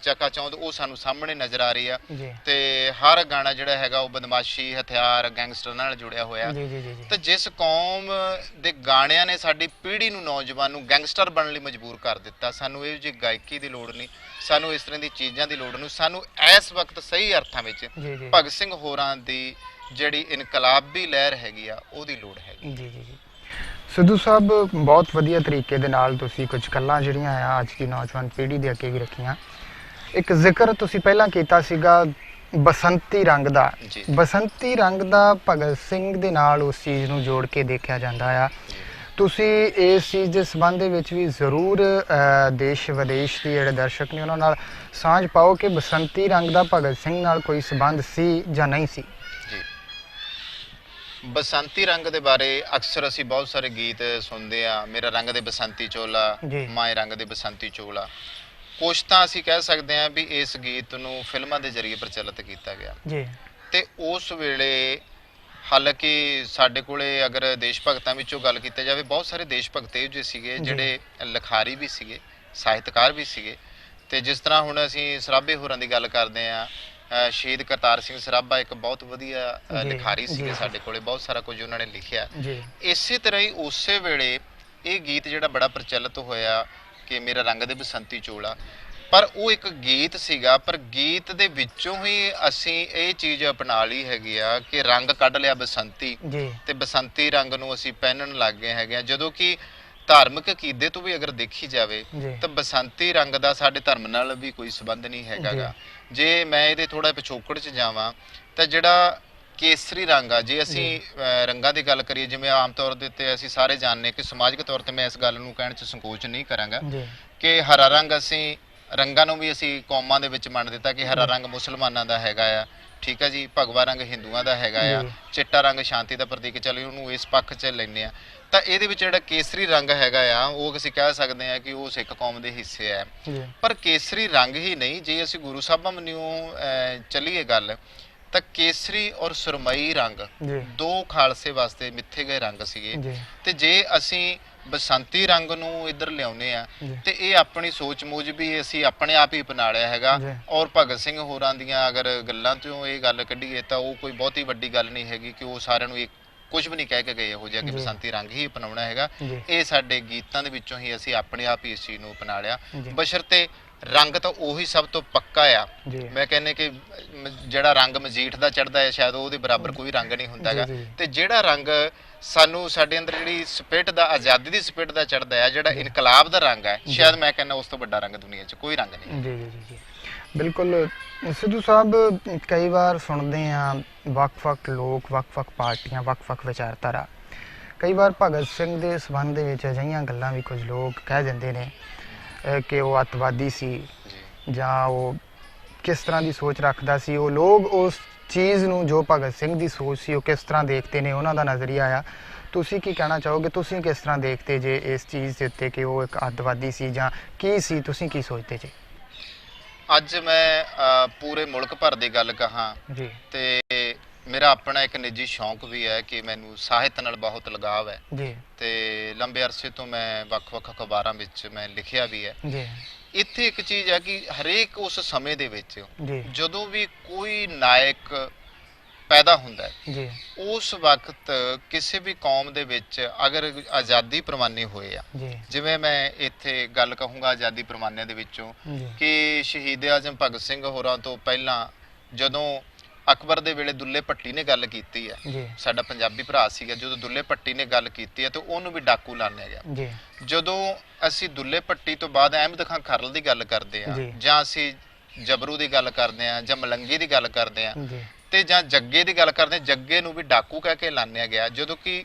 ਚੱਕਾ ਚੌਂਦ ਉਹ ਸਾਨੂੰ ਸਾਹਮਣੇ ਨਜ਼ਰ ਆ ਰਹੀ ਆ ਜੀ ਤੇ ਹਰ ਗਾਣਾ ਜਿਹੜਾ ਹੈਗਾ ਉਹ ਬਦਮਾਸ਼ੀ ਹਥਿਆਰ ਗੈਂਗਸਟਰ ਨਾਲ ਜੁੜਿਆ ਹੋਇਆ। ਜੀ ਜੀ ਜੀ ਤੇ ਜਿਸ ਕੌਮ ਦੇ ਗਾਣਿਆਂ ਨੇ ਸਾਡੀ ਪੀੜ੍ਹੀ ਨੂੰ ਨੌਜਵਾਨ ਨੂੰ ਗੈਂਗਸਟਰ ਬਣਨ ਲਈ ਮਜਬੂਰ ਕਰ ਦਿੱਤਾ, ਸਾਨੂੰ ਇਹੋ ਜਿਹੀ ਗਾਇਕੀ ਦੀ ਲੋੜ ਨਹੀਂ, ਸਾਨੂੰ ਇਸ ਤਰ੍ਹਾਂ ਦੀ ਚੀਜ਼ਾਂ ਦੀ ਲੋੜ ਨਹੀਂ, ਸਾਨੂੰ ਇਸ ਵਕਤ ਸਹੀ ਅਰਥਾਂ ਵਿੱਚ ਜੀ ਜੀ ਭਗਤ ਸਿੰਘ ਹੋਰਾਂ ਦੀ ਜਿਹੜੀ ਇਨਕਲਾਬੀ ਲਹਿਰ ਹੈਗੀ ਆ ਉਹਦੀ ਲੋੜ ਹੈਗੀ। ਜੀ ਜੀ ਜੀ ਸਿੱਧੂ ਸਾਹਿਬ, ਬਹੁਤ ਵਧੀਆ ਤਰੀਕੇ ਦੇ ਨਾਲ ਤੁਸੀਂ ਕੁਝ ਗੱਲਾਂ ਜਿਹੜੀਆਂ ਆ ਅੱਜ ਦੀ ਨੌਜਵਾਨ ਪੀੜ੍ਹੀ ਦੇ ਅੱਗੇ ਵੀ ਰੱਖੀਆਂ। ਇੱਕ ਜ਼ਿਕਰ ਤੁਸੀਂ ਪਹਿਲਾਂ ਕੀਤਾ ਸੀਗਾ ਬਸੰਤੀ ਰੰਗ ਦਾ। ਜੀ ਬਸੰਤੀ ਰੰਗ ਦਾ ਭਗਤ ਸਿੰਘ ਦੇ ਨਾਲ ਉਸ ਚੀਜ਼ ਨੂੰ ਜੋੜ ਕੇ ਦੇਖਿਆ ਜਾਂਦਾ ਆ। ਤੁਸੀਂ ਇਸ ਚੀਜ਼ ਦੇ ਸੰਬੰਧ ਦੇ ਵਿੱਚ ਵੀ ਜ਼ਰੂਰ ਦੇਸ਼ ਵਿਦੇਸ਼ ਦੇ ਜਿਹੜੇ ਦਰਸ਼ਕ ਨੇ ਉਹਨਾਂ ਨਾਲ ਸਾਂਝ ਪਾਓ ਕਿ ਬਸੰਤੀ ਰੰਗ ਦਾ ਭਗਤ ਸਿੰਘ ਨਾਲ ਕੋਈ ਸੰਬੰਧ ਸੀ ਜਾਂ ਨਹੀਂ ਸੀ। ਜੀ ਬਸੰਤੀ ਰੰਗ ਦੇ ਬਾਰੇ ਅਕਸਰ ਅਸੀਂ ਬਹੁਤ ਸਾਰੇ ਗੀਤ ਸੁਣਦੇ ਆ, ਮੇਰਾ ਰੰਗ ਦੇ ਬਸੰਤੀ ਚੋਲਾ, ਜੀ। ਮਾਏ ਰੰਗ ਦੇ ਬਸੰਤੀ ਚੋਲਾ। ਕੁਛ ਤਾਂ ਅਸੀਂ ਕਹਿ ਸਕਦੇ ਹਾਂ ਵੀ ਇਸ ਗੀਤ ਨੂੰ ਫਿਲਮਾਂ ਦੇ ਜ਼ਰੀਏ ਪ੍ਰਚਲਿਤ ਕੀਤਾ ਗਿਆ ਜੀ ਤੇ ਉਸ ਵੇਲੇ ਹਾਲਾਂਕਿ ਸਾਡੇ ਕੋਲੇ ਅਗਰ ਦੇਸ਼ ਭਗਤਾਂ ਵਿੱਚੋਂ ਗੱਲ ਕੀਤੀ ਜਾਵੇ, ਬਹੁਤ ਸਾਰੇ ਦੇਸ਼ ਭਗਤ ਇਹੋ ਜਿਹੇ ਸੀਗੇ ਜਿਹੜੇ ਲਿਖਾਰੀ ਵੀ ਸੀਗੇ, ਸਾਹਿਤਕਾਰ ਵੀ ਸੀਗੇ। ਤੇ ਜਿਸ ਤਰ੍ਹਾਂ ਹੁਣ ਅਸੀਂ ਸਰਾਭੇ ਹੋਰਾਂ ਦੀ ਗੱਲ ਕਰਦੇ ਆ, ਸ਼ਹੀਦ ਕਰਤਾਰ ਸਿੰਘ ਸਰਾਭਾ ਇੱਕ ਬਹੁਤ ਵਧੀਆ ਲਿਖਾਰੀ ਸੀਗੇ, ਸਾਡੇ ਕੋਲੇ ਬਹੁਤ ਸਾਰਾ ਕੁਝ ਉਹਨਾਂ ਨੇ ਲਿਖਿਆ। ਇਸੇ ਤਰ੍ਹਾਂ ਹੀ ਉਸੇ ਵੇਲੇ ਇਹ ਗੀਤ ਜਿਹੜਾ ਬੜਾ ਪ੍ਰਚਲਿਤ ਹੋਇਆ ਕਿ ਮੇਰਾ ਰੰਗ ਦੇ ਬਸੰਤੀ ਚੋਲਾ, ਪਰ ਉਹ ਇੱਕ ਗੀਤ ਸੀਗਾ, ਪਰ ਗੀਤ ਦੇ ਵਿੱਚੋਂ ਹੀ ਅਸੀਂ ਇਹ ਚੀਜ਼ ਅਪਣਾ ਲਈ ਹੈਗੀ ਆ ਕਿ ਰੰਗ ਕੱਢ ਲਿਆ ਬਸੰਤੀ ਤੇ ਬਸੰਤੀ ਰੰਗ ਨੂੰ ਅਸੀਂ ਪਹਿਨਣ ਲੱਗ ਗਏ ਹੈਗੇ ਆ। ਜਦੋਂ ਕਿ ਧਾਰਮਿਕ ਅਕੀਦੇ ਤੋਂ ਵੀ ਅਗਰ ਦੇਖੀ ਜਾਵੇ ਤਾਂ ਬਸੰਤੀ ਰੰਗ ਦਾ ਸਾਡੇ ਧਰਮ ਨਾਲ ਵੀ ਕੋਈ ਸੰਬੰਧ ਨਹੀਂ ਹੈਗਾ। ਜੇ ਮੈਂ ਇਹਦੇ ਥੋੜਾ ਪਿਛੋਕੜ 'ਚ ਜਾਵਾਂ ਤਾਂ ਜਿਹੜਾ ਕੇਸਰੀ ਰੰਗ ਆ, ਜੇ ਅਸੀਂ ਰੰਗਾਂ ਦੀ ਗੱਲ ਕਰੀਏ, ਜਿਵੇਂ ਆਮ ਤੌਰ ਦੇ ਉੱਤੇ ਅਸੀਂ ਸਾਰੇ ਜਾਣਦੇ ਕਿ ਸਮਾਜਿਕ ਤੌਰ ਤੇ ਮੈਂ ਇਸ ਗੱਲ ਨੂੰ ਕਹਿਣ 'ਚ ਸੰਕੋਚ ਨਹੀਂ ਕਰਾਂਗਾ ਕਿ ਹਰਾ ਰੰਗ ਅਸੀਂ ਰੰਗਾਂ ਨੂੰ ਵੀ ਅਸੀਂ ਕੌਮਾਂ ਦੇ ਵਿੱਚ ਮੰਨ ਦਿੱਤਾ ਕਿ ਹਰਾ ਰੰਗ ਮੁਸਲਮਾਨਾਂ ਦਾ ਹੈਗਾ ਆ, ਠੀਕ ਹੈ ਜੀ, ਭਗਵਾ ਰੰਗ ਹਿੰਦੂਆਂ ਦਾ ਹੈਗਾ ਆ, ਚਿੱਟਾ ਰੰਗ ਸ਼ਾਂਤੀ ਦਾ ਪ੍ਰਤੀਕ, ਚਲੋ ਉਹਨੂੰ ਇਸ ਪੱਖ 'ਚ ਲੈਂਦੇ ਆ। ਤਾਂ ਇਹਦੇ ਵਿੱਚ ਜਿਹੜਾ ਕੇਸਰੀ ਰੰਗ ਹੈਗਾ ਆ ਉਹ ਅਸੀਂ ਕਹਿ ਸਕਦੇ ਆ ਕਿ ਉਹ ਸਿੱਖ ਕੌਮ ਦੇ ਹਿੱਸੇ ਆ। ਪਰ ਕੇਸਰੀ ਰੰਗ ਹੀ ਨਹੀਂ, ਜੇ ਅਸੀਂ ਗੁਰੂ ਸਾਹਿਬਾਂ ਵੱਲੋਂ ਚੱਲੀਏ ਗੱਲ ਤਾਂ ਕੇਸਰੀ ਔਰ ਸੁਰਮਈ ਰੰਗ ਦੋ ਖਾਲਸੇ ਵਾਸਤੇ ਮਿੱਥੇ ਗਏ ਰੰਗ ਸੀਗੇ। ਤੇ ਜੇ ਅਸੀਂ ਬਸੰਤੀ ਰੰਗ ਨੂੰ ਇੱਧਰ ਲਿਆਉਨੇ ਆ ਤੇ ਇਹ ਆਪਣੀ ਸੋਚ ਮੂਜਬ ਹੀ ਅਸੀਂ ਆਪਣੇ ਆਪ ਹੀ ਅਪਣਾ ਲਿਆ ਹੈਗਾ। ਔਰ ਭਗਤ ਸਿੰਘ ਹੋਰਾਂ ਦੀਆਂ ਅਗਰ ਗੱਲਾਂ ਤੋਂ ਇਹ ਗੱਲ ਕੱਢੀਏ ਤਾਂ ਉਹ ਕੋਈ ਬਹੁਤੀ ਵੱਡੀ ਗੱਲ ਨਹੀਂ ਹੈਗੀ ਕਿ ਉਹ ਸਾਰਿਆਂ ਨੂੰ ਕੁਝ ਵੀ ਨਹੀਂ ਕਹਿ ਕੇ ਗਏ ਇਹੋ ਜਿਹਾ ਕਿ ਬਸੰਤੀ ਰੰਗ ਹੀ ਅਪਣਾਉਣਾ ਹੈਗਾ। ਇਹ ਸਾਡੇ ਗੀਤਾਂ ਦੇ ਵਿੱਚੋਂ ਹੀ ਅਸੀਂ ਆਪਣੇ ਆਪ ਹੀ ਇਸ ਚੀਜ਼ ਨੂੰ ਅਪਣਾ ਲਿਆ, ਬਸ਼ਰਤੇ ਰੰਗ ਤਾਂ ਉਹੀ ਸਭ ਤੋਂ ਪੱਕਾ ਆ। ਮੈਂ ਕਹਿੰਨੇ ਕਿ ਜਿਹੜਾ ਰੰਗ ਮਜੀਠ ਦਾ ਚੜਦਾ ਹੈ ਸ਼ਾਇਦ ਉਹਦੇ ਬਰਾਬਰ ਕੋਈ ਰੰਗ ਨਹੀਂ ਹੁੰਦਾ ਹੈਗਾ। ਤੇ ਜਿਹੜਾ ਰੰਗ ਸਾਨੂੰ ਸਾਡੇ ਅੰਦਰ ਜਿਹੜੀ ਸਪਿਰਿਟ ਦਾ, ਆਜ਼ਾਦੀ ਦੀ ਸਪਿਰਿਟ ਦਾ ਚੜਦਾ ਹੈ, ਜਿਹੜਾ ਇਨਕਲਾਬ ਦਾ ਰੰਗ ਹੈ, ਸ਼ਾਇਦ ਮੈਂ ਕਹਿੰਦਾ ਉਸ ਤੋਂ ਵੱਡਾ ਰੰਗ ਦੁਨੀਆ 'ਚ ਕੋਈ ਰੰਗ ਨਹੀਂ। ਜੀ ਜੀ ਜੀ ਬਿਲਕੁਲ। ਸਿੱਧੂ ਸਾਹਿਬ, ਕਈ ਵਾਰ ਸੁਣਦੇ ਆ ਵੱਖ-ਵੱਖ ਲੋਕ, ਵੱਖ-ਵੱਖ ਪਾਰਟੀਆਂ, ਵੱਖ-ਵੱਖ ਵਿਚਾਰਧਾਰਾ, ਕਈ ਵਾਰ ਭਗਤ ਸਿੰਘ ਦੇ ਸੰਬੰਧ ਦੇ ਵਿੱਚ ਅਜਿਹੀਆਂ ਗੱਲਾਂ ਵੀ ਕੁਝ ਲੋਕ ਕਹਿ ਦਿੰਦੇ ਨੇ ਕਿ ਉਹ ਅੱਤਵਾਦੀ ਸੀ ਜਾਂ ਉਹ ਕਿਸ ਤਰ੍ਹਾਂ ਦੀ ਸੋਚ ਰੱਖਦਾ ਸੀ। ਉਹ ਲੋਕ ਉਸ ਚੀਜ਼ ਨੂੰ ਜੋ ਭਗਤ ਸਿੰਘ ਦੀ ਸੋਚ ਸੀ ਉਹ ਕਿਸ ਤਰ੍ਹਾਂ ਦੇਖਦੇ ਨੇ, ਉਹਨਾਂ ਦਾ ਨਜ਼ਰੀਆ ਆ। ਤੁਸੀਂ ਕੀ ਕਹਿਣਾ ਚਾਹੋਗੇ? ਤੁਸੀਂ ਕਿਸ ਤਰ੍ਹਾਂ ਦੇਖਦੇ ਜੇ ਇਸ ਚੀਜ਼ ਦੇ ਉੱਤੇ ਕਿ ਉਹ ਇੱਕ ਅੱਤਵਾਦੀ ਸੀ ਜਾਂ ਕੀ ਸੀ? ਤੁਸੀਂ ਕੀ ਸੋਚਦੇ ਜੇ? ਅੱਜ ਮੈਂ ਪੂਰੇ ਮੁਲਕ ਭਰ ਦੀ ਗੱਲ ਕਹਾਂ ਤੇ ਮੇਰਾ ਆਪਣਾ ਇੱਕ ਨਿੱਜੀ ਸ਼ੌਂਕ ਵੀ ਹੈ ਕਿ ਮੈਨੂੰ ਸਾਹਿਤ ਨਾਲ ਬਹੁਤ ਲਗਾਵ ਹੈ ਤੇ ਲੰਬੇ ਅਰਸੇ ਤੋਂ ਮੈਂ ਵੱਖ-ਵੱਖ ਅਖਬਾਰਾਂ ਵਿੱਚ ਮੈਂ ਲਿਖਿਆ ਵੀ ਹੈ। ਇੱਥੇ ਇੱਕ ਚੀਜ਼ ਹੈ ਕਿ ਹਰੇਕ ਉਸ ਸਮੇਂ ਦੇ ਵਿੱਚ ਜਦੋਂ ਵੀ ਕੋਈ ਨਾਇਕ ਪੈਦਾ ਹੁੰਦਾ ਹੈ, ਉਸ ਵਕਤ ਕਿਸੇ ਵੀ ਕੌਮ ਦੇ ਵਿੱਚ ਅਗਰ ਆਜ਼ਾਦੀ ਪ੍ਰਵਾਨੀ ਹੋਏ ਆ, ਜਿਵੇਂ ਮੈਂ ਇੱਥੇ ਗੱਲ ਕਹੂੰਗਾ ਆਜ਼ਾਦੀ ਪ੍ਰਵਾਨਿਆਂ ਦੇ ਵਿੱਚੋਂ ਕਿ ਸ਼ਹੀਦ ਆਜ਼ਮ ਭਗਤ ਸਿੰਘ ਹੋਰਾਂ ਤੋਂ ਪਹਿਲਾਂ ਜਦੋਂ ਅਕਬਰ ਦੇ ਵੇਲੇ ਦੁੱਲੇ ਭੱਟੀ ਨੇ ਗੱਲ ਕੀਤੀ ਹੈ, ਸਾਡਾ ਪੰਜਾਬੀ ਭਰਾ ਸੀਗਾ, ਜਦੋਂ ਦੁੱਲੇ ਭੱਟੀ ਨੇ ਗੱਲ ਕੀਤੀ ਹੈ ਤੇ ਉਹਨੂੰ ਵੀ ਡਾਕੂ ਲਾਣਿਆ ਗਿਆ। ਜਦੋਂ ਅਸੀਂ ਦੁੱਲੇ ਭੱਟੀ ਤੋਂ ਬਾਅਦ ਅਹਿਮਦ ਖਾਨ ਖਰਲ ਦੀ ਗੱਲ ਕਰਦੇ ਆ, ਜਾਂ ਅਸੀਂ ਜਬਰੂ ਦੀ ਗੱਲ ਕਰਦੇ ਆ, ਜਾਂ ਮਲੰਗੀ ਦੀ ਗੱਲ ਕਰਦੇ ਆ, ਤੇ ਜਾਂ ਜੱਗੇ ਦੀ ਗੱਲ ਕਰਦੇ, ਜੱਗੇ ਨੂੰ ਵੀ ਡਾਕੂ ਕਹਿ ਕੇ ਲਾਣਿਆ ਗਿਆ। ਜਦੋਂ ਕਿ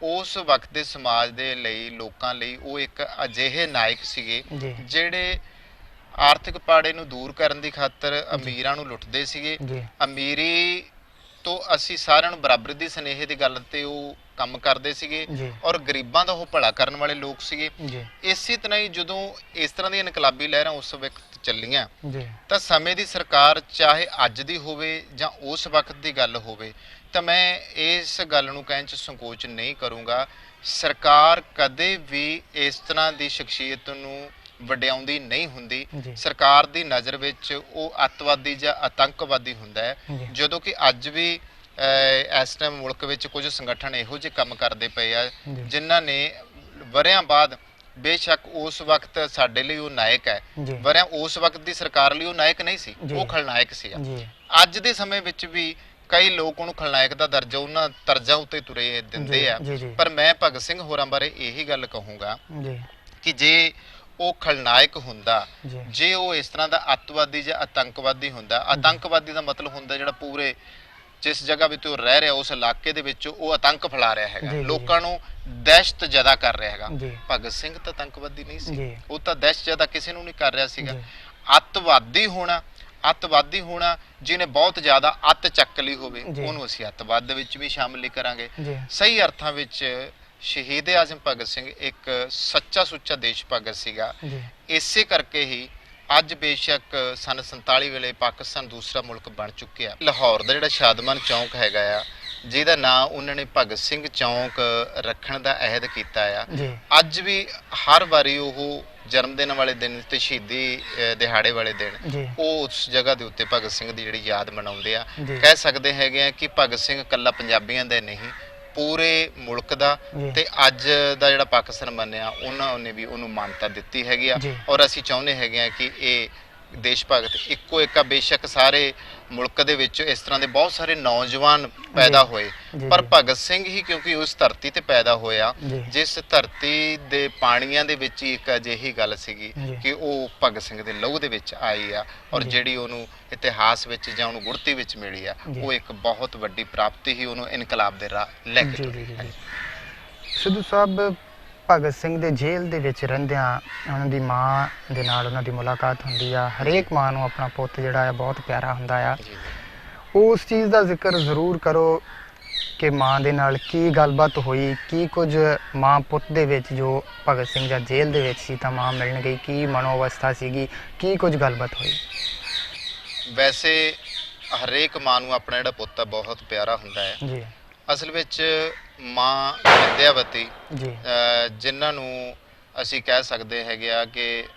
ਉਸ ਵਕਤ ਦੇ ਸਮਾਜ ਦੇ ਲਈ, ਲੋਕਾਂ ਲਈ ਉਹ ਇੱਕ ਅਜਿਹੇ ਨਾਇਕ ਸੀਗੇ ਜਿਹੜੇ ਆਰਥਿਕ ਪਾੜੇ ਨੂੰ ਦੂਰ ਕਰਨ ਦੀ ਖਾਤਰ ਅਮੀਰਾਂ ਨੂੰ ਲੁੱਟਦੇ ਸੀਗੇ। ਅਮੀਰੀ ਤੋਂ ਅਸੀਂ ਸਾਰਿਆਂ ਨੂੰ ਬਰਾਬਰੀ ਦੀ ਸਨੇਹ ਦੀ ਗੱਲ ਤੇ ਉਹ ਕੰਮ ਕਰਦੇ ਸੀਗੇ ਔਰ ਗਰੀਬਾਂ ਦਾ ਉਹ ਭਲਾ ਕਰਨ ਵਾਲੇ ਲੋਕ ਸੀਗੇ। ਇਸੇ ਤਰ੍ਹਾਂ ਹੀ ਜਦੋਂ ਇਸ ਤਰ੍ਹਾਂ ਦੀਆਂ ਇਨਕਲਾਬੀ ਲਹਿਰਾਂ ਉਸ ਵਕਤ ਚੱਲੀਆਂ ਤਾਂ ਸਮੇਂ ਦੀ ਸਰਕਾਰ, ਚਾਹੇ ਅੱਜ ਦੀ ਹੋਵੇ ਜਾਂ ਉਸ ਵਕਤ ਦੀ ਗੱਲ ਹੋਵੇ, ਤਾਂ ਮੈਂ ਇਸ ਗੱਲ ਨੂੰ ਕਹਿਣ 'ਚ ਸੰਕੋਚ ਨਹੀਂ ਕਰੂੰਗਾ, ਸਰਕਾਰ ਕਦੇ ਵੀ ਇਸ ਤਰ੍ਹਾਂ ਦੀ ਸ਼ਖਸੀਅਤ ਨੂੰ ਵਡਿਆਉਂਦੀ ਨਹੀਂ ਹੁੰਦੀ। ਜੀ। ਸਰਕਾਰ ਦੀ ਨਜ਼ਰ ਵਿੱਚ ਉਹ ਅੱਤਵਾਦੀ ਜਾਂ ਆਤੰਕਵਾਦੀ ਹੁੰਦਾ ਹੈ। ਜੀ। ਜਦੋਂ ਕਿ ਅੱਜ ਵੀ ਇਸ ਟਾਈਮ ਮੁਲਕ ਵਿੱਚ ਕੁਝ ਸੰਗਠਨ ਇਹੋ ਜਿਹੇ ਕੰਮ ਕਰਦੇ ਪਏ ਆ ਜੀ। ਜਿਨ੍ਹਾਂ ਨੇ ਵਰ੍ਹਿਆਂ ਬਾਅਦ, ਬੇਸ਼ੱਕ ਉਸ ਵਕਤ ਸਾਡੇ ਲਈ ਉਹ ਨਾਇਕ ਹੈ, ਜੀ। ਵਰ੍ਹਿਆਂ ਉਸ ਵਕਤ ਦੀ ਸਰਕਾਰ ਲਈ ਉਹ ਨਾਇਕ ਨਹੀਂ ਸੀ, ਜੀ। ਉਹ ਖਲਨਾਇਕ ਸੀ। ਜੀ। ਅੱਜ ਦੇ ਸਮੇਂ ਵਿੱਚ ਵੀ ਕਈ ਲੋਕ ਉਹਨੂੰ ਖਲਨਾਇਕ ਦਾ ਦਰਜਾ ਉਹਨਾਂ ਤਰਜਾਂ ਉੱਤੇ ਤੁਰੇ ਦਿੰਦੇ ਆ। ਜੀ। ਜੀ। ਪਰ ਮੈਂ ਭਗਤ ਸਿੰਘ ਹੋਰਾਂ ਬਾਰੇ ਇਹੀ ਗੱਲ ਕਹੂੰਗਾ ਜੀ। ਕਿ ਜੇ ਉਹ ਖਲਨਾਇਕ ਹੁੰਦਾ, ਜੀ। ਜੇ ਉਹ ਇਸ ਤਰ੍ਹਾਂ ਦਾ ਅੱਤਵਾਦੀ ਜਾਂ ਆਤੰਕਵਾਦੀ ਹੁੰਦਾ, ਆਤੰਕਵਾਦੀ ਦਾ ਮਤਲਬ ਹੁੰਦਾ ਜਿਹੜਾ ਪੂਰੇ ਜਿਸ ਜਗ੍ਹਾ ਵਿੱਚ ਉਹ ਰਹਿ ਰਿਹਾ ਉਸ ਇਲਾਕੇ ਦੇ ਵਿੱਚ ਉਹ ਆਤੰਕ ਫੈਲਾ ਰਿਹਾ ਹੈਗਾ, ਜੀ। ਲੋਕਾਂ ਨੂੰ ਦਹਿਸ਼ਤ ਜ਼ਦਾ ਕਰ ਰਿਹਾ ਹੈਗਾ। ਜੀ। ਭਗਤ ਸਿੰਘ ਤਾਂ ਆਤੰਕਵਾਦੀ ਨਹੀਂ ਸੀ, ਜੀ। ਉਹ ਤਾਂ ਦਹਿਸ਼ਤ ਜ਼ਦਾ ਕਿਸੇ ਨੂੰ ਨਹੀਂ ਕਰ ਰਿਹਾ ਸੀਗਾ। ਜੀ। ਅੱਤਵਾਦੀ ਹੋਣਾ ਜਿਹਨੇ ਬਹੁਤ ਜ਼ਿਆਦਾ ਅੱਤ ਚੱਕ ਲਈ ਹੋਵੇ, ਜੀ। ਉਹਨੂੰ ਅਸੀਂ ਅੱਤਵਾਦ ਦੇ ਵਿੱਚ ਵੀ ਸ਼ਾਮਿਲ ਨਹੀਂ ਕਰਾਂਗੇ। ਜੀ। ਸਹੀ ਅਰਥਾਂ ਵਿੱਚ ਸ਼ਹੀਦ ਆਜ਼ਮ ਭਗਤ ਸਿੰਘ ਇੱਕ ਸੱਚਾ ਸੁੱਚਾ ਦੇਸ਼ ਭਗਤ ਸੀਗਾ। ਜੀ। ਇਸੇ ਕਰਕੇ ਹੀ ਅੱਜ ਬੇਸ਼ੱਕ ਸਨ 47 ਵੇਲੇ ਪਾਕਿਸਤਾਨ ਦੂਸਰਾ ਮੁਲਕ ਬਣ ਚੁੱਕਿਆ। ਲਾਹੌਰ ਦਾ ਜਿਹੜਾ ਸ਼ਾਦਮਾਨ ਚੌਂਕ ਹੈਗਾ ਆ, ਜਿਹਦਾ ਨਾਂ ਉਹਨਾਂ ਨੇ ਭਗਤ ਸਿੰਘ ਚੌਂਕ ਰੱਖਣ ਦਾ ਅਹਿਦ ਕੀਤਾ ਆ, ਜੀ। ਅੱਜ ਵੀ ਹਰ ਵਾਰੀ ਉਹ ਜਨਮ ਦਿਨ ਵਾਲੇ ਦਿਨ ਤੇ ਸ਼ਹੀਦੀ ਦਿਹਾੜੇ ਵਾਲੇ ਦਿਨ ਜੀ। ਉਹ ਉਸ ਜਗ੍ਹਾ ਦੇ ਉੱਤੇ ਭਗਤ ਸਿੰਘ ਦੀ ਜਿਹੜੀ ਯਾਦ ਮਨਾਉਂਦੇ ਆ। ਜੀ। ਕਹਿ ਸਕਦੇ ਹੈਗੇ ਆ ਕਿ ਭਗਤ ਸਿੰਘ ਇਕੱਲਾ ਪੰਜਾਬੀਆਂ ਦਾ ਨਹੀਂ, ਪੂਰੇ ਮੁਲਕ ਦਾ, ਜੀ। ਤੇ ਅੱਜ ਦਾ ਜਿਹੜਾ ਪਾਕਿਸਤਾਨ ਮੰਨਿਆ ਉਹਨਾਂ ਨੇ ਵੀ ਉਹਨੂੰ ਮਾਨਤਾ ਦਿੱਤੀ ਹੈਗੀ ਆ। ਜੀ। ਔਰ ਅਸੀਂ ਚਾਹੁੰਦੇ ਹੈਗੇ ਆ ਕਿ ਇਹ ਦੇਸ਼ ਭਗਤ ਇੱਕੋ ਇੱਕ ਆ। ਬੇਸ਼ੱਕ ਸਾਰੇ ਮੁਲਕ ਦੇ ਵਿੱਚ ਇਸ ਤਰ੍ਹਾਂ ਦੇ ਬਹੁਤ ਸਾਰੇ ਨੌਜਵਾਨ ਪੈਦਾ ਜੀ। ਹੋਏ, ਜੀ। ਪਰ ਭਗਤ ਸਿੰਘ ਹੀ ਕਿਉਂਕਿ ਉਸ ਧਰਤੀ ਤੇ ਪੈਦਾ ਹੋਇਆ, ਜੀ। ਜਿਸ ਧਰਤੀ ਦੇ ਪਾਣੀਆਂ ਦੇ ਵਿੱਚ ਹੀ ਇੱਕ ਅਜਿਹੀ ਗੱਲ ਸੀਗੀ ਜੀ। ਕਿ ਉਹ ਭਗਤ ਸਿੰਘ ਦੇ ਲਹੂ ਦੇ ਵਿੱਚ ਆਈ ਆ, ਔਰ ਜੀ। ਜਿਹੜੀ ਉਹਨੂੰ ਇਤਿਹਾਸ ਵਿੱਚ ਜਾਂ ਉਹਨੂੰ ਗੁੜਤੀ ਵਿੱਚ ਮਿਲੀ ਆ, ਜੀ। ਉਹ ਇੱਕ ਬਹੁਤ ਵੱਡੀ ਪ੍ਰਾਪਤੀ ਹੀ ਉਹਨੂੰ ਇਨਕਲਾਬ ਦੇ ਰਾਹ ਲੈ ਕੇ ਜੀ। ਤੁਰੀ। ਜੀ। ਜੀ। ਸਿੱਧੂ ਸਾਹਿਬ, ਭਗਤ ਸਿੰਘ ਦੇ ਜੇਲ੍ਹ ਦੇ ਵਿੱਚ ਰਹਿੰਦਿਆਂ ਉਹਨਾਂ ਦੀ ਮਾਂ ਦੇ ਨਾਲ ਉਹਨਾਂ ਦੀ ਮੁਲਾਕਾਤ ਹੁੰਦੀ ਆ। ਹਰੇਕ ਮਾਂ ਨੂੰ ਆਪਣਾ ਪੁੱਤ ਜਿਹੜਾ ਆ ਬਹੁਤ ਪਿਆਰਾ ਹੁੰਦਾ ਆ। ਜੀ। ਉਸ ਚੀਜ਼ ਦਾ ਜ਼ਿਕਰ ਜ਼ਰੂਰ ਕਰੋ ਕਿ ਮਾਂ ਦੇ ਨਾਲ ਕੀ ਗੱਲਬਾਤ ਹੋਈ, ਕੀ ਕੁਝ ਮਾਂ ਪੁੱਤ ਦੇ ਵਿੱਚ, ਜੋ ਭਗਤ ਸਿੰਘ ਜਾਂ ਜੇਲ੍ਹ ਦੇ ਵਿੱਚ ਸੀ ਤਾਂ ਮਾਂ ਮਿਲਣ ਗਈ, ਕੀ ਮਨੋ ਅਵਸਥਾ ਸੀਗੀ, ਕੀ ਕੁਝ ਗੱਲਬਾਤ ਹੋਈ? ਵੈਸੇ ਹਰੇਕ ਮਾਂ ਨੂੰ ਆਪਣਾ ਜਿਹੜਾ ਪੁੱਤ ਆ ਬਹੁਤ ਪਿਆਰਾ ਹੁੰਦਾ ਹੈ। ਜੀ। ਅਸਲ ਵਿੱਚ ਮਾਂ ਵਿਦਿਆਵਤੀ, ਜੀ। ਜਿਨ੍ਹਾਂ ਨੂੰ ਅਸੀਂ ਕਹਿ ਸਕਦੇ ਹੈਗੇ ਆ ਕਿ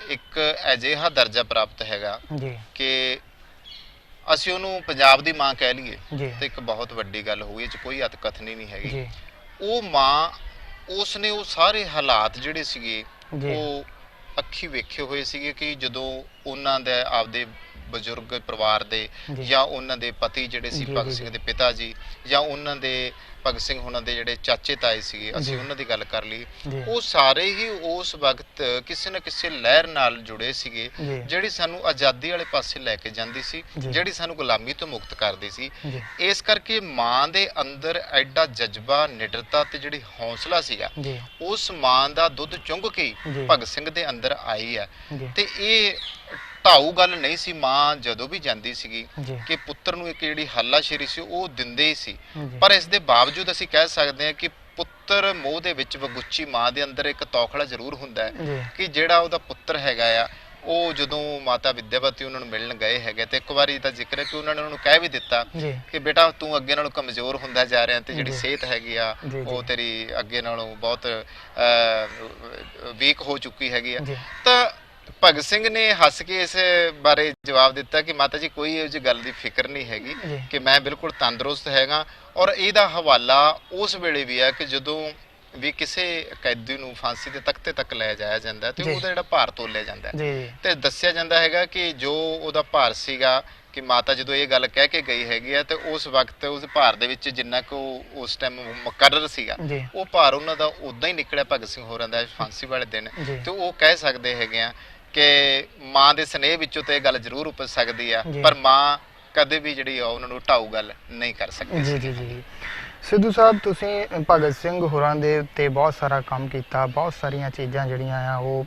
ਇੱਕ ਅਜਿਹਾ ਦਰਜਾ ਪ੍ਰਾਪਤ ਹੈਗਾ ਜੀ। ਕਿ ਅਸੀਂ ਉਹਨੂੰ ਪੰਜਾਬ ਦੀ ਮਾਂ ਕਹਿ ਲਈਏ ਜੀ। ਤੇ ਇੱਕ ਬਹੁਤ ਵੱਡੀ ਗੱਲ ਹੋਈ, ਇਹ 'ਚ ਕੋਈ ਅਤਕਥਨੀ ਨਹੀਂ ਹੈਗੀ। ਜੀ। ਉਹ ਮਾਂ, ਉਸਨੇ ਉਹ ਸਾਰੇ ਹਾਲਾਤ ਜਿਹੜੇ ਸੀਗੇ ਜੀ। ਉਹ ਅੱਖੀ ਵੇਖੇ ਹੋਏ ਸੀਗੇ ਕਿ ਜਦੋਂ ਉਹਨਾਂ ਦੇ ਆਪਦੇ ਬਜ਼ੁਰਗ ਪਰਿਵਾਰ ਦੇ ਜੀ। ਜਾਂ ਉਹਨਾਂ ਦੇ ਪਤੀ ਜਿਹੜੇ ਸੀ ਜੀ, ਭਗਤ ਜੀ, ਸਿੰਘ ਜੀ। ਦੇ ਪਿਤਾ ਜੀ, ਜਾਂ ਉਹਨਾਂ ਦੇ ਭਗਤ ਸਿੰਘ ਉਹਨਾਂ ਦੇ ਜਿਹੜੇ ਚਾਚੇ ਤਾਏ ਸੀਗੇ, ਜੀ। ਅਸੀਂ ਉਹਨਾਂ ਦੀ ਗੱਲ ਕਰ ਲਈ, ਜੀ। ਉਹ ਸਾਰੇ ਹੀ ਉਸ ਵਕਤ ਕਿਸੇ ਨਾ ਕਿਸੇ ਲਹਿਰ ਨਾਲ ਜੁੜੇ ਸੀਗੇ, ਜੀ। ਜਿਹੜੀ ਸਾਨੂੰ ਆਜ਼ਾਦੀ ਵਾਲੇ ਪਾਸੇ ਲੈ ਕੇ ਜਾਂਦੀ ਸੀ, ਜੀ। ਜਿਹੜੀ ਸਾਨੂੰ ਗੁਲਾਮੀ ਤੋਂ ਮੁਕਤ ਕਰਦੀ ਸੀ। ਜੀ। ਇਸ ਕਰਕੇ ਮਾਂ ਦੇ ਅੰਦਰ ਐਡਾ ਜਜ਼ਬਾ, ਨਿਡਰਤਾ ਤੇ ਜਿਹੜੀ ਹੌਸਲਾ ਸੀਗਾ, ਜੀ। ਉਸ ਮਾਂ ਦਾ ਦੁੱਧ ਚੁੰਘ ਕੇ ਜੀ। ਭਗਤ ਸਿੰਘ ਦੇ ਅੰਦਰ ਆਈ ਹੈ। ਜੀ। ਤੇ ਇਹ ਢਾਊ ਗੱਲ ਨਹੀਂ ਸੀ। ਮਾਂ ਜਦੋਂ ਵੀ ਜਾਂਦੀ ਸੀਗੀ ਜੀ। ਕਿ ਪੁੱਤਰ ਨੂੰ ਇੱਕ ਜਿਹੜੀ ਹੱਲਾਸ਼ੇਰੀ ਸੀ ਉਹ ਦਿੰਦੇ ਹੀ ਸੀ, ਜੀ। ਪਰ ਇਸ ਦੇ ਬਾਵਜੂਦ ਅਸੀਂ ਕਹਿ ਸਕਦੇ ਹਾਂ ਕਿ ਪੁੱਤਰ ਮੋਹ ਦੇ ਵਿੱਚ ਵਗੁੱਚੀ ਮਾਂ ਦੇ ਅੰਦਰ ਇੱਕ ਤੌਖਲਾ ਜ਼ਰੂਰ ਹੁੰਦਾ ਹੈ ਜੀ। ਕਿ ਜਿਹੜਾ ਉਹਦਾ ਪੁੱਤਰ ਹੈਗਾ ਆ, ਉਹ ਜਦੋਂ ਮਾਤਾ ਵਿਦਿਆਵਤੀ ਉਹਨਾਂ ਨੂੰ ਮਿਲਣ ਗਏ ਹੈਗੇ ਤੇ ਇੱਕ ਵਾਰੀ ਦਾ ਜ਼ਿਕਰ ਹੈ ਕਿ ਉਹਨਾਂ ਨੇ ਉਹਨੂੰ ਕਹਿ ਵੀ ਦਿੱਤਾ ਜੀ। ਕਿ ਬੇਟਾ ਤੂੰ ਅੱਗੇ ਨਾਲੋਂ ਕਮਜ਼ੋਰ ਹੁੰਦਾ ਜਾ ਰਿਹਾ ਤੇ ਜਿਹੜੀ ਜੀ। ਸਿਹਤ ਹੈਗੀ ਆ ਜੀ। ਉਹ ਤੇਰੀ ਅੱਗੇ ਨਾਲੋਂ ਬਹੁਤ ਵੀਕ ਹੋ ਚੁੱਕੀ ਹੈਗੀ ਆ। ਜੀ। ਤਾਂ ਭਗਤ ਸਿੰਘ ਨੇ ਹੱਸ ਕੇ ਇਸ ਬਾਰੇ ਜਵਾਬ ਦਿੱਤਾ ਕਿ ਮਾਤਾ ਜੀ ਕੋਈ ਇਹੋ ਜਿਹੀ ਗੱਲ ਦੀ ਫਿਕਰ ਨਹੀਂ ਹੈਗੀ, ਜੀ। ਕਿ ਮੈਂ ਬਿਲਕੁਲ ਤੰਦਰੁਸਤ ਹੈਗਾ। ਔਰ ਇਹਦਾ ਹਵਾਲਾ ਉਸ ਵੇਲੇ ਵੀ ਹੈ ਕਿ ਜਦੋਂ ਵੀ ਕਿਸੇ ਕੈਦੀ ਨੂੰ ਫਾਂਸੀ ਦੇ ਤਖਤੇ ਤੱਕ ਲੈ ਜਾਇਆ ਜਾਂਦਾ ਤੇ ਜੀ। ਉਹਦਾ ਜਿਹੜਾ ਭਾਰ ਤੋਲਿਆ ਜਾਂਦਾ ਹੈ ਜੀ। ਤੇ ਦੱਸਿਆ ਜਾਂਦਾ ਹੈਗਾ ਕਿ ਜੋ ਉਹਦਾ ਭਾਰ ਸੀਗਾ, ਕਿ ਮਾਤਾ ਜਦੋਂ ਇਹ ਗੱਲ ਕਹਿ ਕੇ ਗਈ ਹੈਗੀ ਆ ਤੇ ਉਸ ਵਕਤ ਉਸ ਭਾਰ ਦੇ ਵਿੱਚ ਜਿੰਨਾ ਕੁ ਉਸ ਟਾਈਮ ਮੁਕਰਰ ਸੀਗਾ, ਜੀ। ਉਹ ਭਾਰ ਉਹਨਾਂ ਦਾ ਉਦਾਂ ਹੀ ਨਿਕਲਿਆ ਭਗਤ ਸਿੰਘ ਹੋਰਾਂ ਦਾ ਫਾਂਸੀ ਵਾਲੇ ਦਿਨ। ਜੀ। ਤੇ ਉਹ ਕਹਿ ਸਕਦੇ ਹੈਗੇ ਆ ਕਿ ਮਾਂ ਦੇ ਸਨੇਹ ਵਿੱਚੋਂ ਤੇ ਇਹ ਗੱਲ ਜ਼ਰੂਰ ਉਪਜ ਸਕਦੀ ਆ, ਜੀ। ਪਰ ਮਾਂ ਕਦੇ ਵੀ ਜਿਹੜੀ ਆ ਉਹਨਾਂ ਨੂੰ ਢਾਊ ਗੱਲ ਨਹੀਂ ਕਰ ਸਕਦੀ। ਜੀ। ਜੀ। ਜੀ। ਸਿੱਧੂ ਸਾਹਿਬ, ਤੁਸੀਂ ਭਗਤ ਸਿੰਘ ਹੋਰਾਂ ਦੇ ਉੱਤੇ ਬਹੁਤ ਸਾਰਾ ਕੰਮ ਕੀਤਾ, ਬਹੁਤ ਸਾਰੀਆਂ ਚੀਜ਼ਾਂ ਜਿਹੜੀਆਂ ਆ ਉਹ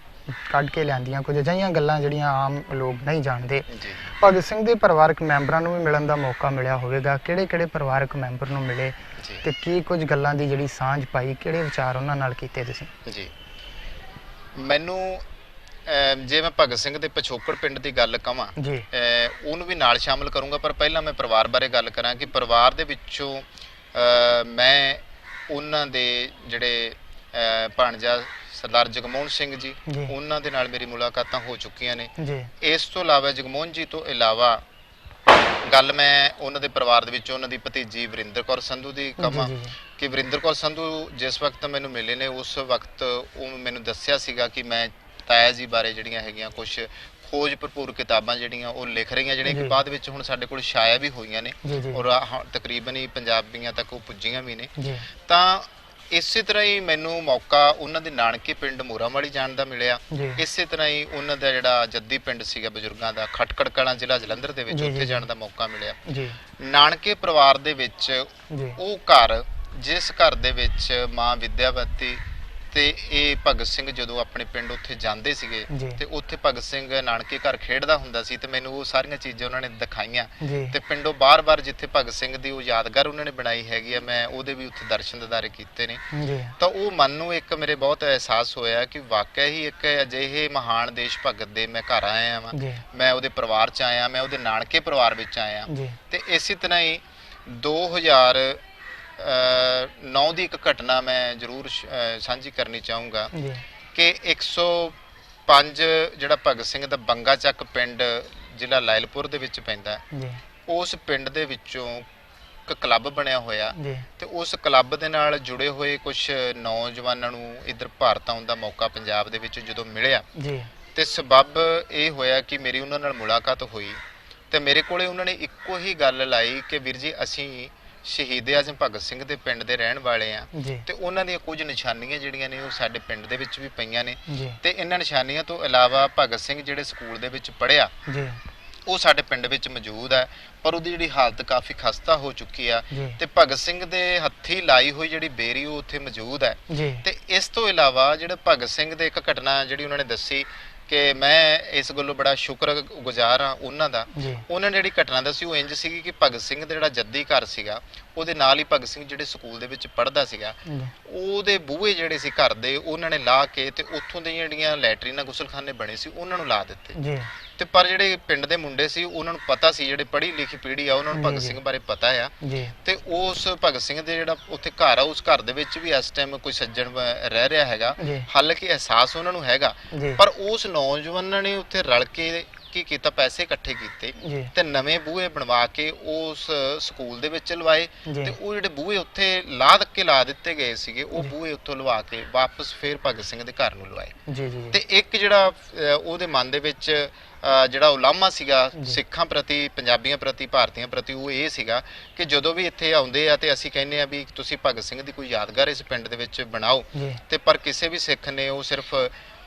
ਕੱਢ ਕੇ ਲਿਆਂਦੀਆਂ, ਕੁਝ ਅਜਿਹੀਆਂ ਗੱਲਾਂ ਜਿਹੜੀਆਂ ਆਮ ਲੋਕ ਨਹੀਂ ਜਾਣਦੇ। ਜੀ। ਭਗਤ ਸਿੰਘ ਦੇ ਪਰਿਵਾਰਕ ਮੈਂਬਰਾਂ ਨੂੰ ਵੀ ਮਿਲਣ ਦਾ ਮੌਕਾ ਮਿਲਿਆ ਹੋਵੇਗਾ, ਕਿਹੜੇ-ਕਿਹੜੇ ਪਰਿਵਾਰਕ ਮੈਂਬਰ ਨੂੰ ਮਿਲੇ ਜੀ। ਤੇ ਕੀ ਕੁਝ ਗੱਲਾਂ ਦੀ ਜਿਹੜੀ ਸਾਂਝ ਪਾਈ, ਕਿਹੜੇ ਵਿਚਾਰ ਉਹਨਾਂ ਨਾਲ ਕੀਤੇ ਤੁਸੀਂ? ਜੀ, ਮੈਨੂੰ ਜੇ ਮੈਂ ਭਗਤ ਸਿੰਘ ਦੇ ਪਿਛੋਕੜ ਪਿੰਡ ਦੀ ਗੱਲ ਕਵਾਂ, ਜੀ। ਉਹਨੂੰ ਵੀ ਨਾਲ ਸ਼ਾਮਲ ਕਰੂੰਗਾ, ਪਰ ਪਹਿਲਾਂ ਮੈਂ ਪਰਿਵਾਰ ਬਾਰੇ ਗੱਲ ਕਰਾਂ ਕਿ ਪਰਿਵਾਰ ਦੇ ਵਿੱਚੋਂ ਮੈਂ ਉਹਨਾਂ ਦੇ ਜਿਹੜੇ ਭਾਣਜਾ ਸਰਦਾਰ ਜਗਮੋਹਨ ਸਿੰਘ ਜੀ, ਜੀ ਉਹਨਾਂ ਦੇ ਨਾਲ ਮੇਰੀ ਮੁਲਾਕਾਤਾਂ ਹੋ ਚੁੱਕੀਆਂ ਨੇ। ਜੀ ਇਸ ਤੋਂ ਇਲਾਵਾ ਜਗਮੋਹਨ ਜੀ ਤੋਂ ਇਲਾਵਾ ਗੱਲ ਮੈਂ ਉਹਨਾਂ ਦੇ ਪਰਿਵਾਰ ਦੇ ਵਿੱਚ ਉਹਨਾਂ ਦੀ ਭਤੀਜੀ ਵਰਿੰਦਰ ਕੌਰ ਸੰਧੂ ਦੀ ਕਹਾਂ ਜੀ ਕਿ ਵਰਿੰਦਰ ਕੌਰ ਸੰਧੂ ਜਿਸ ਵਕਤ ਮੈਨੂੰ ਮਿਲੇ ਨੇ ਉਸ ਵਕਤ ਉਹ ਮੈਨੂੰ ਦੱਸਿਆ ਸੀਗਾ ਕਿ ਮੈਂ ਤਾਇਆ ਜੀ ਬਾਰੇ ਜਿਹੜੀਆਂ ਹੈਗੀਆਂ ਕੁਝ ਖੋਜ ਭਰਪੂਰ ਕਿਤਾਬਾਂ ਜਿਹੜੀਆਂ ਉਹ ਲਿਖ ਰਹੀਆਂ, ਜਿਹੜੀਆਂ ਕਿ ਬਾਅਦ ਵਿੱਚ ਹੁਣ ਸਾਡੇ ਕੋਲ ਛਾਇਆ ਵੀ ਹੋਈਆਂ ਨੇ ਔਰ ਤਕਰੀਬਨ ਹੀ ਪੰਜਾਬੀਆਂ ਤੱਕ ਉਹ ਪੁੱਜੀਆਂ ਵੀ ਨੇ। ਤਾਂ ਇਸੇ ਤਰ੍ਹਾਂ ਹੀ ਮੈਨੂੰ ਮੌਕਾ ਉਹਨਾਂ ਦੇ ਨਾਨਕੇ ਪਿੰਡ ਮੋਰਾਂਵਾਲੀ ਜਾਣ ਦਾ ਮਿਲਿਆ। ਇਸੇ ਤਰ੍ਹਾਂ ਹੀ ਉਹਨਾਂ ਦਾ ਜਿਹੜਾ ਜੱਦੀ ਪਿੰਡ ਸੀਗਾ ਬਜ਼ੁਰਗਾਂ ਦਾ ਖਟਕੜ ਕਲਾਂ ਜ਼ਿਲ੍ਹਾ ਜਲੰਧਰ ਦੇ ਵਿੱਚ ਉੱਥੇ ਜਾਣ ਦਾ ਮੌਕਾ ਮਿਲਿਆ। ਨਾਨਕੇ ਪਰਿਵਾਰ ਦੇ ਵਿੱਚ ਉਹ ਘਰ ਜਿਸ ਘਰ ਦੇ ਵਿੱਚ ਮਾਂ ਵਿਦਿਆਵਤੀ ਤੇ ਇਹ ਭਗਤ ਸਿੰਘ ਜਦੋਂ ਆਪਣੇ ਪਿੰਡ ਉੱਥੇ ਜਾਂਦੇ ਸੀਗੇ ਤੇ ਉੱਥੇ ਭਗਤ ਸਿੰਘ ਨਾਨਕੇ ਘਰ ਖੇਡਦਾ ਹੁੰਦਾ ਸੀ ਤੇ ਮੈਨੂੰ ਉਹ ਸਾਰੀਆਂ ਚੀਜ਼ਾਂ ਉਹਨਾਂ ਨੇ ਦਿਖਾਈਆਂ ਤੇ ਪਿੰਡੋਂ ਬਾਰ-ਬਾਰ ਜਿੱਥੇ ਭਗਤ ਸਿੰਘ ਦੀ ਉਹ ਯਾਦਗਾਰ ਉਹਨਾਂ ਨੇ ਬਣਾਈ ਹੈਗੀ ਆ, ਮੈਂ ਉਹਦੇ ਵੀ ਉੱਥੇ ਦਰਸ਼ਨ ਦਿਦਾਰੇ ਕੀਤੇ ਨੇ। ਤਾਂ ਉਹ ਮਨ ਨੂੰ ਇੱਕ ਮੇਰੇ ਬਹੁਤ ਅਹਿਸਾਸ ਹੋਇਆ ਕਿ ਵਾਕਿਆ ਹੀ ਇੱਕ ਅਜਿਹੇ ਮਹਾਨ ਦੇਸ਼ ਭਗਤ ਦੇ ਮੈਂ ਘਰ ਆਇਆ ਵਾਂ, ਮੈਂ ਉਹਦੇ ਪਰਿਵਾਰ 'ਚ ਆਇਆ, ਮੈਂ ਉਹਦੇ ਨਾਨਕੇ ਪਰਿਵਾਰ ਵਿੱਚ ਆਇਆ। ਤੇ ਇਸੇ ਤਰ੍ਹਾਂ ਹੀ 2009 ਦੀ ਇੱਕ ਘਟਨਾ ਮੈਂ ਜ਼ਰੂਰ ਸਾਂਝੀ ਕਰਨੀ ਚਾਹੂੰਗਾ ਕਿ 105 ਜਿਹੜਾ ਭਗਤ ਸਿੰਘ ਦਾ ਬੰਗਾ ਚੱਕ ਪਿੰਡ ਜ਼ਿਲ੍ਹਾ ਲਾਇਲਪੁਰ ਦੇ ਵਿੱਚ ਪੈਂਦਾ, ਉਸ ਪਿੰਡ ਦੇ ਵਿੱਚੋਂ ਇੱਕ ਕਲੱਬ ਬਣਿਆ ਹੋਇਆ ਤੇ ਉਸ ਕਲੱਬ ਦੇ ਨਾਲ ਜੁੜੇ ਹੋਏ ਕੁਝ ਨੌਜਵਾਨਾਂ ਨੂੰ ਇੱਧਰ ਭਾਰਤ ਆਉਣ ਦਾ ਮੌਕਾ ਪੰਜਾਬ ਦੇ ਵਿੱਚ ਜਦੋਂ ਮਿਲਿਆ ਤੇ ਸਬੱਬ ਇਹ ਹੋਇਆ ਕਿ ਮੇਰੀ ਉਹਨਾਂ ਨਾਲ ਮੁਲਾਕਾਤ ਹੋਈ ਤੇ ਮੇਰੇ ਕੋਲੇ ਉਹਨਾਂ ਨੇ ਇੱਕੋ ਹੀ ਗੱਲ ਲਾਈ ਕਿ ਵੀਰ ਜੀ ਅਸੀਂ ਸ਼ਹੀਦ ਆਜ਼ਮ ਭਗਤ ਸਿੰਘ ਦੇ ਪਿੰਡ ਦੇ ਰਹਿਣ ਵਾਲੇ ਆ ਤੇ ਉਹਨਾਂ ਦੀਆਂ ਕੁਝ ਨਿਸ਼ਾਨੀਆਂ ਜਿਹੜੀਆਂ ਨੇ ਉਹ ਸਾਡੇ ਪਿੰਡ ਦੇ ਵਿੱਚ ਵੀ ਪਈਆਂ ਨੇ ਤੇ ਇਹਨਾਂ ਨਿਸ਼ਾਨੀਆਂ ਤੋਂ ਇਲਾਵਾ ਭਗਤ ਸਿੰਘ ਜਿਹੜੇ ਸਕੂਲ ਦੇ ਵਿੱਚ ਪੜ੍ਹਿਆ ਉਹ ਸਾਡੇ ਪਿੰਡ ਵਿੱਚ ਮੌਜੂਦ ਹੈ, ਪਰ ਉਹਦੀ ਜਿਹੜੀ ਹਾਲਤ ਕਾਫੀ ਖਸਤਾ ਹੋ ਚੁੱਕੀ ਆ ਤੇ ਭਗਤ ਸਿੰਘ ਦੇ ਹੱਥੀਂ ਲਾਈ ਹੋਈ ਜਿਹੜੀ ਬੇਰੀ ਉਹ ਉੱਥੇ ਮੌਜੂਦ ਹੈ। ਤੇ ਇਸ ਤੋਂ ਇਲਾਵਾ ਜਿਹੜਾ ਭਗਤ ਸਿੰਘ ਦੇ ਇੱਕ ਘਟਨਾ ਜਿਹੜੀ ਉਹਨਾਂ ਨੇ ਦੱਸੀ ਕਿ ਮੈਂ ਇਸ ਗੱਲੋਂ ਬੜਾ ਸ਼ੁਕਰਗੁਜ਼ਾਰ ਹਾਂ ਉਹਨਾਂ ਦਾ। ਉਹਨਾਂ ਨੇ ਜਿਹੜੀ ਘਟਨਾ ਦੱਸੀ ਉਹ ਇੰਜ ਸੀਗੀ ਕਿ ਭਗਤ ਸਿੰਘ ਦਾ ਜਿਹੜਾ ਜੱਦੀ ਘਰ ਸੀਗਾ ਉਹਦੇ ਨਾਲ ਹੀ ਭਗਤ ਸਿੰਘ ਜਿਹੜੇ ਸਕੂਲ ਦੇ ਵਿੱਚ ਪੜ੍ਹਦਾ ਸੀਗਾ ਉਹਦੇ ਬੂਹੇ ਜਿਹੜੇ ਸੀ ਘਰ ਦੇ ਉਹਨਾਂ ਨੇ ਲਾ ਕੇ ਤੇ ਉੱਥੋਂ ਦੀਆਂ ਜਿਹੜੀਆਂ ਲੈਟਰੀਨਾਂ ਗੁਸਲਖਾਨੇ ਬਣੇ ਸੀ ਉਹਨਾਂ ਨੂੰ ਲਾ ਦਿੱਤੇ ਤੇ ਪਰ ਜਿਹੜੇ ਪਿੰਡ ਦੇ ਮੁੰਡੇ ਸੀ ਉਹਨਾਂ ਨੂੰ ਪਤਾ ਸੀ, ਜਿਹੜੇ ਪੜ੍ਹੀ ਲਿਖੀ ਪੀੜ੍ਹੀ ਆ ਉਹਨਾਂ ਨੂੰ ਭਗਤ ਸਿੰਘ ਬਾਰੇ ਪਤਾ ਆ ਤੇ ਉਸ ਭਗਤ ਸਿੰਘ ਦੇ ਜਿਹੜਾ ਉੱਥੇ ਘਰ ਆ ਉਸ ਘਰ ਦੇ ਵਿੱਚ ਵੀ ਇਸ ਟਾਈਮ ਕੋਈ ਸੱਜਣ ਰਹਿ ਰਿਹਾ ਹੈਗਾ, ਹਾਲਾਂਕਿ ਅਹਿਸਾਸ ਉਹਨਾਂ ਨੂੰ ਹੈਗਾ, ਪਰ ਉਸ ਨੌਜਵਾਨਾਂ ਨੇ ਉੱਥੇ ਰਲ ਕੇ ਕੀ ਕੀਤਾ, ਪੈਸੇ ਇਕੱਠੇ ਕੀਤੇ ਤੇ ਨਵੇਂ ਬੂਹੇ ਬਣਵਾ ਕੇ ਉਸ ਸਕੂਲ ਦੇ ਵਿੱਚ ਲਵਾਏ ਤੇ ਉਹ ਜਿਹੜੇ ਬੂਹੇ ਉੱਥੇ ਲਾ ਦਿੱਤੇ ਗਏ ਸੀਗੇ ਉਹ ਬੂਹੇ ਉੱਥੋਂ ਲਵਾ ਕੇ ਵਾਪਸ ਫੇਰ ਭਗਤ ਸਿੰਘ ਦੇ ਘਰ ਨੂੰ ਲਵਾਏ। ਤੇ ਇੱਕ ਜਿਹੜਾ ਉਹਦੇ ਮਨ ਦੇ ਵਿੱਚ ਜਿਹੜਾ ਉਲਾਮਾ ਸੀਗਾ ਸਿੱਖਾਂ ਪ੍ਰਤੀ, ਪੰਜਾਬੀਆਂ ਪ੍ਰਤੀ, ਭਾਰਤੀਆਂ ਪ੍ਰਤੀ, ਉਹ ਇਹ ਸੀਗਾ ਕਿ ਜਦੋਂ ਵੀ ਇੱਥੇ ਆਉਂਦੇ ਆ ਤੇ ਅਸੀਂ ਕਹਿੰਦੇ ਆ ਵੀ ਤੁਸੀਂ ਭਗਤ ਸਿੰਘ ਦੀ ਕੋਈ ਯਾਦਗਾਰ ਇਸ ਪਿੰਡ ਦੇ ਵਿੱਚ ਬਣਾਓ ਤੇ ਪਰ ਕਿਸੇ ਵੀ ਸਿੱਖ ਨੇ ਉਹ ਸਿਰਫ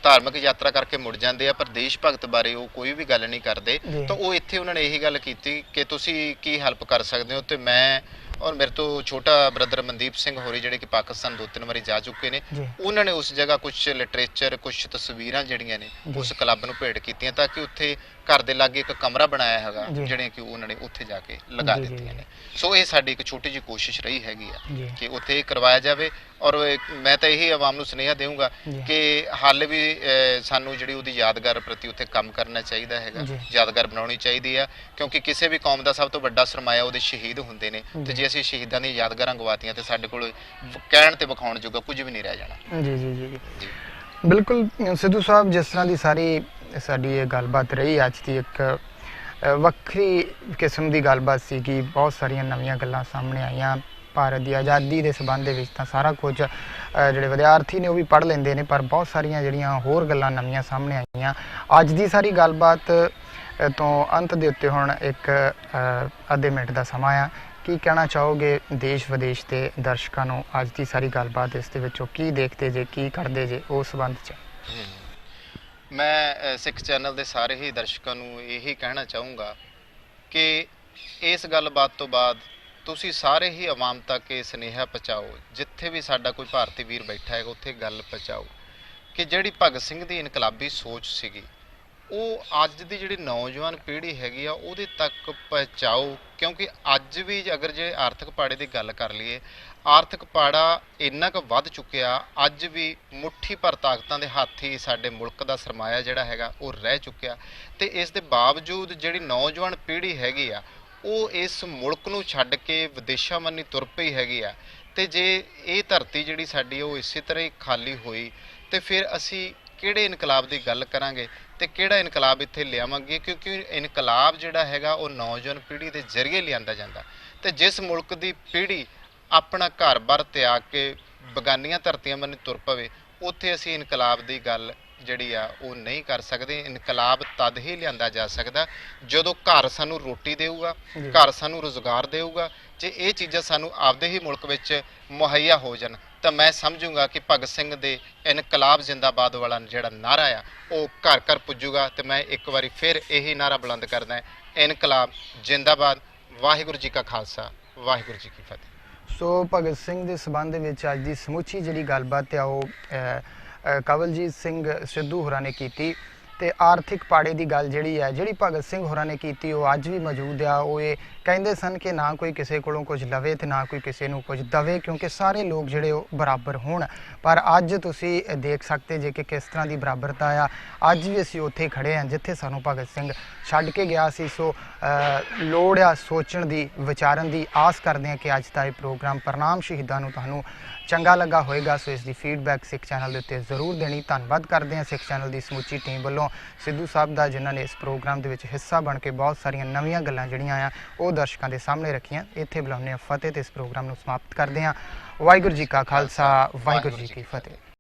ਧਾਰਮਿਕ ਯਾਤਰਾ ਕਰਕੇ ਮੁੜ ਜਾਂਦੇ ਆ ਪਰ ਦੇਸ਼ ਭਗਤ ਬਾਰੇ ਉਹ ਕੋਈ ਵੀ ਗੱਲ ਨਹੀਂ ਕਰਦੇ। ਤਾਂ ਉਹ ਇੱਥੇ ਉਹਨਾਂ ਨੇ ਇਹੀ ਗੱਲ ਕੀਤੀ ਕਿ ਤੁਸੀਂ ਕੀ ਹੈਲਪ ਕਰ ਸਕਦੇ ਹੋ ਤੇ ਮੈਂ ਔਰ ਮੇਰੇ ਤੋਂ ਛੋਟਾ ਬ੍ਰਦਰ ਮਨਦੀਪ ਸਿੰਘ ਹੋਰੀ ਜਿਹੜੇ ਕਿ ਪਾਕਿਸਤਾਨ 2-3 ਵਾਰੀ ਜਾ ਚੁੱਕੇ ਨੇ, ਉਹਨਾਂ ਨੇ ਉਸ ਜਗ੍ਹਾ ਕੁਝ ਲਿਟਰੇਚਰ, ਕੁਝ ਤਸਵੀਰਾਂ ਜਿਹੜੀਆਂ ਨੇ ਉਸ ਕਲੱਬ ਨੂੰ ਭੇਟ ਕੀਤੀਆਂ ਤਾਂ ਕਿ ਉੱਥੇ ਘਰ ਦੇ ਲਾਗੇ ਇੱਕ ਕਮਰਾ ਬਣਾਇਆ ਹੈਗਾ ਜਿਹੜੇ ਕਿ ਉਹਨਾਂ ਨੇ ਉੱਥੇ ਜਾ ਕੇ ਲਗਾ ਦਿੱਤੀਆਂ ਨੇ। ਸੋ ਇਹ ਸਾਡੀ ਇੱਕ ਛੋਟੀ ਜਿਹੀ ਕੋਸ਼ਿਸ਼ ਰਹੀ ਹੈਗੀ ਆ ਕਿ ਉੱਥੇ ਕਰਵਾਇਆ ਜਾਵੇ ਔਰ ਮੈਂ ਤਾਂ ਇਹੀ ਆਵਾਮ ਨੂੰ ਸੁਨੇਹਾ ਦੇਵਾਂਗਾ ਕਿ ਹਾਲੇ ਵੀ ਸਾਨੂੰ ਜਿਹੜੀ ਉਹਦੀ ਯਾਦਗਾਰ ਪ੍ਰਤੀ ਉੱਥੇ ਕੰਮ ਕਰਨਾ ਚਾਹੀਦਾ ਹੈਗਾ, ਯਾਦਗਾਰ ਬਣਾਉਣੀ ਚਾਹੀਦੀ ਆ ਕਿਉਂਕਿ ਕਿਸੇ ਵੀ ਕੌਮ ਦਾ ਸਭ ਤੋਂ ਵੱਡਾ ਸਰਮਾਇਆ ਉਹਦੇ ਸ਼ਹੀਦ ਹੁੰਦੇ ਨੇ ਤੇ ਜੇ ਅਸੀਂ ਸ਼ਹੀਦਾਂ ਦੀਆਂ ਯਾਦਗਾਰਾਂ ਗਵਾਤੀਆਂ ਤੇ ਸਾਡੇ ਕੋਲ ਕਹਿਣ ਤੇ ਵਿਖਾਉਣ ਜੋਗਾ ਕੁਝ ਵੀ ਨਹੀਂ ਰਹਿ ਜਾਣਾ। ਜੀ ਬਿਲਕੁਲ ਸਿੱਧੂ ਸਾਹਿਬ, ਜਿਸ ਤਰ੍ਹਾਂ ਦੀ ਸਾਡੀ ਇਹ ਗੱਲਬਾਤ ਰਹੀ ਅੱਜ ਦੀ ਇੱਕ ਵੱਖਰੀ ਕਿਸਮ ਦੀ ਗੱਲਬਾਤ ਸੀ ਕਿ ਬਹੁਤ ਸਾਰੀਆਂ ਨਵੀਆਂ ਗੱਲਾਂ ਸਾਹਮਣੇ ਆਈਆਂ ਭਾਰਤ ਦੀ ਆਜ਼ਾਦੀ ਦੇ ਸੰਬੰਧ ਦੇ ਵਿੱਚ। ਤਾਂ ਸਾਰਾ ਕੁਝ ਜਿਹੜੇ ਵਿਦਿਆਰਥੀ ਨੇ ਉਹ ਵੀ ਪੜ੍ਹ ਲੈਂਦੇ ਨੇ ਪਰ ਬਹੁਤ ਸਾਰੀਆਂ ਜਿਹੜੀਆਂ ਹੋਰ ਗੱਲਾਂ ਨਵੀਆਂ ਸਾਹਮਣੇ ਆਈਆਂ। ਅੱਜ ਦੀ ਸਾਰੀ ਗੱਲਬਾਤ ਤੋਂ ਅੰਤ ਦੇ ਉੱਤੇ ਹੁਣ ਇੱਕ ਅੱਧੇ ਮਿੰਟ ਦਾ ਸਮਾਂ ਆ, ਕੀ ਕਹਿਣਾ ਚਾਹੋਗੇ ਦੇਸ਼ ਵਿਦੇਸ਼ ਦੇ ਦਰਸ਼ਕਾਂ ਨੂੰ ਅੱਜ ਦੀ ਸਾਰੀ ਗੱਲਬਾਤ ਇਸ ਦੇ ਵਿੱਚੋਂ ਕੀ ਦੇਖਦੇ ਜੇ, ਕੀ ਕਰਦੇ ਜੇ ਉਸ ਸੰਬੰਧ 'ਚ? ਮੈਂ ਸਿੱਖ ਚੈਨਲ ਦੇ ਸਾਰੇ ਹੀ ਦਰਸ਼ਕਾਂ ਨੂੰ ਇਹੀ ਕਹਿਣਾ ਚਾਹੂੰਗਾ ਕਿ ਇਸ ਗੱਲਬਾਤ ਤੋਂ ਬਾਅਦ ਤੁਸੀਂ ਸਾਰੇ ਹੀ ਆਵਾਮ ਤੱਕ ਇਹ ਸੁਨੇਹਾ ਪਹੁੰਚਾਓ, ਜਿੱਥੇ ਵੀ ਸਾਡਾ ਕੋਈ ਭਾਰਤੀ ਵੀਰ ਬੈਠਾ ਹੈਗਾ ਉੱਥੇ ਗੱਲ ਪਹੁੰਚਾਓ ਕਿ ਜਿਹੜੀ ਭਗਤ ਸਿੰਘ ਦੀ ਇਨਕਲਾਬੀ ਸੋਚ ਸੀਗੀ ਉਹ ਅੱਜ ਦੀ ਜਿਹੜੀ ਨੌਜਵਾਨ ਪੀੜ੍ਹੀ ਹੈਗੀ ਆ ਉਹਦੇ ਤੱਕ ਪਹੁੰਚਾਓ ਕਿਉਂਕਿ ਅੱਜ ਵੀ ਅਗਰ ਜੇ ਆਰਥਿਕ ਪਾੜੇ ਦੀ ਗੱਲ ਕਰ ਲਈਏ, ਆਰਥਿਕ ਪਾੜਾ ਇੰਨਾ ਕੁ ਵੱਧ ਚੁੱਕਿਆ, ਅੱਜ ਵੀ ਮੁੱਠੀ ਭਰ ਤਾਕਤਾਂ ਦੇ ਹੱਥ ਹੀ ਸਾਡੇ ਮੁਲਕ ਦਾ ਸਰਮਾਇਆ ਜਿਹੜਾ ਹੈਗਾ ਉਹ ਰਹਿ ਚੁੱਕਿਆ ਤੇ ਇਸ ਦੇ ਬਾਵਜੂਦ ਜਿਹੜੀ ਨੌਜਵਾਨ ਪੀੜ੍ਹੀ ਹੈਗੀ ਆ ਉਹ ਇਸ ਮੁਲਕ ਨੂੰ ਛੱਡ ਕੇ ਵਿਦੇਸ਼ਾਂ ਵੱਲ ਤੁਰ ਪਈ ਹੈਗੀ ਆ ਤੇ ਜੇ ਇਹ ਧਰਤੀ ਜਿਹੜੀ ਸਾਡੀ ਉਹ ਇਸੇ ਤਰ੍ਹਾਂ ਹੀ ਖਾਲੀ ਹੋਈ ਤੇ ਫਿਰ ਅਸੀਂ ਕਿਹੜੇ ਇਨਕਲਾਬ ਦੀ ਗੱਲ ਕਰਾਂਗੇ ਤੇ ਕਿਹੜਾ ਇਨਕਲਾਬ ਇੱਥੇ ਲਿਆਵਾਂਗੇ, ਕਿਉਂਕਿ ਇਨਕਲਾਬ ਜਿਹੜਾ ਹੈਗਾ ਉਹ ਨੌਜਵਾਨ ਪੀੜ੍ਹੀ ਦੇ ਜ਼ਰੀਏ ਲਿਆਂਦਾ ਜਾਂਦਾ। ਤੇ ਜਿਸ ਮੁਲਕ ਦੀ ਪੀੜ੍ਹੀ ਆਪਣਾ ਘਰ-ਬਾਰ ਤਿਆਗ ਕੇ ਬਗਾਨੀਆਂ ਧਰਤੀਆਂ ਵੱਲ ਤੁਰ ਪਵੇ, ਉੱਥੇ ਅਸੀਂ ਇਨਕਲਾਬ ਦੀ ਗੱਲ ਜਿਹੜੀ ਆ ਉਹ ਨਹੀਂ ਕਰ ਸਕਦੇ। ਇਨਕਲਾਬ ਤਦ ਹੀ ਲਿਆਂਦਾ ਜਾ ਸਕਦਾ ਜਦੋਂ ਘਰ ਸਾਨੂੰ ਰੋਟੀ ਦੇਊਗਾ, ਘਰ ਸਾਨੂੰ ਰੁਜ਼ਗਾਰ ਦੇਊਗਾ। ਜੇ ਇਹ ਚੀਜ਼ਾਂ ਸਾਨੂੰ ਆਪਦੇ ਹੀ ਮੁਲਕ ਵਿੱਚ ਮੁਹੱਈਆ ਹੋ ਜਾਣ ਤਾਂ ਮੈਂ ਸਮਝੂੰਗਾ ਕਿ ਭਗਤ ਸਿੰਘ ਦੇ ਇਨਕਲਾਬ ਜ਼ਿੰਦਾਬਾਦ ਵਾਲਾ ਜਿਹੜਾ ਨਾਰਾ ਆ ਉਹ ਘਰ ਘਰ ਪੁੱਜੂਗਾ। ਤੇ ਮੈਂ ਇੱਕ ਵਾਰੀ ਫਿਰ ਇਹੀ ਨਾਰਾ ਬੁਲੰਦ ਕਰਦਾ, ਇਨਕਲਾਬ ਜ਼ਿੰਦਾਬਾਦ। ਵਾਹਿਗੁਰੂ ਜੀ ਕਾ ਖਾਲਸਾ, ਵਾਹਿਗੁਰੂ ਜੀ ਕੀ ਫਤਿਹ। ਸੋ ਭਗਤ ਸਿੰਘ ਦੇ ਸਬੰਧ ਵਿੱਚ ਅੱਜ ਦੀ ਸਮੁੱਚੀ ਜਿਹੜੀ ਗੱਲਬਾਤ ਆ ਉਹ ਕਵਲਜੀਤ ਸਿੰਘ ਸਿੱਧੂ ਹੋਰਾਂ ਨੇ ਕੀਤੀ। ਤੇ ਆਰਥਿਕ ਪਾੜੇ ਦੀ ਗੱਲ ਜਿਹੜੀ ਭਗਤ ਸਿੰਘ ਹੋਰਾਂ ਨੇ ਕੀਤੀ ਉਹ ਅੱਜ ਵੀ ਮੌਜੂਦ ਆ। ਉਹ ਇਹ ਕਹਿੰਦੇ ਸਨ ਕਿ ਨਾ ਕੋਈ ਕਿਸੇ ਕੋਲੋਂ ਕੁਝ ਲਵੇ ਤੇ ਨਾ ਕੋਈ ਕਿਸੇ ਨੂੰ ਕੁਝ ਦਵੇ, ਕਿਉਂਕਿ ਸਾਰੇ ਲੋਕ ਜਿਹੜੇ ਉਹ ਬਰਾਬਰ ਹੋਣ। ਪਰ ਅੱਜ ਤੁਸੀਂ ਦੇਖ ਸਕਦੇ ਜੇ ਕਿ ਕਿਸ ਤਰ੍ਹਾਂ ਦੀ ਬਰਾਬਰਤਾ ਆ। ਅੱਜ ਵੀ ਅਸੀਂ ਉੱਥੇ ਖੜੇ ਹਾਂ ਜਿੱਥੇ ਸਾਨੂੰ ਭਗਤ ਸਿੰਘ ਛੱਡ ਕੇ ਗਿਆ ਸੀ। ਸੋ ਲੋੜ ਆ ਸੋਚਣ ਦੀ, ਵਿਚਾਰਨ ਦੀ। ਆਸ ਕਰਦੇ ਹਾਂ ਕਿ ਅੱਜ ਦਾ ਇਹ ਪ੍ਰੋਗਰਾਮ ਪ੍ਰਣਾਮ ਸ਼ਹੀਦਾਂ ਨੂੰ ਤੁਹਾਨੂੰ ਚੰਗਾ ਲੱਗਾ ਹੋਏਗਾ। ਸੋ ਇਸ ਦੀ ਫੀਡਬੈਕ ਸਿੱਖ ਚੈਨਲ ਦੇ ਉੱਤੇ ਜ਼ਰੂਰ ਦੇਣੀ। ਧੰਨਵਾਦ ਕਰਦੇ ਹਾਂ ਸਿੱਖ ਚੈਨਲ ਦੀ ਸਮੁੱਚੀ ਟੀਮ ਵੱਲੋਂ ਸਿੱਧੂ ਸਾਹਿਬ ਦਾ, ਜਿਨ੍ਹਾਂ ਨੇ ਇਸ ਪ੍ਰੋਗਰਾਮ ਦੇ ਵਿੱਚ ਹਿੱਸਾ ਬਣ ਕੇ ਬਹੁਤ ਸਾਰੀਆਂ ਨਵੀਆਂ ਗੱਲਾਂ ਜਿਹੜੀਆਂ ਆ ਉਹ ਦਰਸ਼ਕਾਂ ਦੇ ਸਾਹਮਣੇ ਰੱਖੀਆਂ। ਇੱਥੇ ਬੁਲਾਉਂਦੇ ਹਾਂ ਫਤਿਹ ਤੇ ਇਸ ਪ੍ਰੋਗਰਾਮ ਨੂੰ ਸਮਾਪਤ ਕਰਦੇ ਹਾਂ। ਵਾਹਿਗੁਰੂ ਜੀ ਕਾ ਖਾਲਸਾ, ਵਾਹਿਗੁਰੂ ਜੀ ਕੀ ਫਤਿਹ।